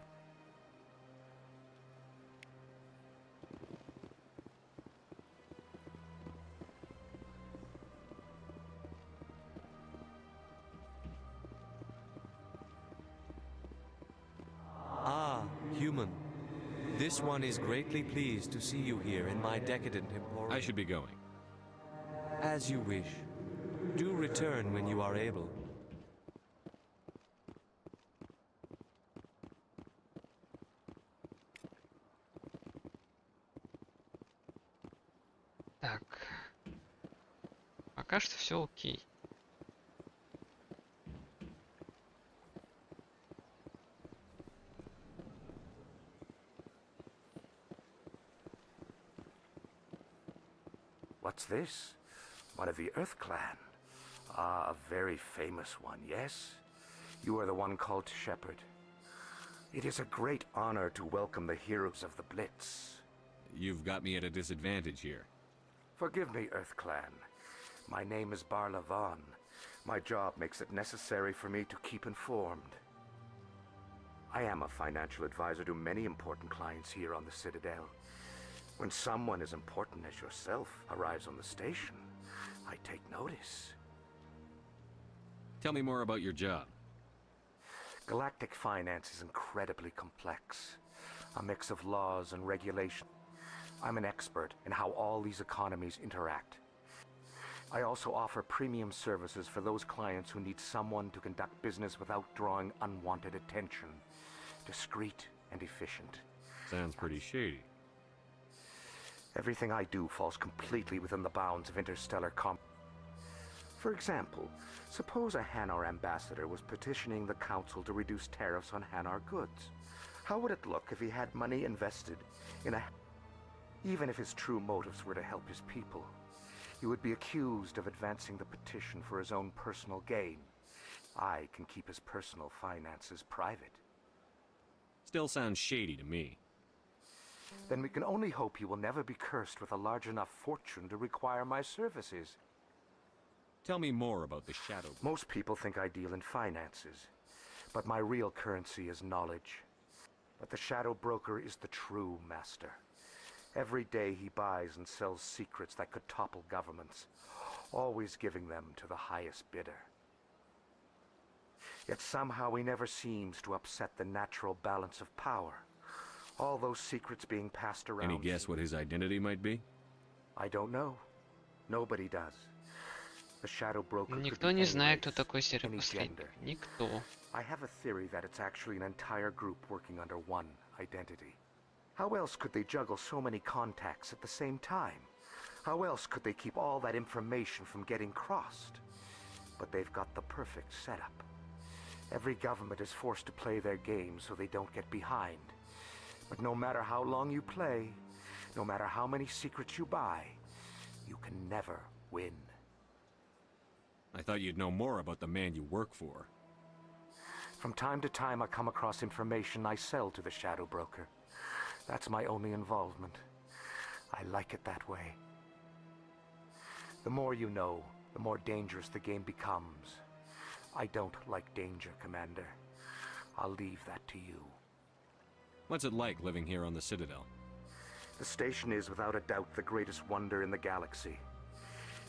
Ah, human. This one is greatly pleased to see you here in my decadent emporium. I should be going. As you wish. Do return when you are able. Так. Пока что все окей. What's this? One of the Earth Clan. Ah, a very famous one, yes? You are the one called Shepherd. It is a great honor to welcome the heroes of the Blitz. You've got me at a disadvantage here. Forgive me, Earth Clan. My name is Barla Vaughn. My job makes it necessary for me to keep informed. I am a financial advisor to many important clients here on the Citadel. When someone as important as yourself arrives on the station, I take notice. Tell me more about your job. Galactic finance is incredibly complex. A mix of laws and regulation. I'm an expert in how all these economies interact. I also offer premium services for those clients who need someone to conduct business without drawing unwanted attention. Discreet and efficient. Sounds pretty shady. Everything I do falls completely within the bounds of interstellar For example, suppose a Hanar ambassador was petitioning the Council to reduce tariffs on Hanar goods. How would it look if he had money invested in a... Even if his true motives were to help his people, he would be accused of advancing the petition for his own personal gain. I can keep his personal finances private. Still sounds shady to me. Then we can only hope you will never be cursed with a large enough fortune to require my services. Tell me more about the Shadow. Most people think I deal in finances, but my real currency is knowledge. But the Shadow Broker is the true master. Every day he buys and sells secrets that could topple governments, always giving them to the highest bidder. Yet somehow he never seems to upset the natural balance of power. All those secrets being passed around. Any guess what his identity might be? I don't know. Nobody does. The shadow broker could Никто be не any знает, кто race, такой any серый-посредник. gender. Никто. I have a theory that it's actually an entire group working under one identity. How else could they juggle so many contacts at the same time? How else could they keep all that information from getting crossed? But they've got the perfect setup. Every government is forced to play their game so they don't get behind. But no matter how long you play, no matter how many secrets you buy, you can never win. I thought you'd know more about the man you work for. From time to time I come across information I sell to the shadow broker. That's my only involvement. I like it that way. The more you know, the more dangerous the game becomes. I don't like danger, Commander. I'll leave that to you. What's it like living here on the Citadel? The station is without a doubt the greatest wonder in the galaxy.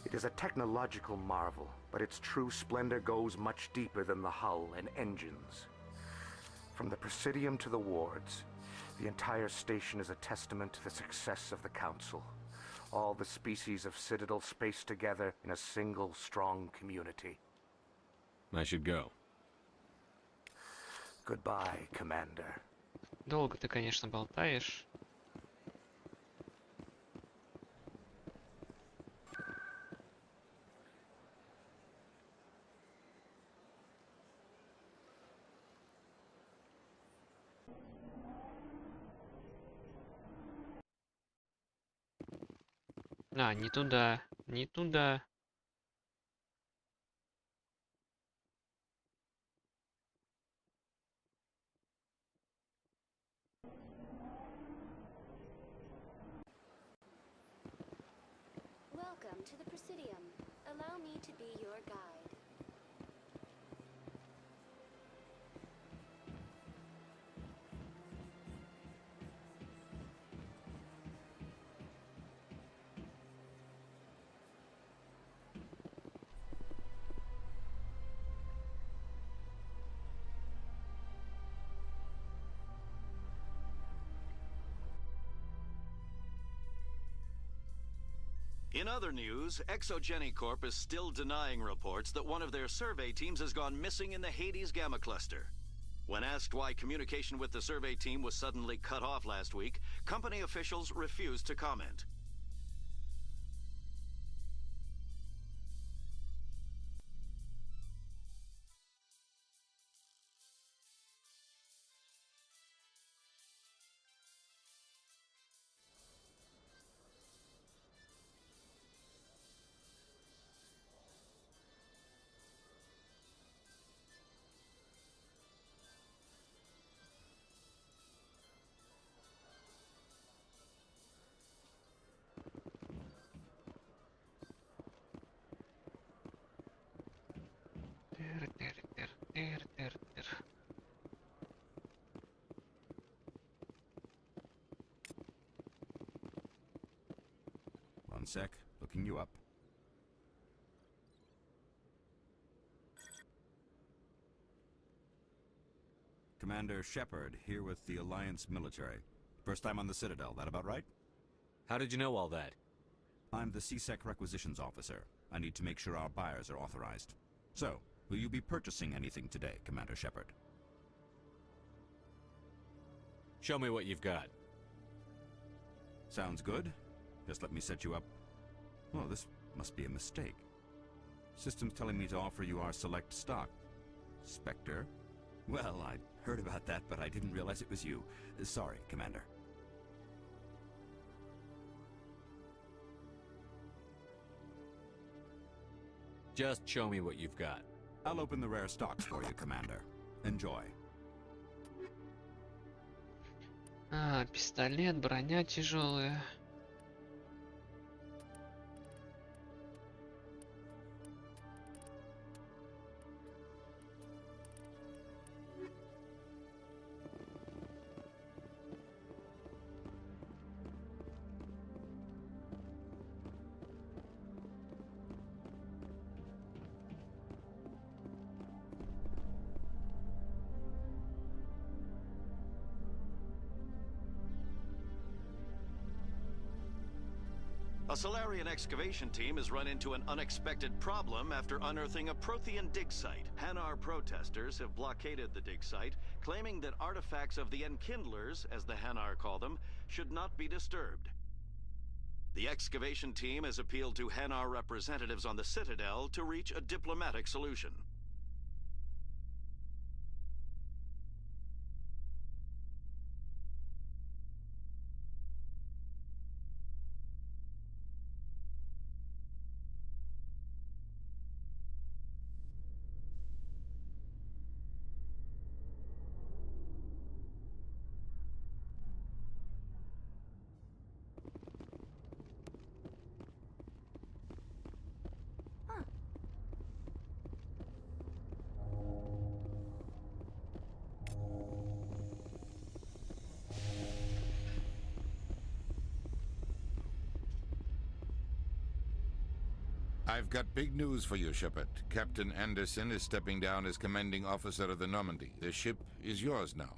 It is a technological marvel, but its true splendor goes much deeper than the hull and engines. From the Presidium to the wards, the entire station is a testament to the success of the Council. All the species of Citadel spaced together in a single strong community. I should go. Goodbye, Commander. Долго ты, конечно, болтаешь. А, не туда, не туда. Welcome to the Presidium. Allow me to be your guide. In other news, Exogeny Corp is still denying reports that one of their survey teams has gone missing in the Hades Gamma Cluster. When asked why communication with the survey team was suddenly cut off last week, company officials refused to comment. One sec, looking you up. Commander Shepard, here with the Alliance military. First time on the Citadel, that about right? How did you know all that? I'm the CSEC requisitions officer. I need to make sure our buyers are authorized. So, will you be purchasing anything today, Commander Shepard? Show me what you've got. Sounds good. Just let me set you up. Oh, this must be a mistake. System's telling me to offer you our select stock. Spectre? Well, I heard about that, but I didn't realize it was you. Sorry, Commander. Just show me what you've got. I'll open the rare stock for you, Commander. Enjoy. А, пистолет, броня тяжелая. A Solarian excavation team has run into an unexpected problem after unearthing a Prothean dig site. Hanar protesters have blockaded the dig site, claiming that artifacts of the Enkindlers, as the Hanar call them, should not be disturbed. The excavation team has appealed to Hanar representatives on the Citadel to reach a diplomatic solution. I've got big news for you, Shepard. Captain Anderson is stepping down as commanding officer of the Normandy. The ship is yours now.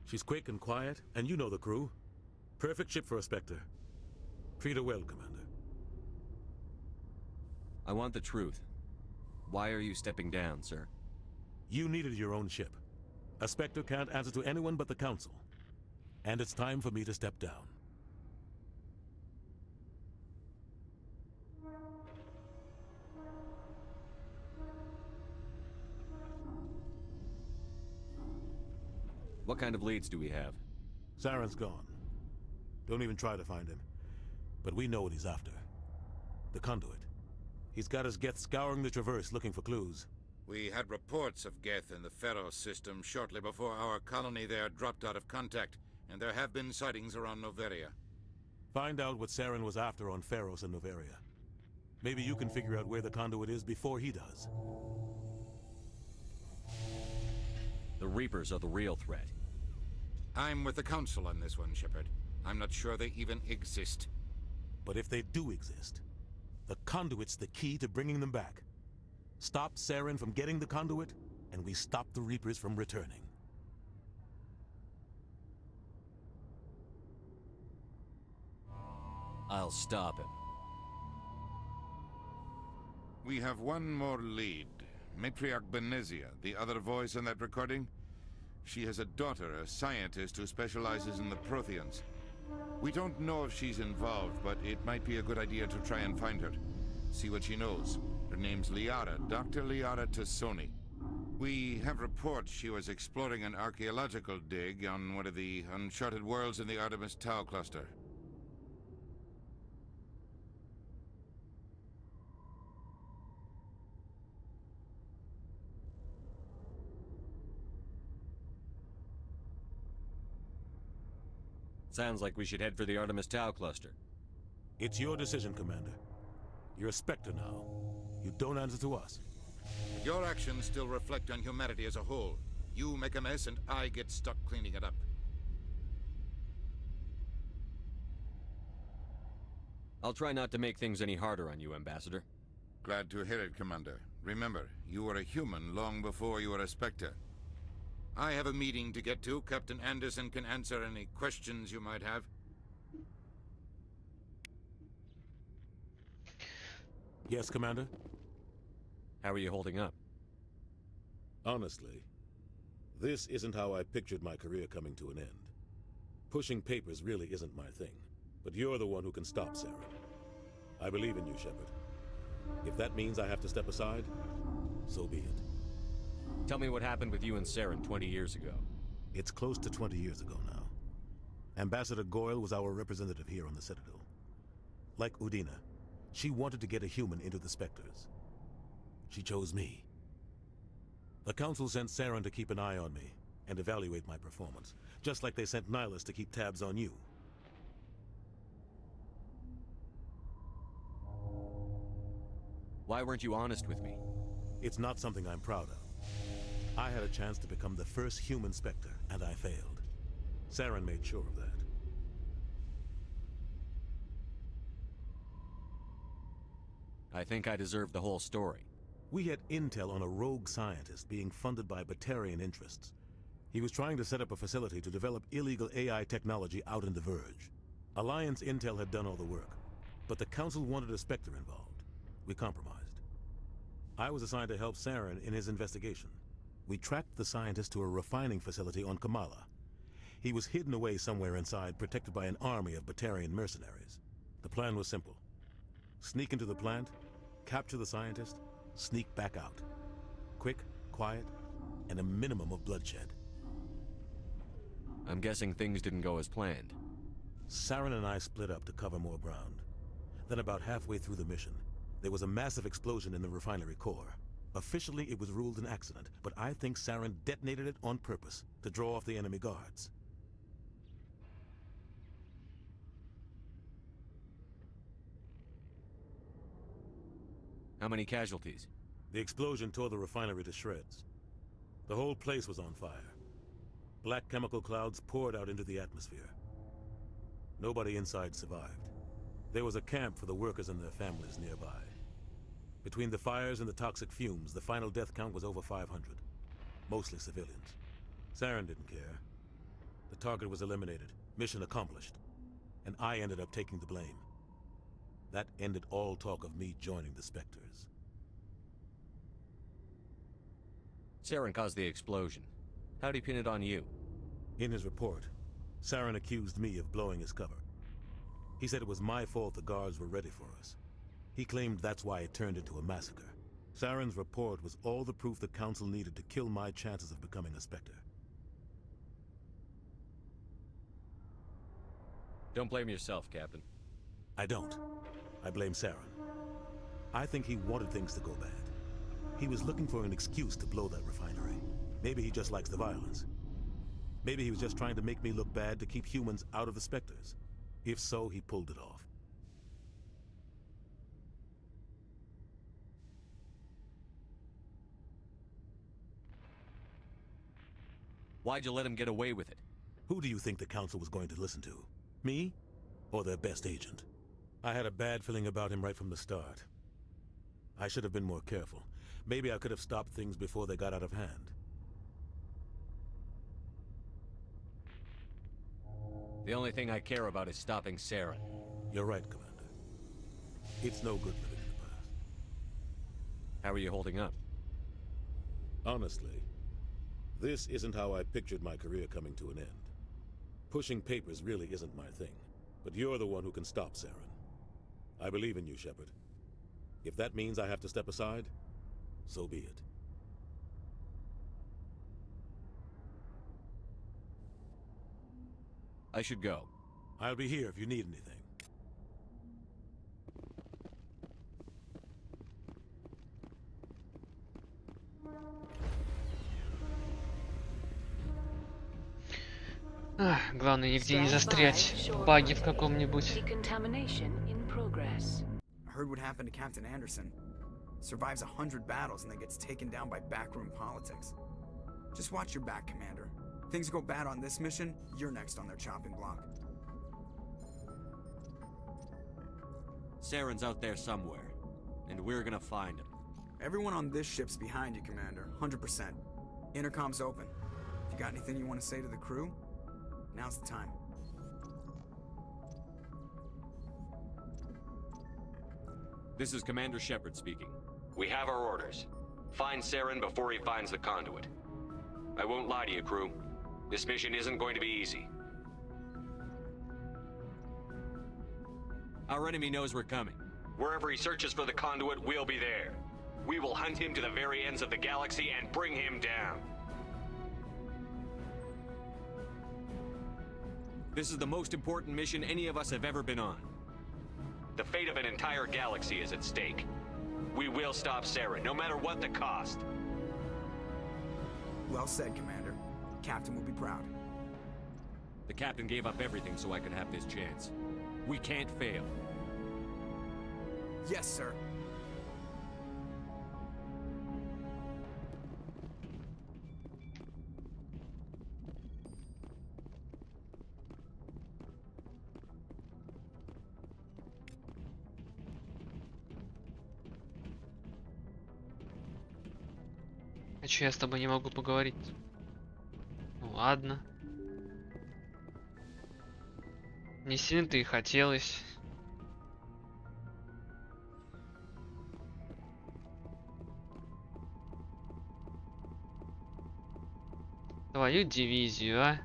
She's quick and quiet, and you know the crew. Perfect ship for a Spectre. Treat her well, Commander. I want the truth. Why are you stepping down, sir? You needed your own ship. A Spectre can't answer to anyone but the Council. And it's time for me to step down. What kind of leads do we have? Saren's gone. Don't even try to find him. But we know what he's after. The conduit. He's got his Geth scouring the Traverse looking for clues. We had reports of Geth in the Pharaoh system shortly before our colony there dropped out of contact, and there have been sightings around Noveria. Find out what Saren was after on Pharos and Noveria. Maybe you can figure out where the conduit is before he does. The Reapers are the real threat. I'm with the Council on this one, Shepard. I'm not sure they even exist. But if they do exist, the conduit's the key to bringing them back. Stop Saren from getting the conduit, and we stop the Reapers from returning. I'll stop him. We have one more lead. Matriarch Benezia, the other voice in that recording. She has a daughter, a scientist who specializes in the Protheans. We don't know if she's involved, but it might be a good idea to try and find her. See what she knows. Her name's Liara, Dr. Liara Tassoni. We have reports she was exploring an archaeological dig on one of the uncharted worlds in the Artemis Tau cluster. Sounds like we should head for the Artemis Tau cluster. It's your decision, Commander. You're a Spectre now. You don't answer to us. Your actions still reflect on humanity as a whole. You make a mess and I get stuck cleaning it up. I'll try not to make things any harder on you, Ambassador. Glad to hear it, Commander. Remember, you were a human long before you were a Spectre. I have a meeting to get to. Captain Anderson can answer any questions you might have. Yes, Commander? How are you holding up? Honestly, this isn't how I pictured my career coming to an end. Pushing papers really isn't my thing, but you're the one who can stop Saren. I believe in you, Shepard. If that means I have to step aside, so be it. Tell me what happened with you and Saren 20 years ago. It's close to 20 years ago now. Ambassador Goyle was our representative here on the Citadel. Like Udina, she wanted to get a human into the Spectres. She chose me. The Council sent Saren to keep an eye on me and evaluate my performance, just like they sent Nihilus to keep tabs on you. Why weren't you honest with me? It's not something I'm proud of. I had a chance to become the first human Spectre, and I failed. Saren made sure of that. I think I deserve the whole story. We had intel on a rogue scientist being funded by Batarian interests. He was trying to set up a facility to develop illegal AI technology out in the Verge. Alliance Intel had done all the work, but the Council wanted a Spectre involved. We compromised. I was assigned to help Saren in his investigation. We tracked the scientist to a refining facility on Kamala. He was hidden away somewhere inside, protected by an army of Batarian mercenaries. The plan was simple. Sneak into the plant, capture the scientist, sneak back out. Quick, quiet, and a minimum of bloodshed. I'm guessing things didn't go as planned. Saren and I split up to cover more ground. Then about halfway through the mission, there was a massive explosion in the refinery core. Officially, it was ruled an accident, but I think Saren detonated it on purpose to draw off the enemy guards. How many casualties? The explosion tore the refinery to shreds. The whole place was on fire. Black chemical clouds poured out into the atmosphere. Nobody inside survived. There was a camp for the workers and their families nearby. Between the fires and the toxic fumes, the final death count was over 500. Mostly civilians. Saren didn't care. The target was eliminated, mission accomplished. And I ended up taking the blame. That ended all talk of me joining the Spectres. Saren caused the explosion. How'd he pin it on you? In his report, Saren accused me of blowing his cover. He said it was my fault the guards were ready for us. He claimed that's why it turned into a massacre. Saren's report was all the proof the Council needed to kill my chances of becoming a Spectre. Don't blame yourself, Captain. I don't. I blame Saren. I think he wanted things to go bad. He was looking for an excuse to blow that refinery. Maybe he just likes the violence. Maybe he was just trying to make me look bad to keep humans out of the Spectres. If so, he pulled it off. Why'd you let him get away with it? Who do you think the Council was going to listen to? Me? Or their best agent? I had a bad feeling about him right from the start. I should have been more careful. Maybe I could have stopped things before they got out of hand. The only thing I care about is stopping Saren. You're right, Commander. It's no good living in the past. How are you holding up? Honestly, this isn't how I pictured my career coming to an end. Pushing papers really isn't my thing, but you're the one who can stop Saren. I believe in you, Shepard. If that means I have to step aside, so be it. I should go. I'll be here if you need anything. Главное, нигде не застрять. Баги в каком-нибудь. I heard what happened to Captain Anderson. Survives 100 battles and then gets taken down by backroom politics. Just watch your back, Commander. Things go bad on this mission, you're next on their chopping block. Saren's out there somewhere, and we're gonna find him. Everyone on this ship's behind you, Commander. 100%. Intercom's open. If you got anything you want to say to the crew, now's the time. This is Commander Shepard speaking. We have our orders. Find Saren before he finds the conduit. I won't lie to you, crew. This mission isn't going to be easy. Our enemy knows we're coming. Wherever he searches for the conduit, we'll be there. We will hunt him to the very ends of the galaxy and bring him down. This is the most important mission any of us have ever been on. The fate of an entire galaxy is at stake. We will stop Saren, no matter what the cost. Well said, Commander. Captain will be proud. The captain gave up everything so I could have this chance. We can't fail. Yes, sir. А чё я с тобой не могу поговорить? Ну ладно. Не сильно-то и хотелось. Твою дивизию, а?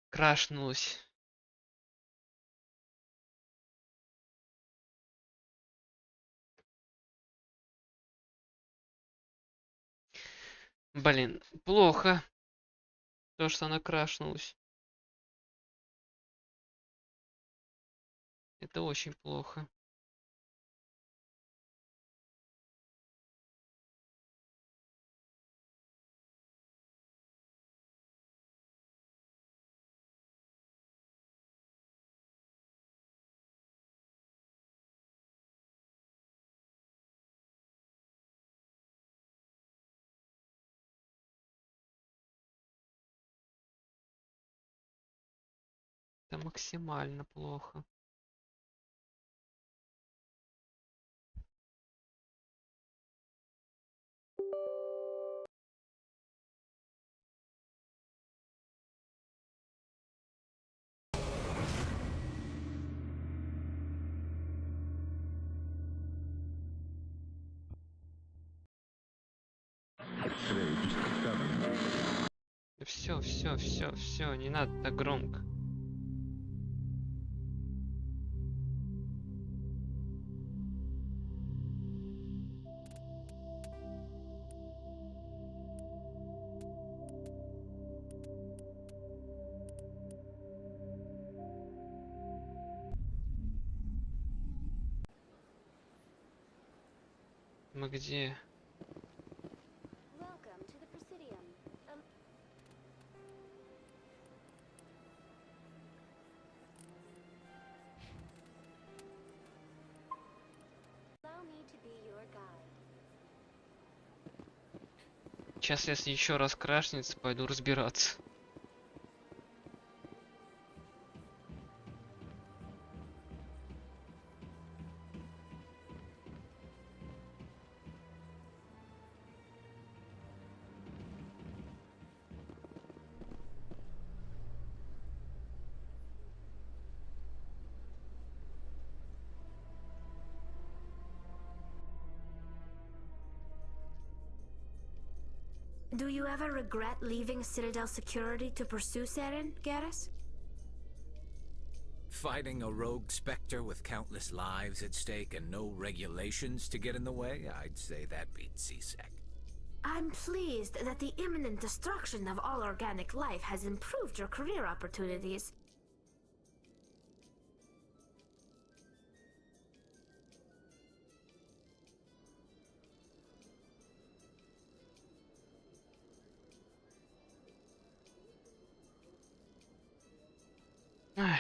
Крашнулась. Блин, плохо. То, что она крашнулась. Это очень плохо. Это максимально плохо. Все, не надо так громко. Мы где? Welcome to the Presidium. Allow me to be your guide. Сейчас, если еще раз крашнется, пойду разбираться. Do you ever regret leaving Citadel security to pursue Saren, Garrus? Fighting a rogue specter with countless lives at stake and no regulations to get in the way? I'd say that beats CSEC. I'm pleased that the imminent destruction of all organic life has improved your career opportunities. Ай.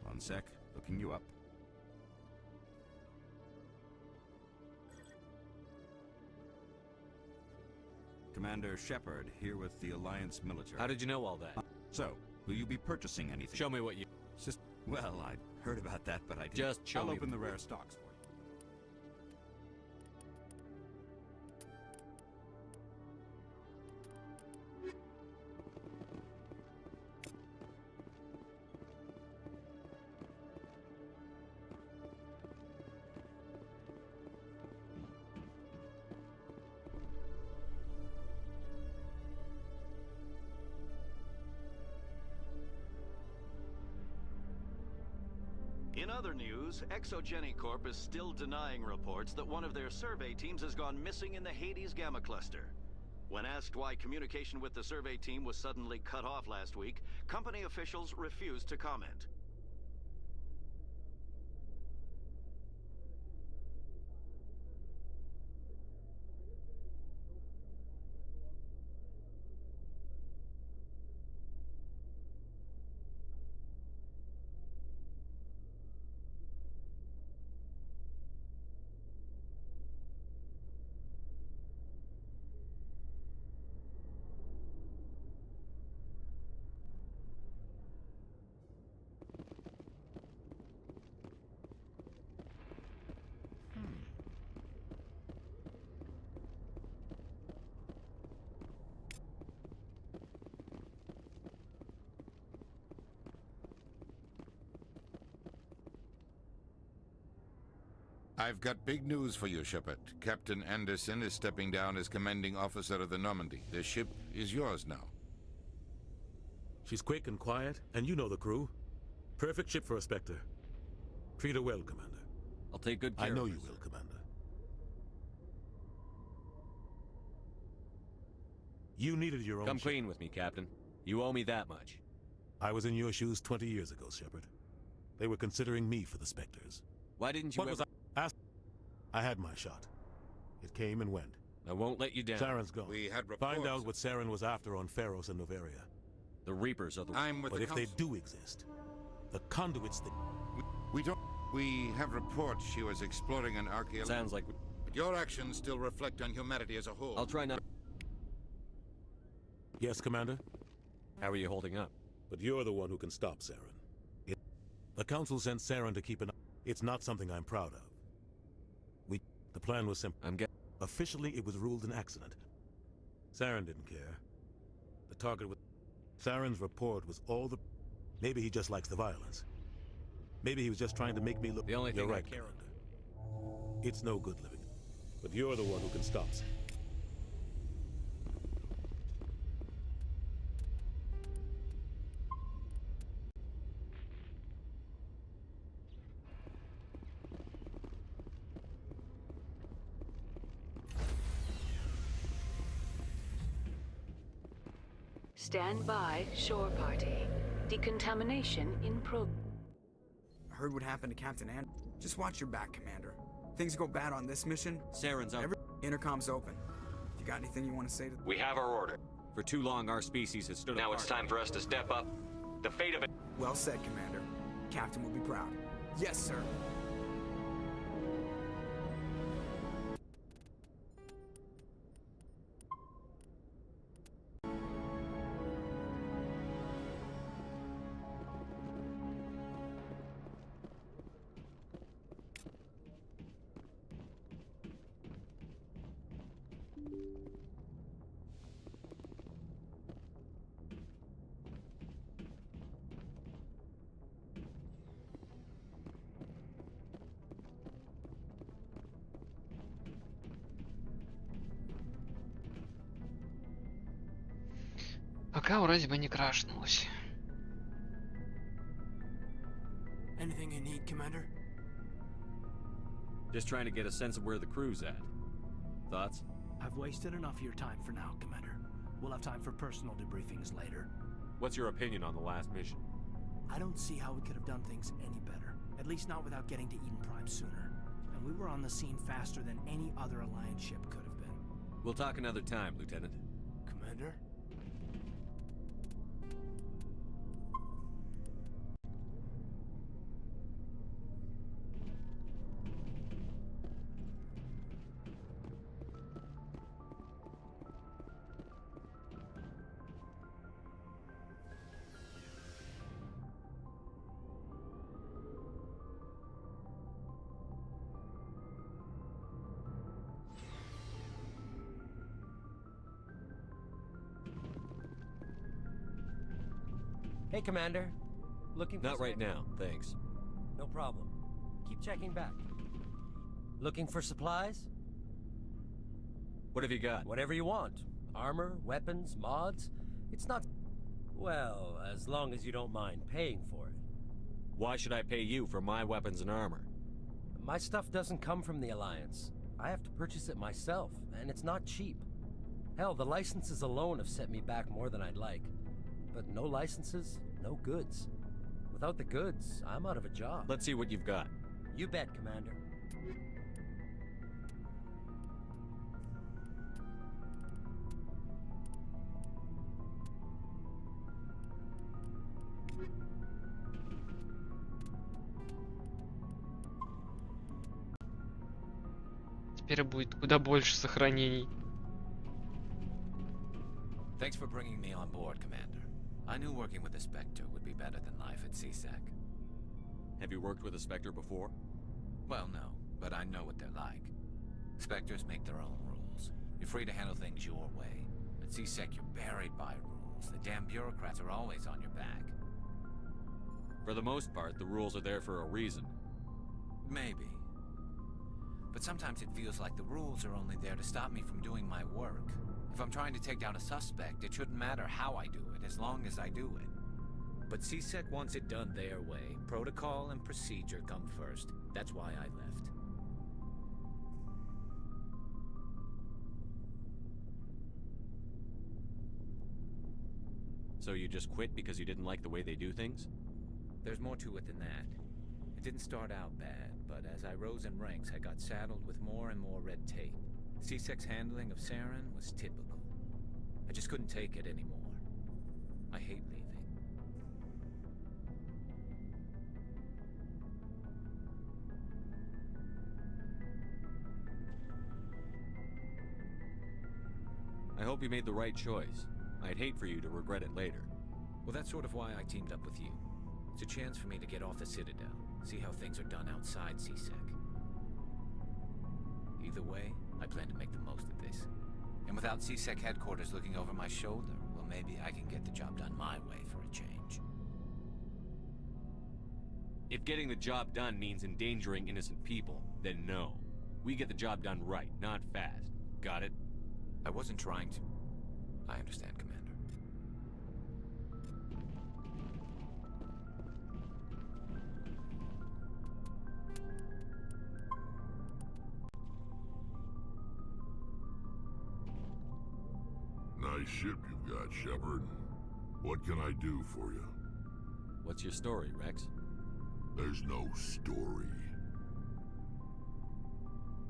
One sec, looking you up. Commander Shepard, here with the Alliance military. How did you know all that? So, will you be purchasing anything? Show me what you... Well, I'd heard about that, but I didn't. Just show I'll me. open the rare stocks for you. In other news, Exogeny Corp is still denying reports that one of their survey teams has gone missing in the Hades Gamma Cluster. When asked why communication with the survey team was suddenly cut off last week, company officials refused to comment. I've got big news for you, Shepard. Captain Anderson is stepping down as commanding officer of the Normandy. The ship is yours now. She's quick and quiet, and you know the crew. Perfect ship for a Spectre. Treat her well, Commander. I'll take good care I know of her, you will, Commander. You needed your own Come ship. clean with me, Captain. You owe me that much. I was in your shoes 20 years ago, Shepard. They were considering me for the Spectres. Why didn't you What was I asked? I had my shot. It came and went. I won't let you down. Saren's gone. We had Find out what Saren was after on Pharos and Noveria. The Reapers are the... I'm with But the if they Council. do exist, the conduits that... We don't... We have reports she was exploring an archaeology... Sounds like... But your actions still reflect on humanity as a whole. I'll try not... Yes, Commander? How are you holding up? But you're the one who can stop Saren. The Council sent Saren to keep an... It's not something I'm proud of. The plan was simple. Officially, it was ruled an accident. Saren didn't care. The target was... Saren's report was all the... Maybe he just likes the violence. Maybe he was just trying to make me look... The only thing You're I right, care Commander. It's no good living. But you're the one who can stop Saren. Stand by, shore party. Decontamination in progress. I heard what happened to Captain Anderson. Just watch your back, Commander. Things go bad on this mission. Saren's out. Intercom's open. If you got anything you want to say to... We have our order. For too long, our species has stood Now apart. it's time for us to step up. The fate of it... Well said, Commander. Captain will be proud. Yes, sir. Пока вроде бы не крашнулось. Anything you need, Commander? Just trying to get a sense of where the crew's at. Thoughts? I've wasted enough of your time for now, Commander. We'll have time for personal debriefings later. What's your opinion on the last mission? I don't see how we could have done things any better. At least not without getting to Eden Prime sooner. And we were on the scene faster than any other Alliance ship could have been. We'll talk another time, Lieutenant. Commander? Hey, Commander. Looking for Not right now, thanks. No problem. Keep checking back. Looking for supplies? What have you got? Whatever you want. Armor, weapons, mods. It's not... Well, as long as you don't mind paying for it. Why should I pay you for my weapons and armor? My stuff doesn't come from the Alliance. I have to purchase it myself, and it's not cheap. Hell, the licenses alone have set me back more than I'd like. But no licenses, no goods. Without the goods, I'm out of a job. Let's see what you've got. You bet, Commander. Теперь будет куда больше сохранений. Thanks for bringing me on board, Commander. I knew working with the Spectre would be better than life at CSEC. Have you worked with a Spectre before? Well, no, but I know what they're like. Spectres make their own rules. You're free to handle things your way. At CSEC, you're buried by rules. The damn bureaucrats are always on your back. For the most part, the rules are there for a reason. Maybe. But sometimes it feels like the rules are only there to stop me from doing my work. If I'm trying to take down a suspect, it shouldn't matter how I do it, as long as I do it. But CSEC wants it done their way. Protocol and procedure come first. That's why I left. So you just quit because you didn't like the way they do things? There's more to it than that. It didn't start out bad, but as I rose in ranks, I got saddled with more and more red tape. CSEC's handling of Saren was typical. I just couldn't take it anymore. I hate leaving. I hope you made the right choice. I'd hate for you to regret it later. Well, that's sort of why I teamed up with you. It's a chance for me to get off the Citadel, see how things are done outside CSEC. Either way, I plan to make the most of this. And without CSEC headquarters looking over my shoulder, well, maybe I can get the job done my way for a change. If getting the job done means endangering innocent people, then no. We get the job done right, not fast. Got it? I wasn't trying to. I understand, Commander. Nice ship you've got, Shepard. What can I do for you? What's your story, Rex? There's no story.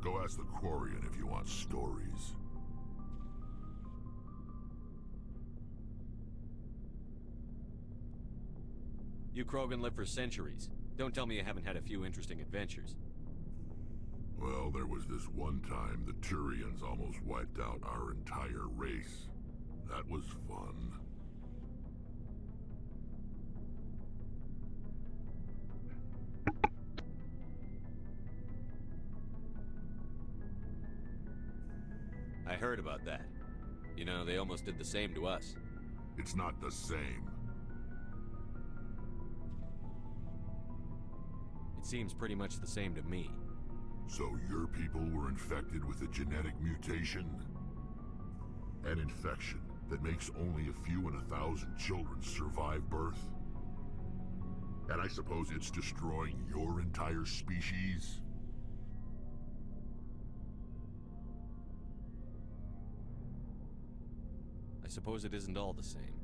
Go ask the Quarian if you want stories. You Krogan live for centuries. Don't tell me you haven't had a few interesting adventures. Well, there was this one time the Turians almost wiped out our entire race. That was fun. I heard about that. You know, they almost did the same to us. It's not the same. It seems pretty much the same to me. So your people were infected with a genetic mutation? An infection that makes only a few in 1,000 children survive birth? And I suppose it's destroying your entire species? I suppose it isn't all the same.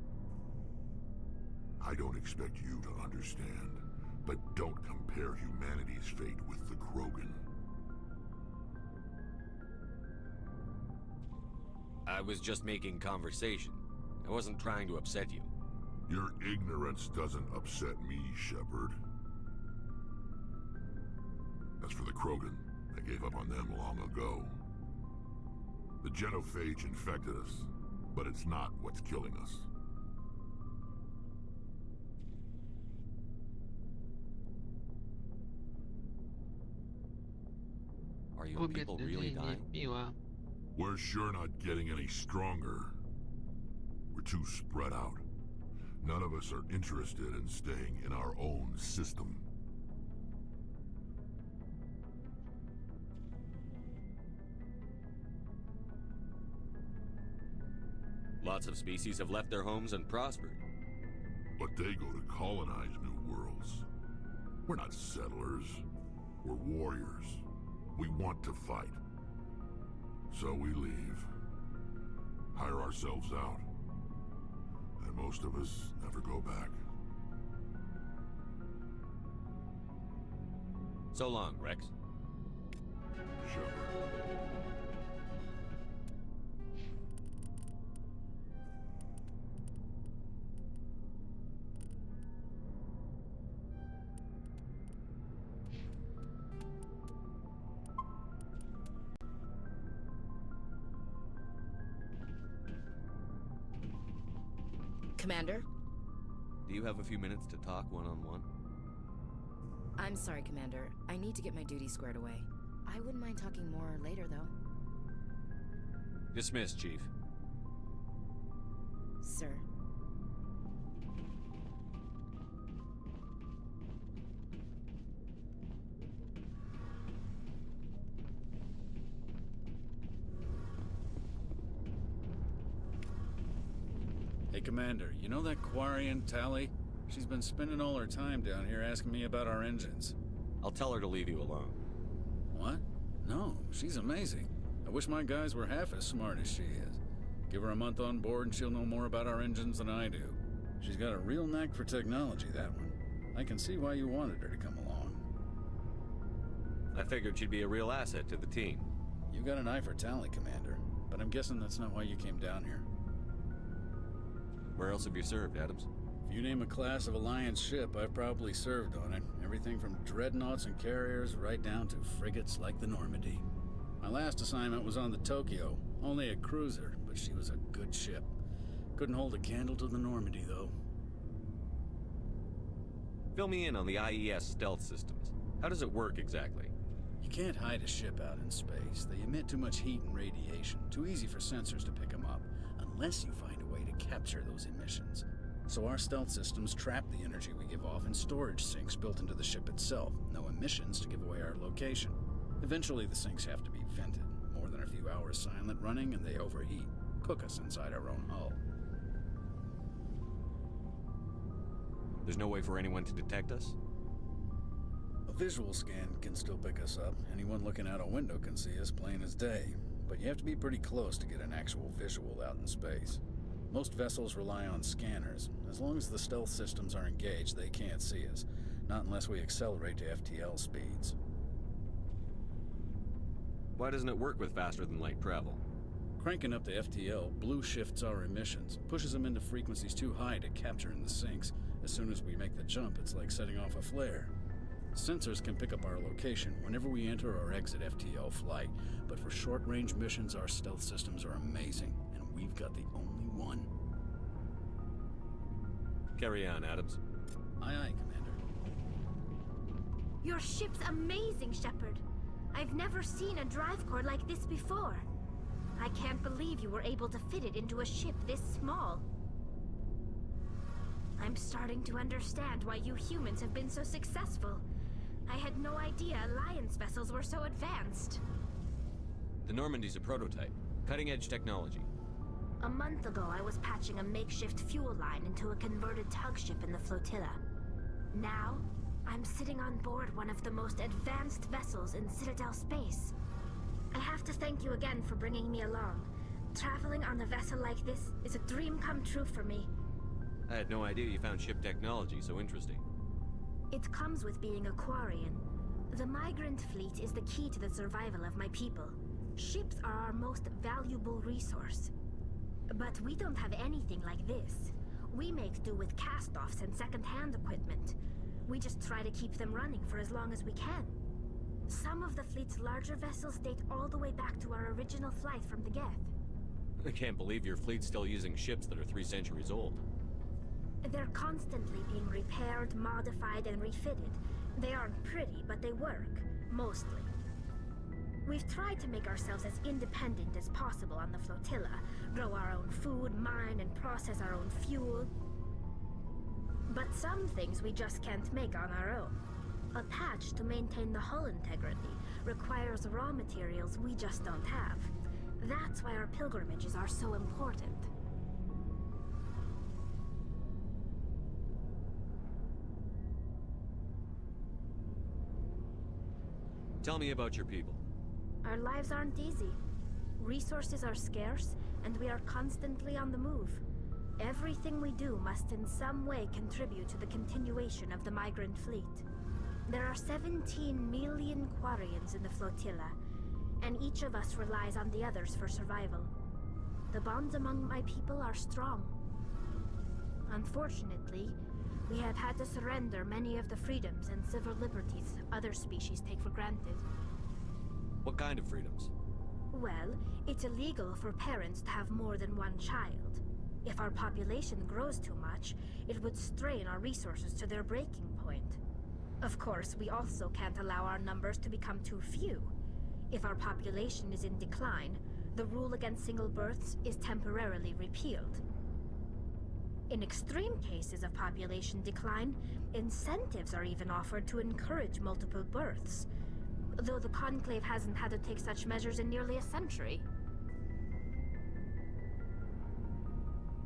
I don't expect you to understand, but don't compare humanity's fate with the Krogan. I was just making conversation. I wasn't trying to upset you. Your ignorance doesn't upset me, Shepard. As for the Krogan, I gave up on them long ago. The genophage infected us, but it's not what's killing us. Are your people really dying? We're sure not getting any stronger. We're too spread out. None of us are interested in staying in our own system. Lots of species have left their homes and prospered. But they go to colonize new worlds. We're not settlers. We're warriors. We want to fight. So we leave. Hire ourselves out. And most of us never go back. So long, Rex. Shepard. Commander? Do you have a few minutes to talk one-on-one? I'm sorry, Commander. I need to get my duties squared away. I wouldn't mind talking more later, though. Dismissed, Chief. Sir. Commander, you know that Quarian, Tally? She's been spending all her time down here asking me about our engines. I'll tell her to leave you alone. What? No, she's amazing. I wish my guys were half as smart as she is. Give her a month on board and she'll know more about our engines than I do. She's got a real knack for technology, that one. I can see why you wanted her to come along. I figured she'd be a real asset to the team. You got an eye for Tally, Commander, but I'm guessing that's not why you came down here. Where else have you served, Adams? If you name a class of Alliance ship, I've probably served on it. Everything from dreadnoughts and carriers right down to frigates like the Normandy. My last assignment was on the Tokyo, only a cruiser, but she was a good ship. Couldn't hold a candle to the Normandy, though. Fill me in on the IES stealth systems. How does it work exactly? You can't hide a ship out in space. They emit too much heat and radiation. Too easy for sensors to pick them up, unless you find a way to capture those emissions. So our stealth systems trap the energy we give off in storage sinks built into the ship itself. No emissions to give away our location. Eventually the sinks have to be vented. More than a few hours silent running and they overheat. Cook us inside our own hull. There's no way for anyone to detect us? A visual scan can still pick us up. Anyone looking out a window can see us plain as day. But you have to be pretty close to get an actual visual out in space. Most vessels rely on scanners. As long as the stealth systems are engaged, they can't see us. Not unless we accelerate to FTL speeds. Why doesn't it work with faster than light travel? Cranking up to FTL blue shifts our emissions, pushes them into frequencies too high to capture in the sinks. As soon as we make the jump, it's like setting off a flare. Sensors can pick up our location whenever we enter or exit FTL flight, but for short-range missions, our stealth systems are amazing, and we've got the only one. Carry on, Adams. Aye, aye, Commander. Your ship's amazing, Shepard. I've never seen a drive core like this before. I can't believe you were able to fit it into a ship this small. I'm starting to understand why you humans have been so successful. I had no idea Alliance vessels were so advanced. The Normandy's a prototype. Cutting-edge technology. A month ago, I was patching a makeshift fuel line into a converted tug ship in the flotilla. Now, I'm sitting on board one of the most advanced vessels in Citadel space. I have to thank you again for bringing me along. Traveling on a vessel like this is a dream come true for me. I had no idea you found ship technology so interesting. It comes with being a Quarian. The migrant fleet is the key to the survival of my people. Ships are our most valuable resource. But we don't have anything like this. We make do with cast-offs and second-hand equipment. We just try to keep them running for as long as we can. Some of the fleet's larger vessels date all the way back to our original flight from the Geth. I can't believe your fleet's still using ships that are 3 centuries old. They're constantly being repaired, modified, and refitted. They aren't pretty, but they work. Mostly. We've tried to make ourselves as independent as possible on the flotilla. Grow our own food, mine, and process our own fuel. But some things we just can't make on our own. A patch to maintain the hull integrity requires raw materials we just don't have. That's why our pilgrimages are so important. Tell me about your people. Our lives aren't easy. Resources are scarce, and we are constantly on the move. Everything we do must in some way contribute to the continuation of the migrant fleet. There are 17 million Quarians in the flotilla, and each of us relies on the others for survival. The bonds among my people are strong. Unfortunately, we have had to surrender many of the freedoms and civil liberties other species take for granted. What kind of freedoms? Well, it's illegal for parents to have more than one child. If our population grows too much, it would strain our resources to their breaking point. Of course, we also can't allow our numbers to become too few. If our population is in decline, the rule against single births is temporarily repealed. In extreme cases of population decline, incentives are even offered to encourage multiple births, though the Conclave hasn't had to take such measures in nearly a century.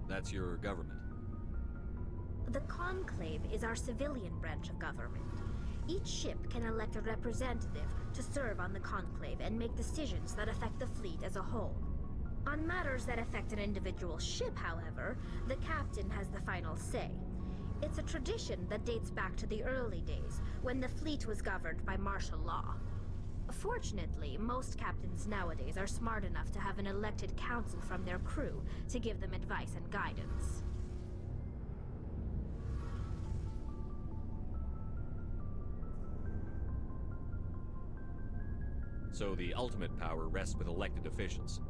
That's your government. The Conclave is our civilian branch of government. Each ship can elect a representative to serve on the Conclave and make decisions that affect the fleet as a whole. On matters that affect an individual ship, however, the captain has the final say. It's a tradition that dates back to the early days, when the fleet was governed by martial law. Fortunately, most captains nowadays are smart enough to have an elected council from their crew to give them advice and guidance. So the ultimate power rests with elected officials.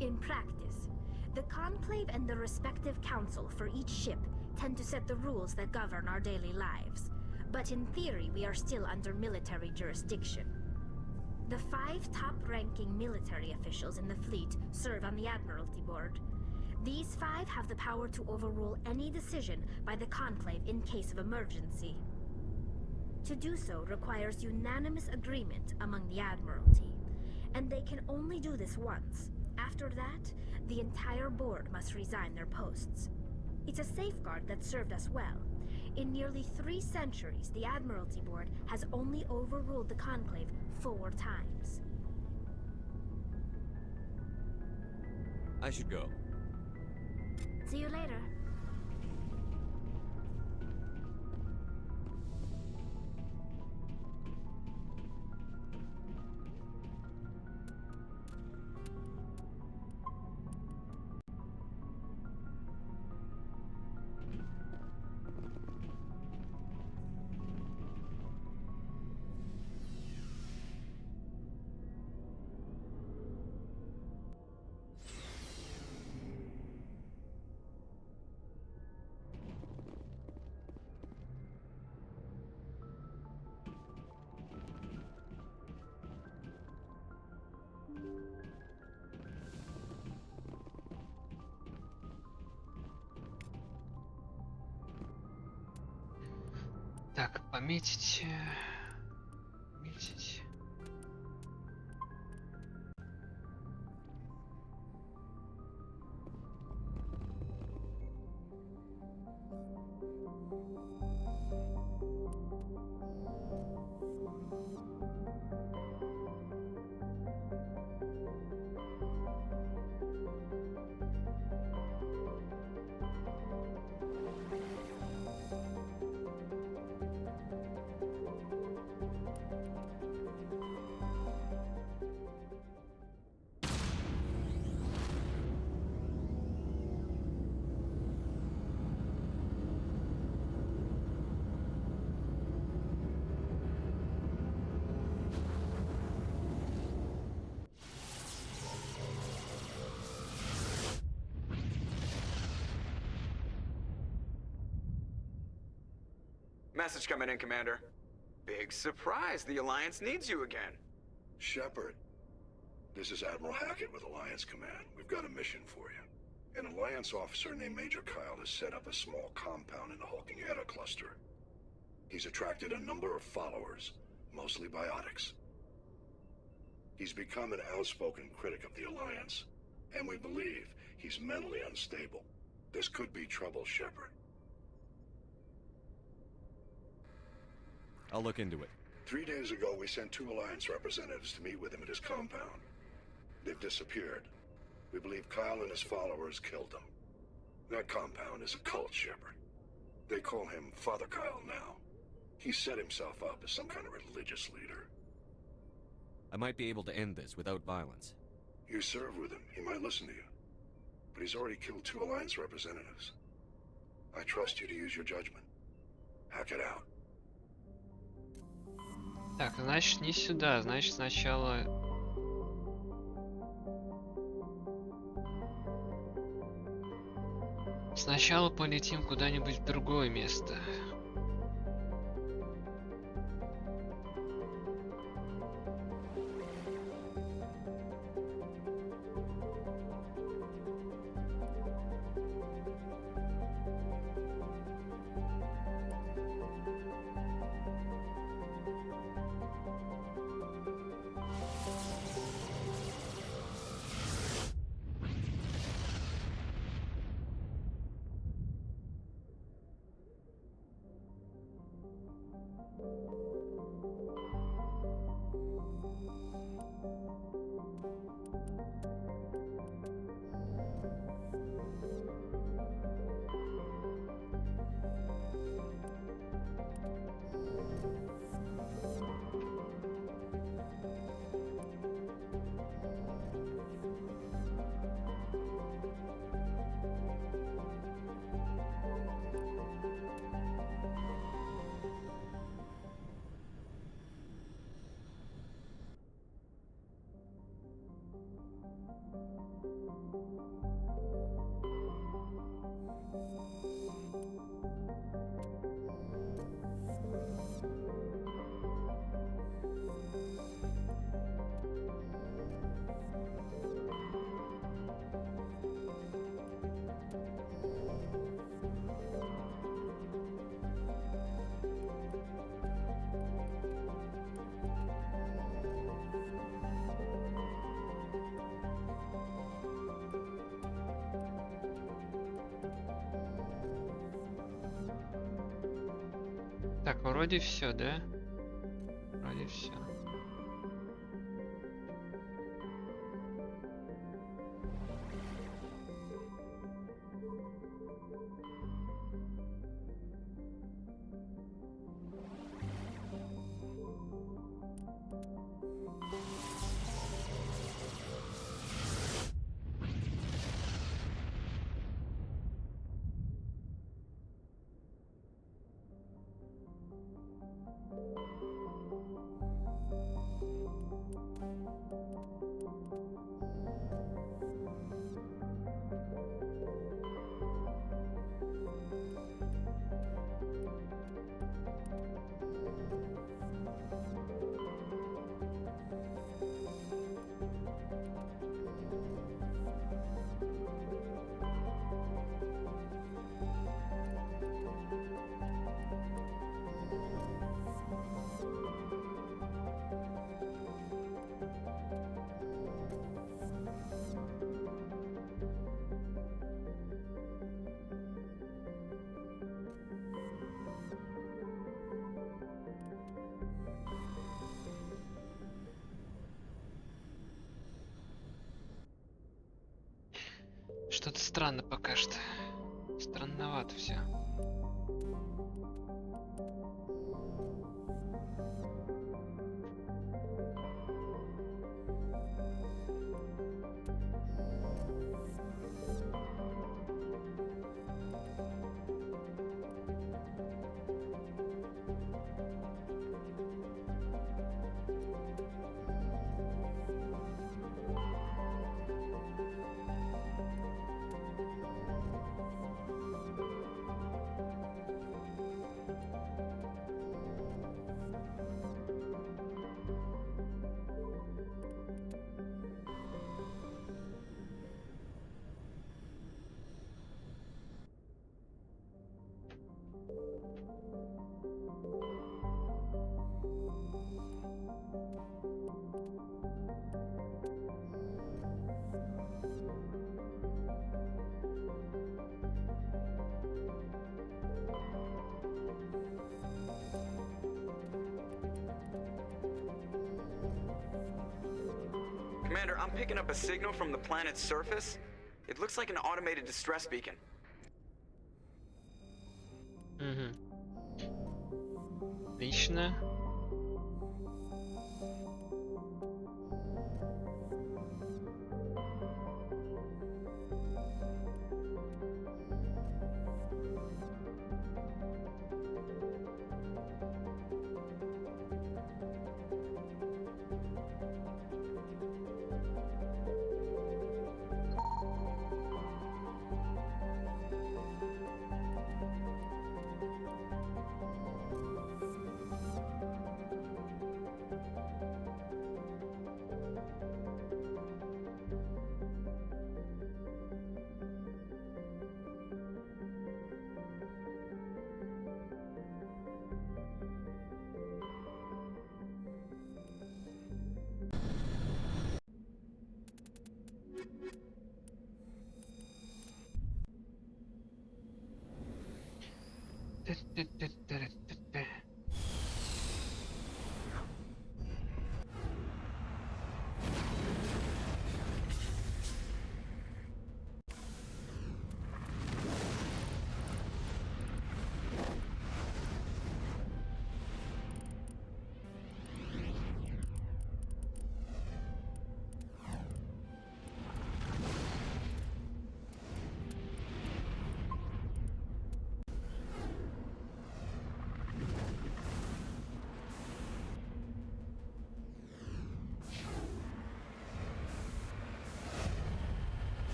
In practice, the Conclave and the respective council for each ship tend to set the rules that govern our daily lives. But in theory, we are still under military jurisdiction. The 5 top-ranking military officials in the fleet serve on the Admiralty Board. These 5 have the power to overrule any decision by the Conclave in case of emergency. To do so requires unanimous agreement among the Admiralty, and they can only do this once. After that, the entire board must resign their posts. It's a safeguard that served us well. In nearly 3 centuries, the Admiralty Board has only overruled the Conclave 4 times. I should go. See you later. Так, пометить. Пометить. Message coming in, Commander. Big surprise, the Alliance needs you again. Shepard, this is Admiral Hackett with Alliance Command. We've got a mission for you. An Alliance officer named Major Kyle has set up a small compound in the Hulking Eta cluster. He's attracted a number of followers, mostly biotics. He's become an outspoken critic of the Alliance, and we believe he's mentally unstable. This could be trouble, Shepard. I'll look into it. 3 days ago, we sent 2 Alliance representatives to meet with him at his compound. They've disappeared. We believe Kyle and his followers killed them. That compound is a cult, Shepard. They call him Father Kyle now. He set himself up as some kind of religious leader. I might be able to end this without violence. You serve with him. He might listen to you. But he's already killed 2 Alliance representatives. I trust you to use your judgment. Hack it out. Так, значит не сюда, значит сначала... Сначала полетим куда-нибудь в другое место. Так, вроде все, да? Вроде все. Что-то странно пока что. Странновато все. Commander, I'm picking up a signal from the planet's surface. It looks like an automated distress beacon. Отлично.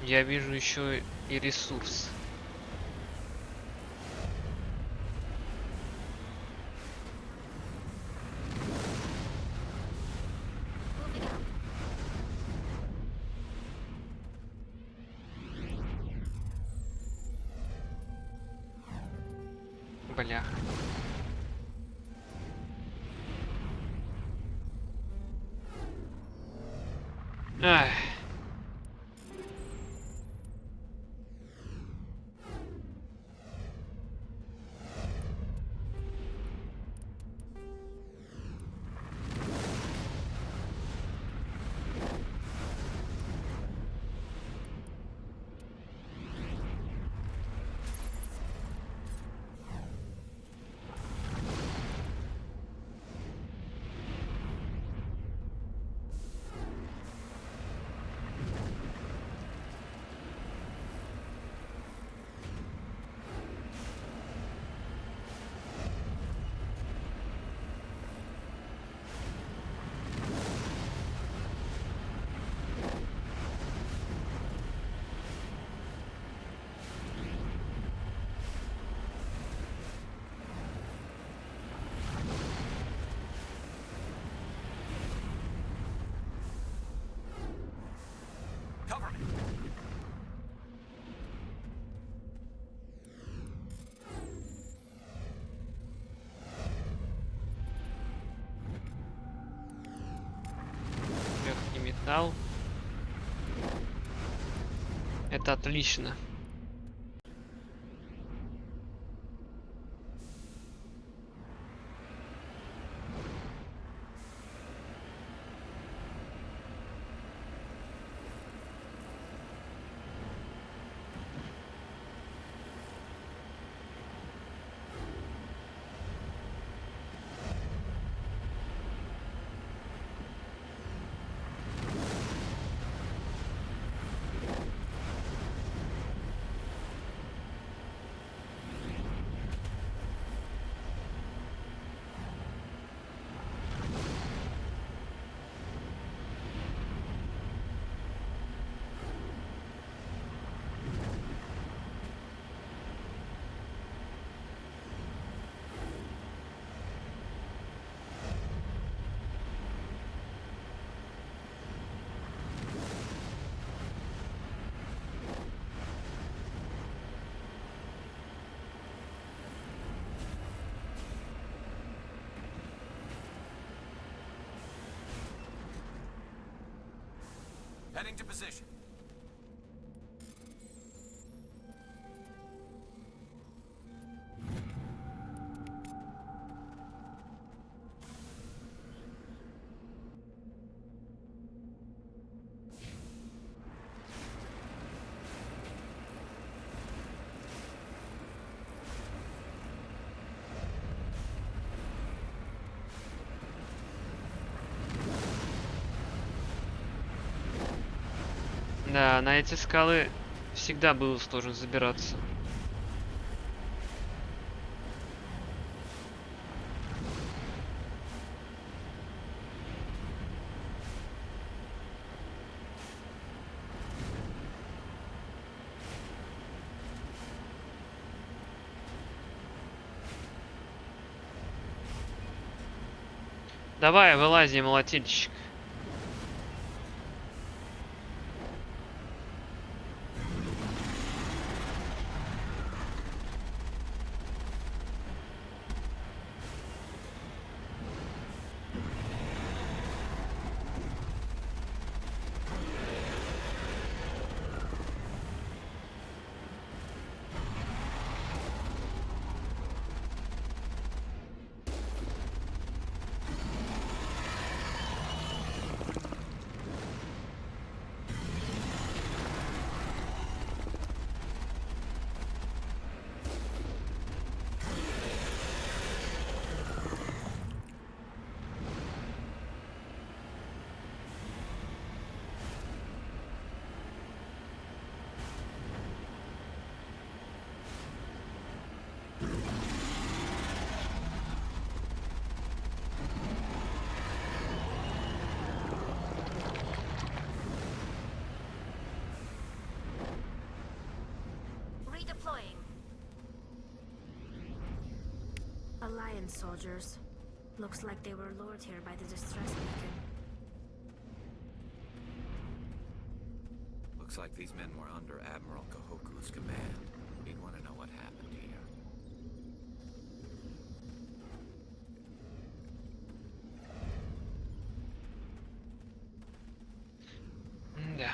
Я вижу еще и ресурс. Бля. Ах. Легкий металл. Это отлично. Heading to position. Да, на эти скалы всегда было сложно забираться. Давай, вылази, молотильщик. Alliance soldiers. Looks like they were lured here by the distress beacon. Looks like these men were under Admiral Kahoku's command. He'd want to know what happened here. Да.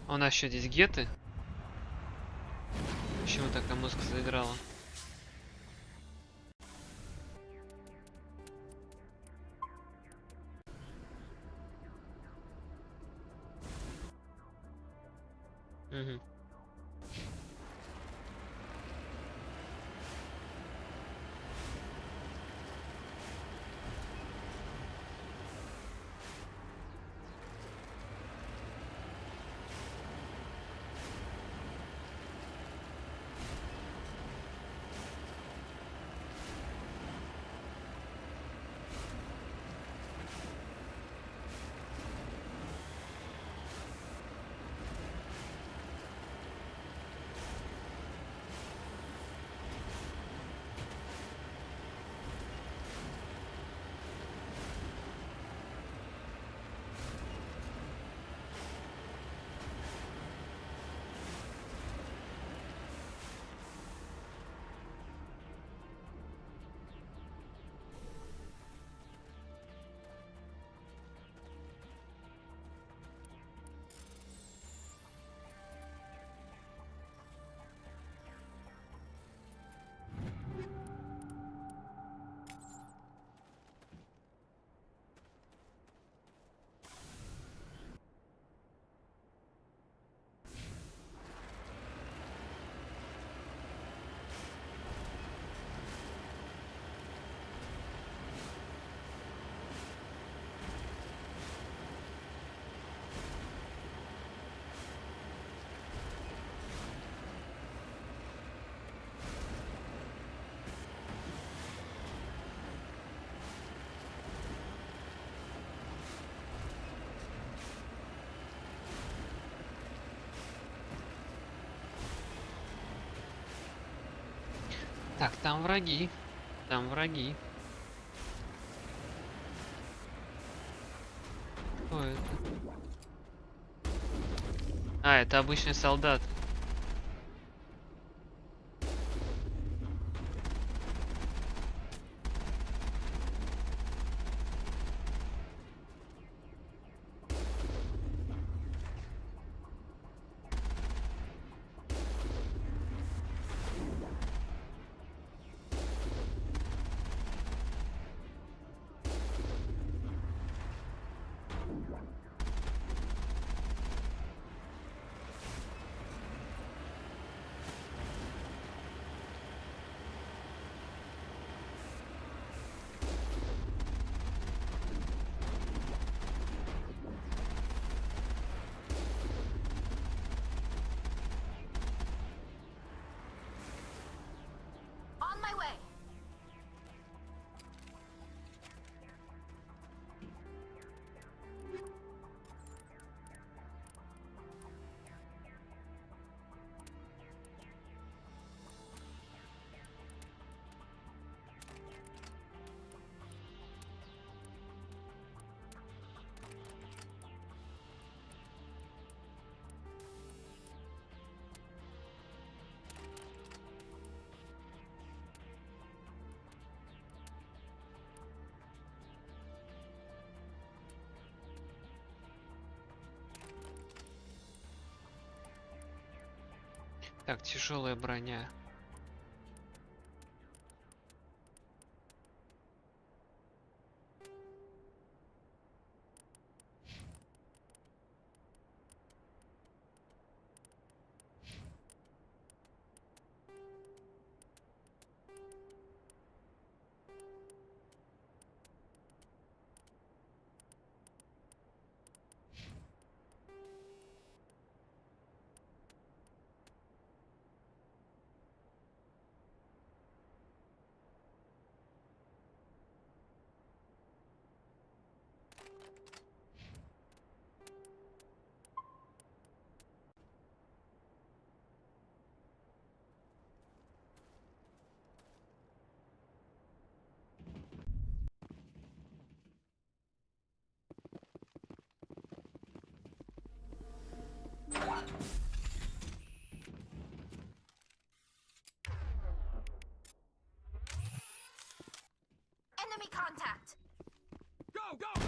У нас еще здесь геты. Почему такая музыка заиграла? Угу. Так, там враги. Там враги. Кто это? А, это обычный солдат. Так, тяжелая броня. Enemy contact! Go, go!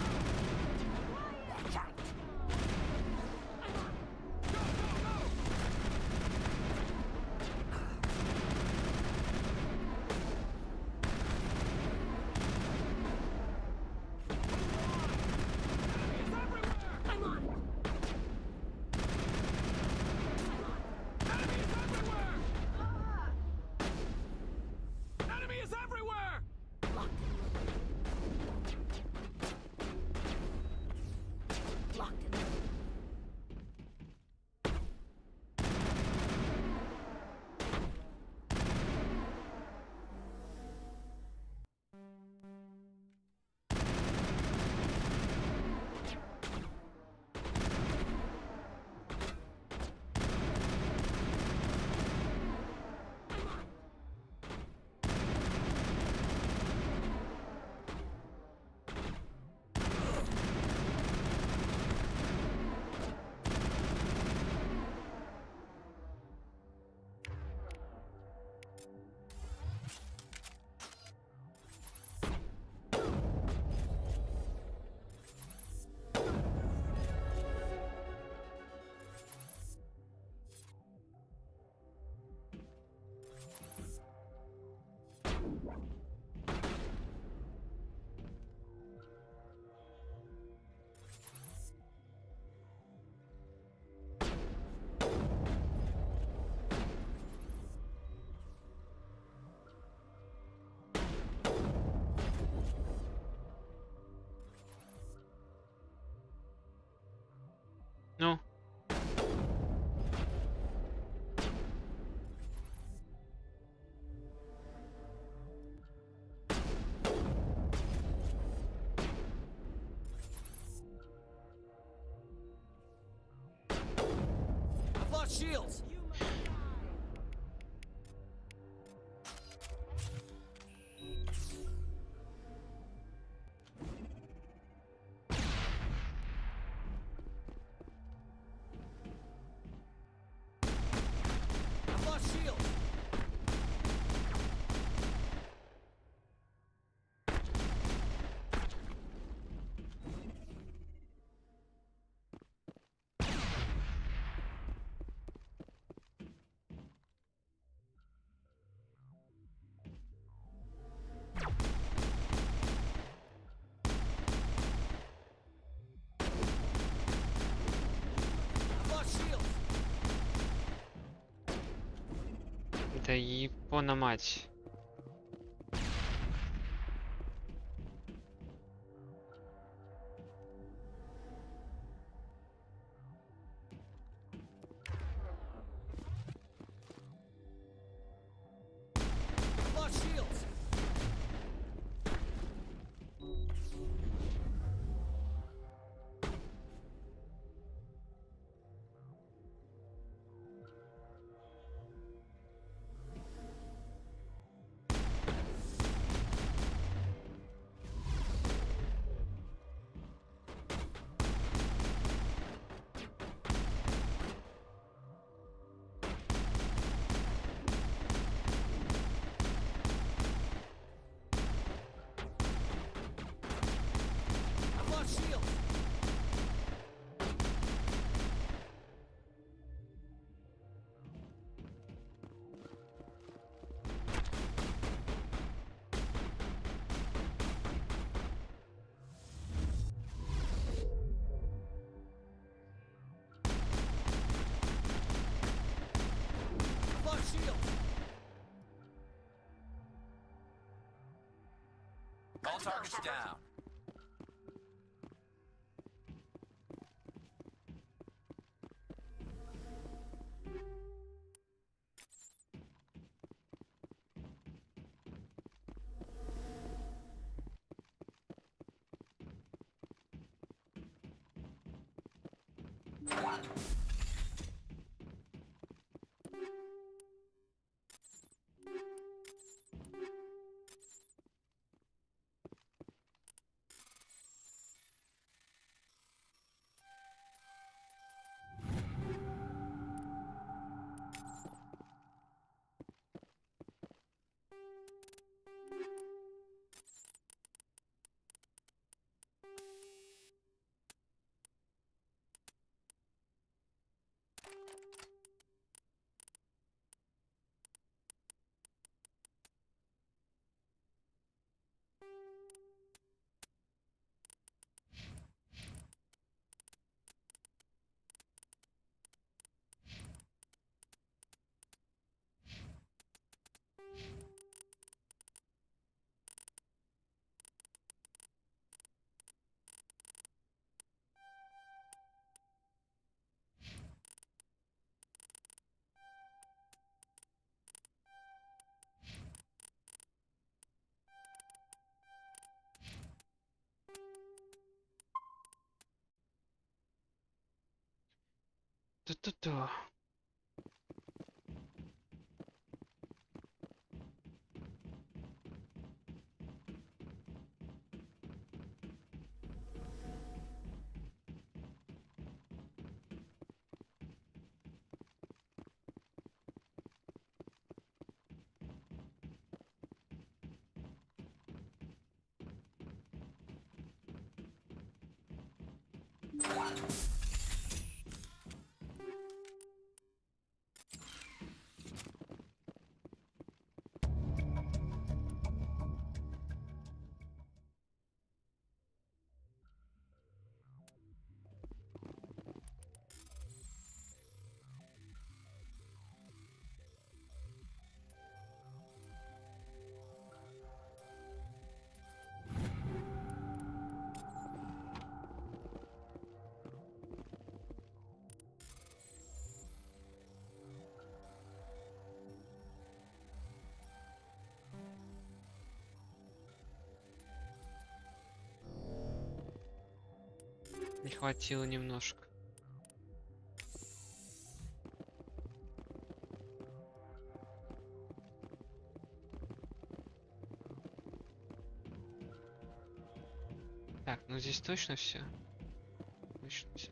Ну. I've lost shields! I've lost shields! I've lost shields! Да япона мать. I've lost shields! All targets down. Ту-ту-ту. Не хватило немножко. Так, ну здесь точно все. Точно все.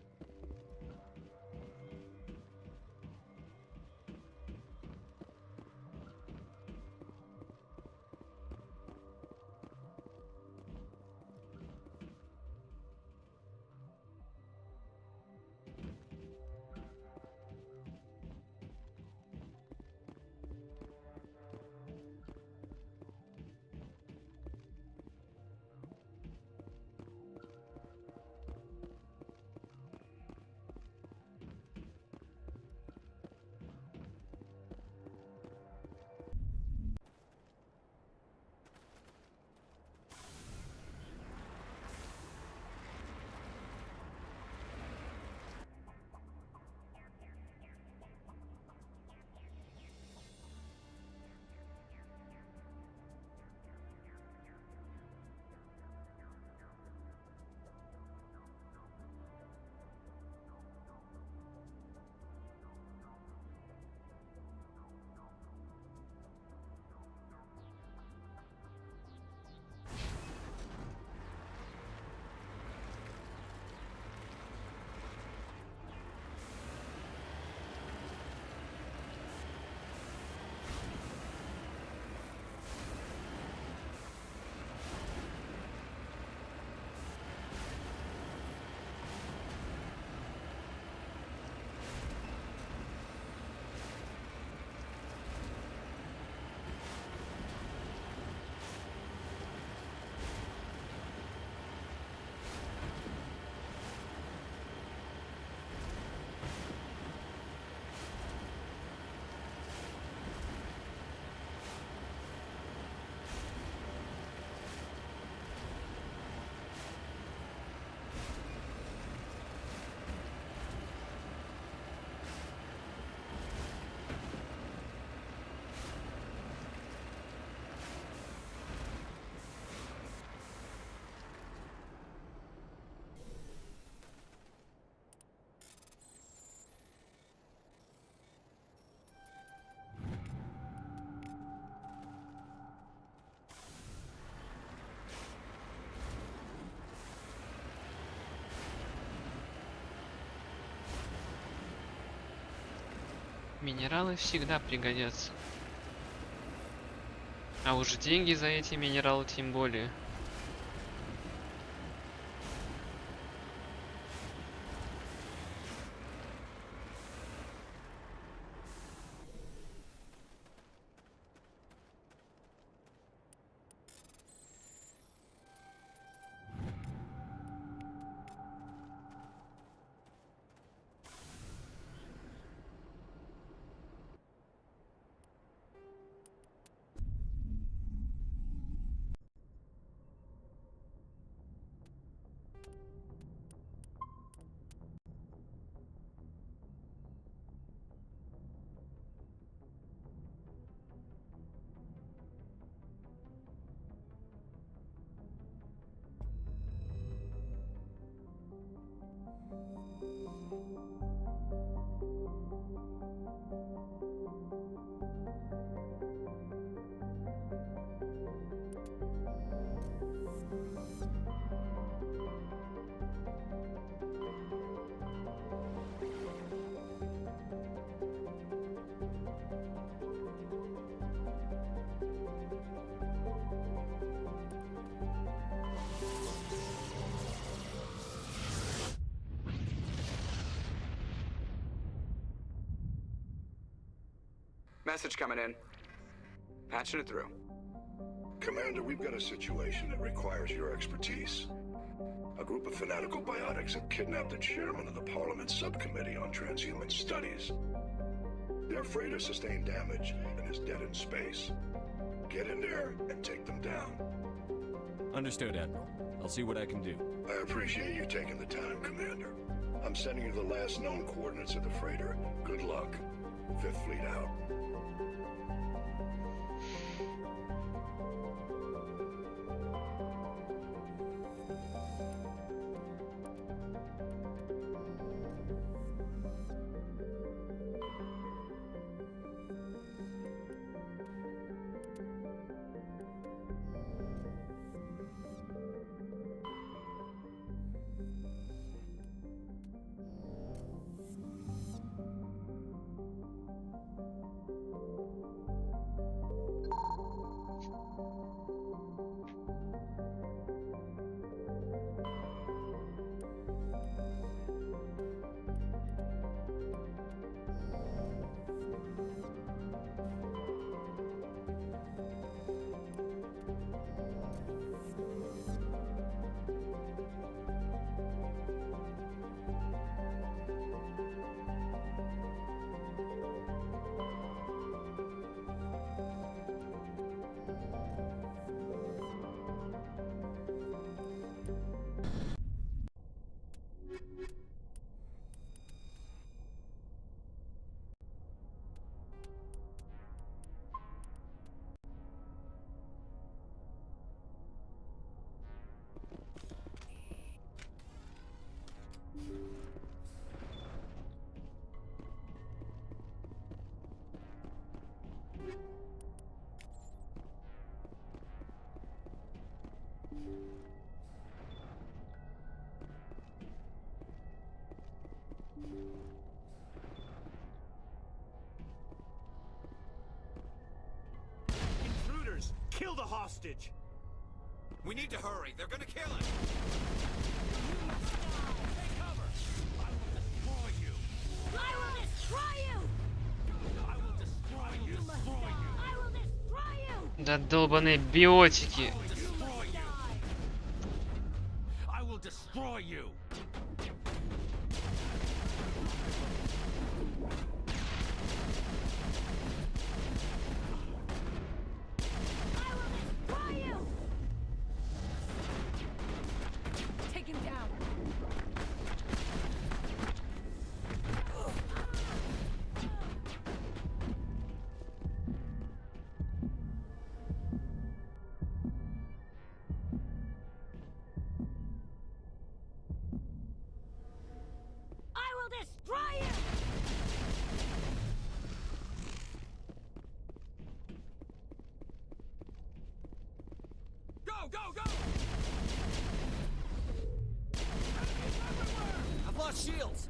Минералы всегда пригодятся. А уж деньги за эти минералы тем более. Message coming in. Patching it through. Commander, we've got a situation that requires your expertise. A group of fanatical biotics have kidnapped the chairman of the Parliament Subcommittee on Transhuman Studies. They're afraid of sustained damage and is dead in space. Get in there and take them down. Understood, Admiral. I'll see what I can do. I appreciate you taking the time, Commander. I'm sending you the last known coordinates of the freighter. Good luck. Fifth Fleet out. Intruders! Kill the hostage! We need to hurry. They're gonna kill us. Take cover! I will destroy you! I will destroy you! I will destroy you! Destroy you! I will destroy you! Да долбаные биотики. I will destroy you! Take him down. I will destroy you! Go, go, go! I've lost shields!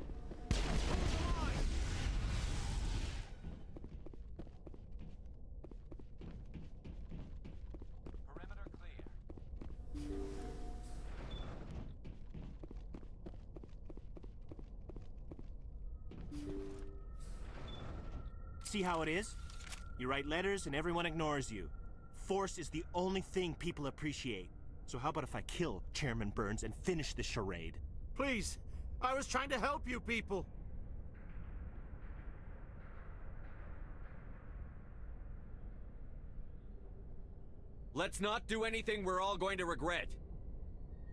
See how it is? You write letters and everyone ignores you. Force is the only thing people appreciate. So how about if I kill Chairman Burns and finish this charade? Please, I was trying to help you people. Let's not do anything we're all going to regret.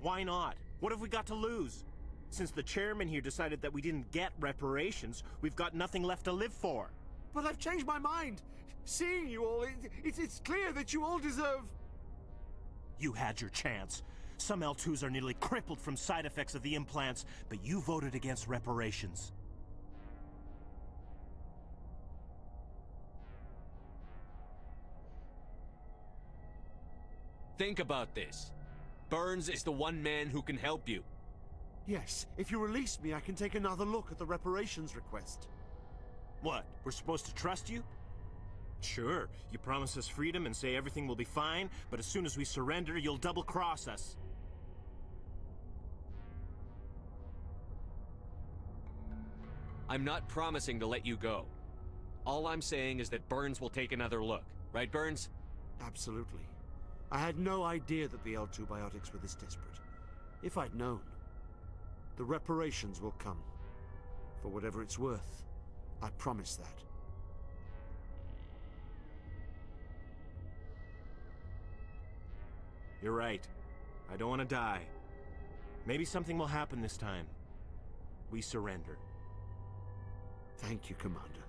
Why not? What have we got to lose? Since the chairman here decided that we didn't get reparations, we've got nothing left to live for. But I've changed my mind. Seeing you all, it's clear that you all deserve... You had your chance. Some L2s are nearly crippled from side effects of the implants, but you voted against reparations. Think about this. Burns is the one man who can help you. Yes, if you release me, I can take another look at the reparations request. What, we're supposed to trust you? Sure, you promise us freedom and say everything will be fine, but as soon as we surrender, you'll double-cross us. I'm not promising to let you go. All I'm saying is that Burns will take another look. Right, Burns? Absolutely. I had no idea that the L2 biotics were this desperate. If I'd known, the reparations will come. For whatever it's worth, I promise that. You're right. I don't want to die. Maybe something will happen this time. We surrender. Thank you, Commander.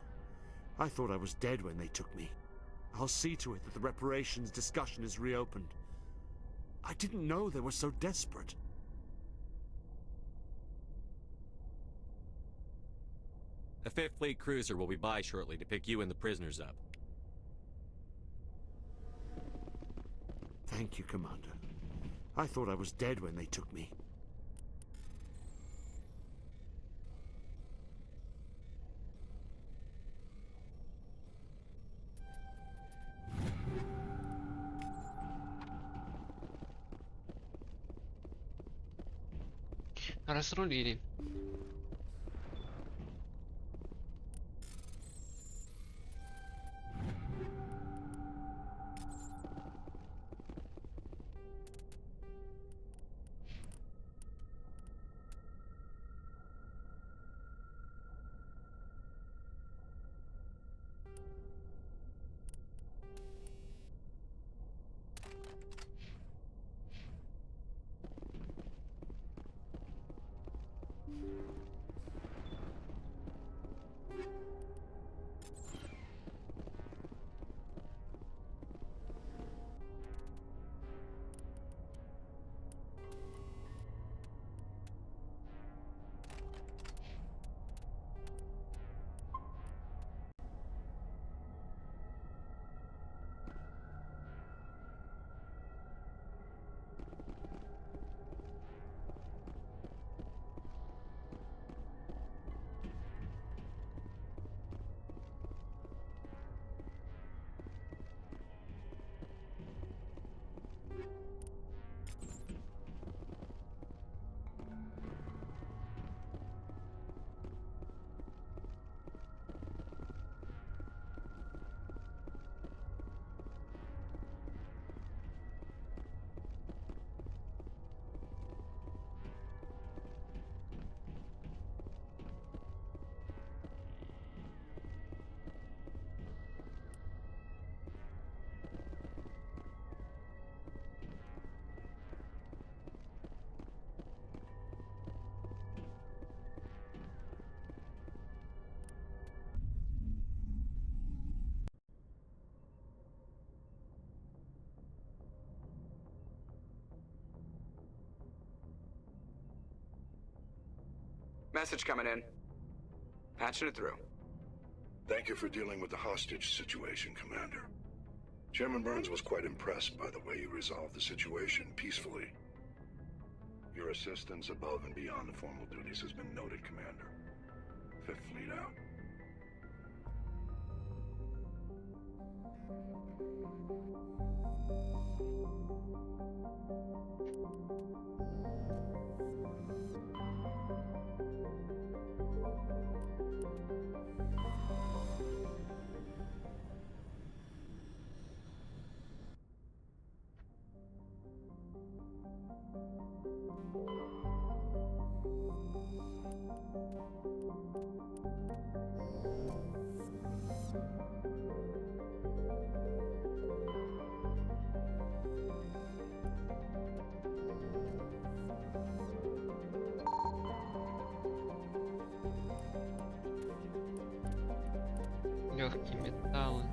I thought I was dead when they took me. I'll see to it that the reparations discussion is reopened. I didn't know they were so desperate. A Fifth Fleet cruiser will be by shortly to pick you and the prisoners up. Thank you, Commander. I thought I was dead when they took me. Разрулили. Message coming in. Patching it through. Thank you for dealing with the hostage situation, Commander. Chairman Burns was quite impressed by the way you resolved the situation peacefully. Your assistance above and beyond the formal duties has been noted, Commander. Fifth Fleet out. Легкие металлы.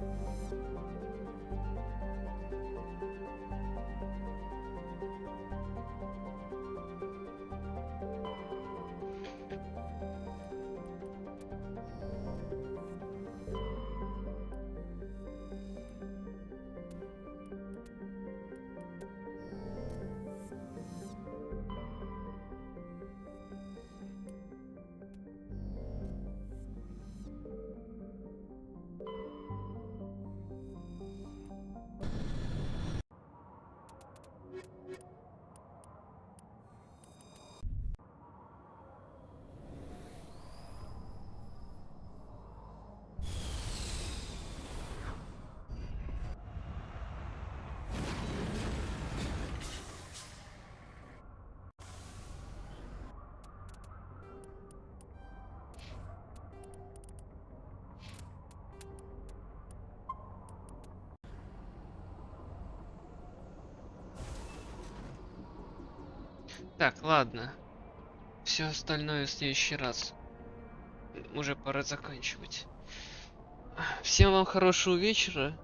Так, ладно. Все остальное в следующий раз. Уже пора заканчивать. Всем вам хорошего вечера.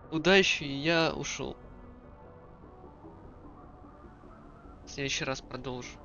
Удачи, и я ушел. В следующий раз продолжу.